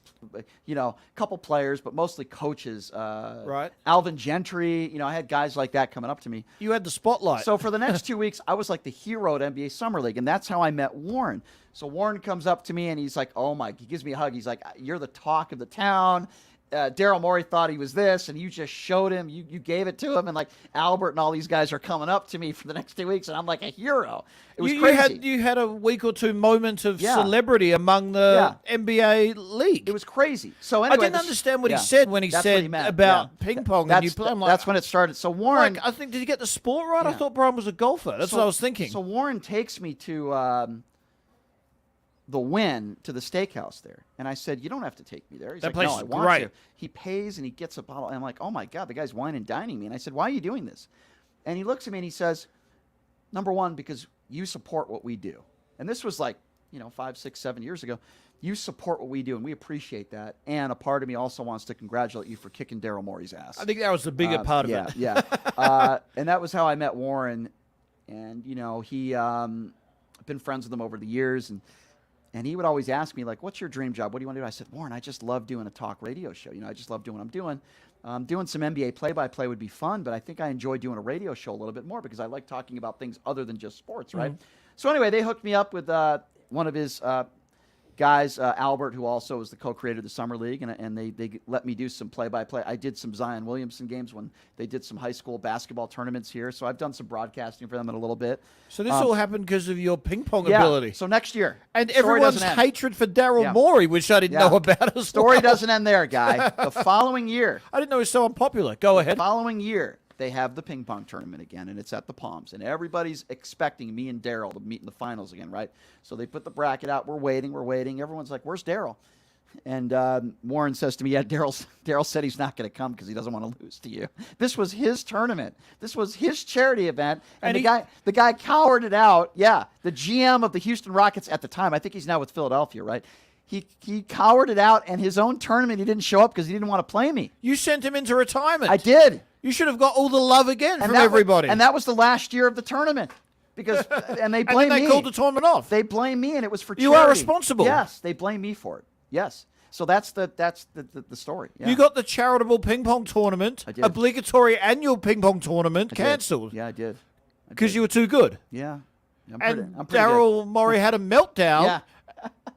couple players, but mostly coaches. Right. Alvin Gentry. I had guys like that coming up to me. You had the spotlight. So for the next 2 weeks, I was like the hero at NBA Summer League, and that's how I met Warren. So Warren comes up to me, and he's like, he gives me a hug. He's like, you're the talk of the town. Daryl Morey thought he was this, and you just showed him. You gave it to him, and like Albert and all these guys are coming up to me for the next 2 weeks, and I'm like a hero. It was crazy. You had a week or two moment of celebrity among the NBA league. It was crazy. So anyway, I didn't understand what he said when he said about ping pong. That's when it started. So Warren, I think, did you get the sport right? I thought Brian was a golfer. That's what I was thinking. So Warren takes me to the Wynn, to the steakhouse there. And I said, you don't have to take me there. He's That like, place no, I is want great. to. He pays and he gets a bottle. And I'm like, oh my God, the guy's wine and dining me. And I said, why are you doing this? And he looks at me and he says, number one, because you support what we do. And this was like, 5, 6, 7 years ago. You support what we do, and we appreciate that. And a part of me also wants to congratulate you for kicking Daryl Morey's ass. I think that was the bigger part of it. Yeah. And that was how I met Warren. And, he been friends with him over the years. And he would always ask me, like, what's your dream job? What do you want to do? I said, Warren, I just love doing a talk radio show. I just love doing what I'm doing. Doing some NBA play-by-play would be fun, but I think I enjoy doing a radio show a little bit more because I like talking about things other than just sports, right? Mm-hmm. So anyway, they hooked me up with one of his guys, Albert, who also is the co-creator of the Summer League, and they let me do some play-by-play. I did some Zion Williamson games when they did some high school basketball tournaments here, so I've done some broadcasting for them in a little bit. So this all happened because of your ping pong ability. So next year. And Story everyone's doesn't end. hatred for Daryl Morey, which I didn't know about as Story well. doesn't end there, guy. The following year. I didn't know he was so unpopular. Go ahead. The following year, they have the ping pong tournament again, and it's at the Palms. And everybody's expecting me and Daryl to meet in the finals again, right? So they put the bracket out. We're waiting. Everyone's like, where's Daryl? And Warren says to me, yeah, Daryl said he's not going to come because he doesn't want to lose to you. This was his tournament. This was his charity event. And the guy cowered it out. Yeah, the GM of the Houston Rockets at the time, I think he's now with Philadelphia, right? He cowered it out, and his own tournament, he didn't show up because he didn't want to play me. You sent him into retirement. I did. You should have got all the love again from everybody. And that was the last year of the tournament. Because and they blame me. And then they called the tournament off. They blame me, and it was for charity. You are responsible. Yes, they blame me for it. Yes. So that's the story. Yeah. You got the charitable ping pong tournament, obligatory annual ping pong tournament, cancelled. Yeah, I did. Because you were too good. Yeah. I'm and pretty Daryl Morey had a meltdown. Yeah.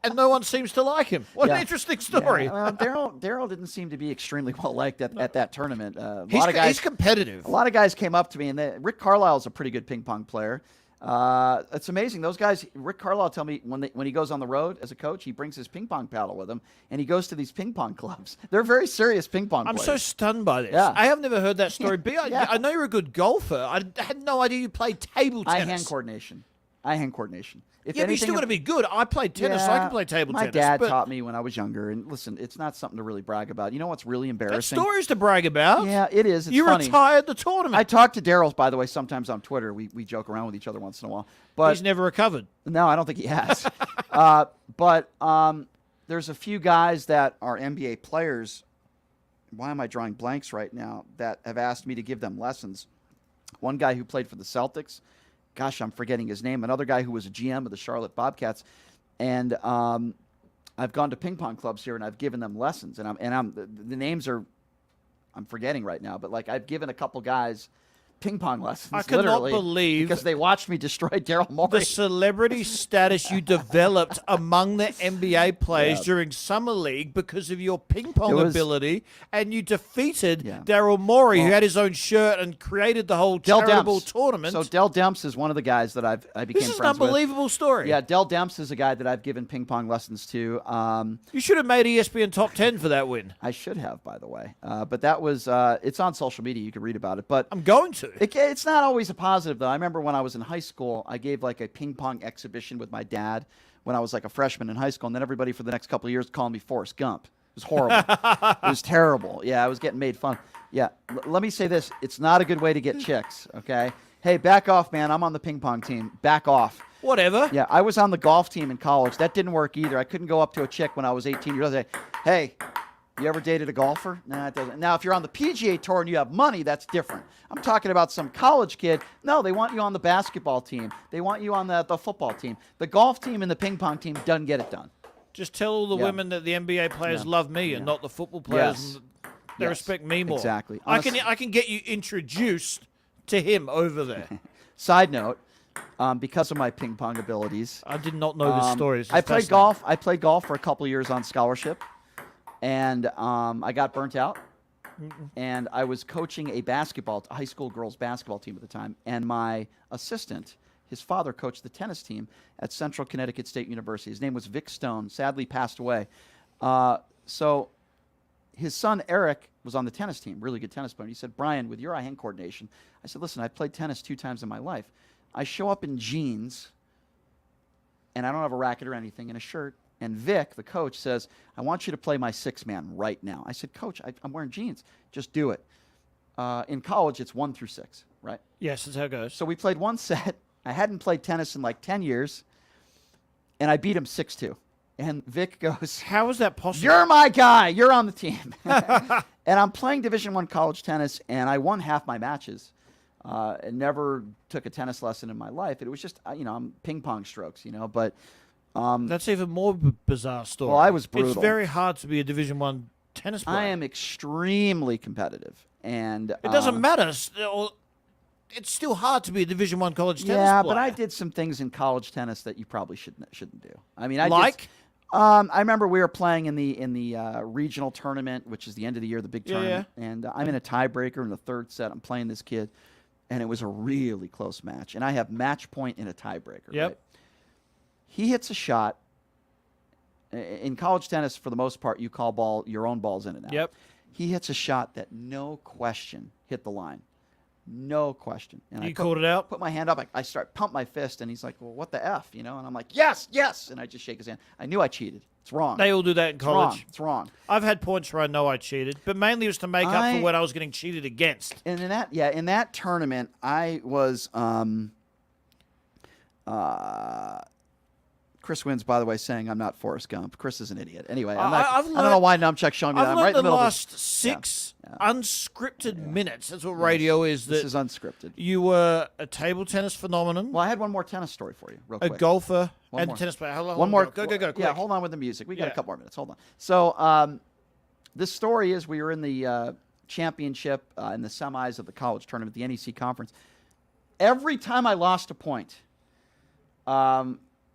And no one seems to like him. What an interesting story. Yeah. Well, Daryl didn't seem to be extremely well liked at that tournament. He's competitive. A lot of guys came up to me, and Rick Carlisle is a pretty good ping pong player. It's amazing. Those guys, Rick Carlisle tell me when he goes on the road as a coach, he brings his ping pong paddle with him, and he goes to these ping pong clubs. They're very serious ping pong I'm players. so stunned by this. Yeah. I have never heard that story. Yeah. I know you're a good golfer. I had no idea you played table tennis. Eye-hand coordination. Eye-hand coordination. If Yeah, but you anything, still got to be good. I played tennis, so I can play table my tennis. dad but taught me when I was younger, and listen, it's not something to really brag about. You know what's really that embarrassing? story's to brag about. Yeah, it is. It's you funny. retired the tournament. I talk to Daryl, by the way, sometimes on Twitter. We joke around with each other once in a while. But he's never recovered. No, I don't think he has. But there's a few guys that are NBA players. Why am I drawing blanks right now? That have asked me to give them lessons. One guy who played for the Celtics. Gosh, I'm forgetting his name. Another guy who was a GM of the Charlotte Bobcats. And I've gone to ping pong clubs here, and I've given them lessons. And the names are I'm forgetting right now. But like I've given a couple guys ping pong lessons. I cannot literally, believe because they watched me destroy Daryl Morey. the celebrity status you developed among the NBA players during summer league because of your ping pong ability, and you defeated Daryl Morey, who had his own shirt and created the whole charitable tournament. So Dell Demps is one of the guys that I became This is an friends with. unbelievable story. Yeah, Dell Demps is a guy that I've given ping pong lessons to. You should have made ESPN Top 10 for that win. I should have, by the way. But that was it's on social media. You can read about it. But I'm going to. It's not always a positive, though. I remember when I was in high school, I gave like a ping pong exhibition with my dad when I was like a freshman in high school, and then everybody for the next couple of years called me Forrest Gump. It was horrible. It was terrible. Yeah, I was getting made fun. Yeah, let me say this. It's not a good way to get chicks, okay? Hey, back off, man. I'm on the ping pong team. Back off. Whatever. Yeah, I was on the golf team in college. That didn't work either. I couldn't go up to a chick when I was 18 years old and say, hey, you ever dated a golfer? Nah, it doesn't. Now, if you're on the PGA Tour and you have money, that's different. I'm talking about some college kid. No, they want you on the basketball team. They want you on the football team. The golf team and the ping pong team doesn't get it done. Just tell all the women that the NBA players love me and not the football players. And they respect me more. Exactly. I can get you introduced to him over there. Side note, because of my ping pong abilities, I did not know this story. I played golf. I played golf for a couple of years on scholarship, and I got burnt out. And I was coaching a high school girls basketball team at the time, and my assistant, his father, coached the tennis team at Central Connecticut State University. His name was Vic Stone, sadly passed away. So his son, Eric, was on the tennis team, really good tennis player. He said, Brian, with your eye-hand coordination, I said, listen, I played tennis 2 times in my life. I show up in jeans, and I don't have a racket or anything, and a shirt. And Vic, the coach, says, I want you to play my 6-man right now. I said, Coach, I'm wearing jeans. Just do it. In college, it's 1 through 6, right? Yes, that's how it goes. So we played one set. I hadn't played tennis in like 10 years, and I beat him 6-2. And Vic goes, how is that possible? You're my guy. You're on the team. And I'm playing Division I college tennis, and I won half my matches. And never took a tennis lesson in my life. It was just, I'm ping pong strokes, but... that's even more bizarre story. Well, I was brutal. It's very hard to be a Division I tennis player. I am extremely competitive, and it doesn't matter. It's still hard to be a Division I college tennis player. Yeah, but I did some things in college tennis that you probably shouldn't do. I mean, I remember we were playing in the regional tournament, which is the end of the year, the big tournament, and I'm in a tiebreaker in the third set. I'm playing this kid, and it was a really close match, and I have match point in a tiebreaker. Yep. Right? He hits a shot. In college tennis, for the most part, you call your own balls in and out. Yep. He hits a shot that no question hit the line. No question. And you called it out? Put my hand up. I start pump my fist, and he's like, well, what the F? And I'm like, yes, yes. And I just shake his hand. I knew I cheated. It's wrong. They all do that in college. It's wrong. I've had points where I know I cheated, but mainly it was to make up for what I was getting cheated against. And in that tournament, I was Chris wins, by the way, saying I'm not Forrest Gump. Chris is an idiot. Anyway, I don't know why Numchuck's showing me that. I'm right in the middle of last 6 unscripted minutes. That's what radio is. This is unscripted. You were a table tennis phenomenon. Well, I had one more tennis story for you, real quick. A golfer and a tennis player. One more. Go. Quick. Yeah, hold on with the music. We got a couple more minutes. Hold on. So this story is we were in the championship in the semis of the college tournament, the NEC conference. Every time I lost a point,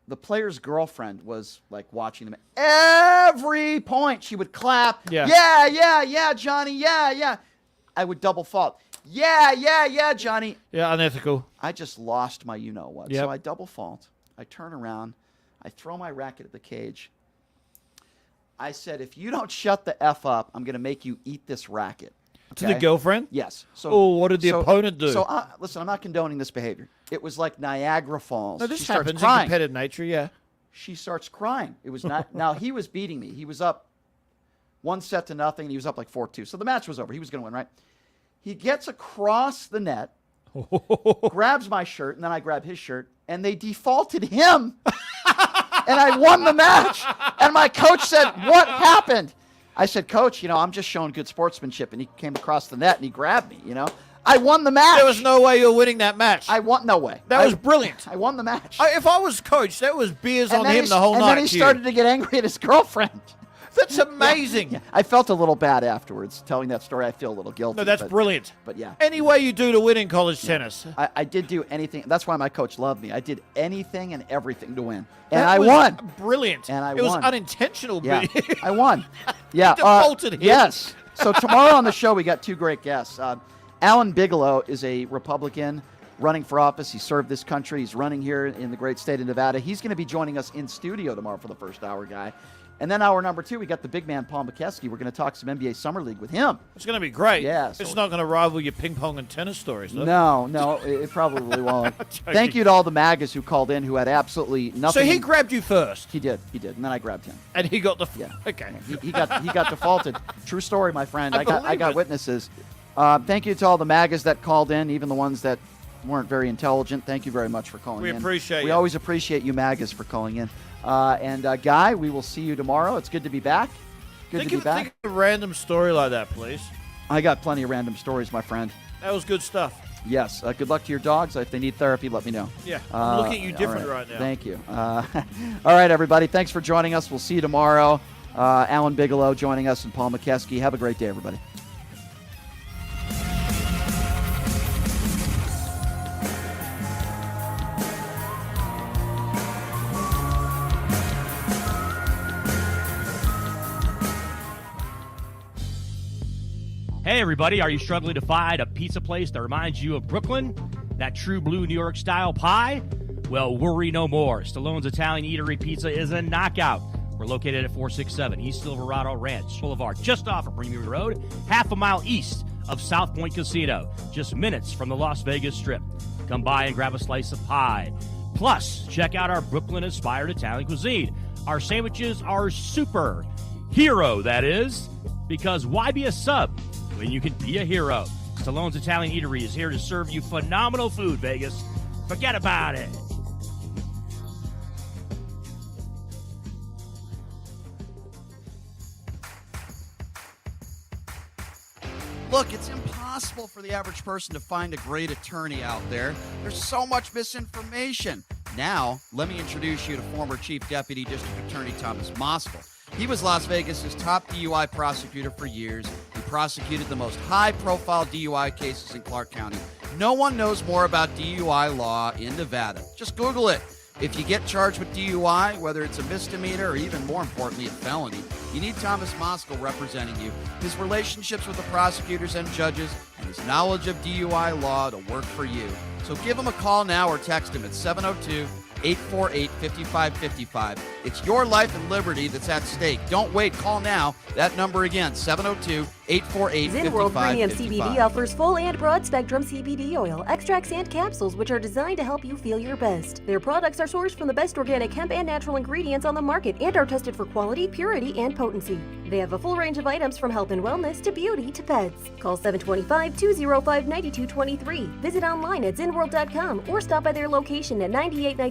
the player's girlfriend was like watching them. Every point she would clap. Yeah, Johnny. Yeah. I would double fault. Yeah, Johnny. Yeah, unethical. I just lost my you-know-what. Yep. So I double fault. I turn around. I throw my racket at the cage. I said, if you don't shut the F up, I'm going to make you eat this racket. To the girlfriend? Yes. So, what did the opponent do? So, listen, I'm not condoning this behavior. It was like Niagara Falls. No, this she starts happens crying. in competitive nature, yeah. She starts crying. It was not. Now, he was beating me. He was up 1-0, and he was up like 4-2. So the match was over. He was going to win, right? He gets across the net, grabs my shirt, and then I grab his shirt, and they defaulted him, and I won the match. And my coach said, what happened? I said, Coach, I'm just showing good sportsmanship. And he came across the net, and he grabbed me, I won the match. There was no way you were winning that match. No way. That was brilliant. I won the match. If I was coach, that was beers on him the whole night. And then he started to get angry at his girlfriend. That's amazing. Yeah. I felt a little bad afterwards telling that story. I feel a little guilty. No, that's brilliant. But yeah. Any way you do to win in college tennis. I did do anything. That's why my coach loved me. I did anything and everything to win. And That I was won. Brilliant. And I It was won. unintentional. Yeah, I won. Yeah. Defaulted him. Yes. So tomorrow on the show, we got two great guests. Alan Bigelow is a Republican running for office. He served this country. He's running here in the great state of Nevada. He's going to be joining us in studio tomorrow for the first hour, guy. And then hour number 2, we got the big man, Paul McKeskey. We're going to talk some NBA Summer League with him. It's going to be great. Yeah. It's not going to rival your ping pong and tennis stories, though. No, it probably won't. Thank you to all the MAGAs who called in who had absolutely nothing. So he grabbed you first. He did, and then I grabbed him. And he got the Okay. He got defaulted. True story, my friend. I got believe it. witnesses. Thank you to all the MAGAs that called in, even the ones that weren't very intelligent. Thank you very much for calling in. We appreciate you. We always appreciate you MAGAs for calling in. Guy, we will see you tomorrow. It's good to be back. Think of a random story like that, please. I got plenty of random stories, my friend. That was good stuff. Yes. Good luck to your dogs. If they need therapy, let me know. Yeah. I'm looking at you different all right now. Thank you. All right, everybody. Thanks for joining us. We'll see you tomorrow. Alan Bigelow joining us and Paul McKeskey. Have a great day, everybody. Hey, everybody, are you struggling to find a pizza place that reminds you of Brooklyn? That true blue New York style pie? Well, worry no more. Stallone's Italian Eatery Pizza is a knockout. We're located at 467 East Silverado Ranch Boulevard, just off of Premier Road, half a mile east of South Point Casino, just minutes from the Las Vegas Strip. Come by and grab a slice of pie. Plus, check out our Brooklyn-inspired Italian cuisine. Our sandwiches are super. Hero, that is. Because why be a sub when you can be a hero? Stallone's Italian Eatery is here to serve you phenomenal food, Vegas. Forget about it. Look, it's impossible for the average person to find a great attorney out there. There's so much misinformation. Now, let me introduce you to former Chief Deputy District Attorney Thomas Moskal. He was Las Vegas's top DUI prosecutor for years. He prosecuted the most high-profile DUI cases in Clark County. No one knows more about DUI law in Nevada. Just Google it. If you get charged with DUI, whether it's a misdemeanor or even more importantly, a felony, you need Thomas Moskal representing you. His relationships with the prosecutors and judges and his knowledge of DUI law to work for you. So give him a call now or text him at 702-848-5555. It's your life and liberty that's at stake. Don't wait. Call now. That number again, 702-848-5555. Zenworld Premium CBD offers full and broad-spectrum CBD oil, extracts, and capsules, which are designed to help you feel your best. Their products are sourced from the best organic hemp and natural ingredients on the market and are tested for quality, purity, and potency. They have a full range of items from health and wellness to beauty to pets. Call 725-205-9223. Visit online at zenworld.com or stop by their location at 9890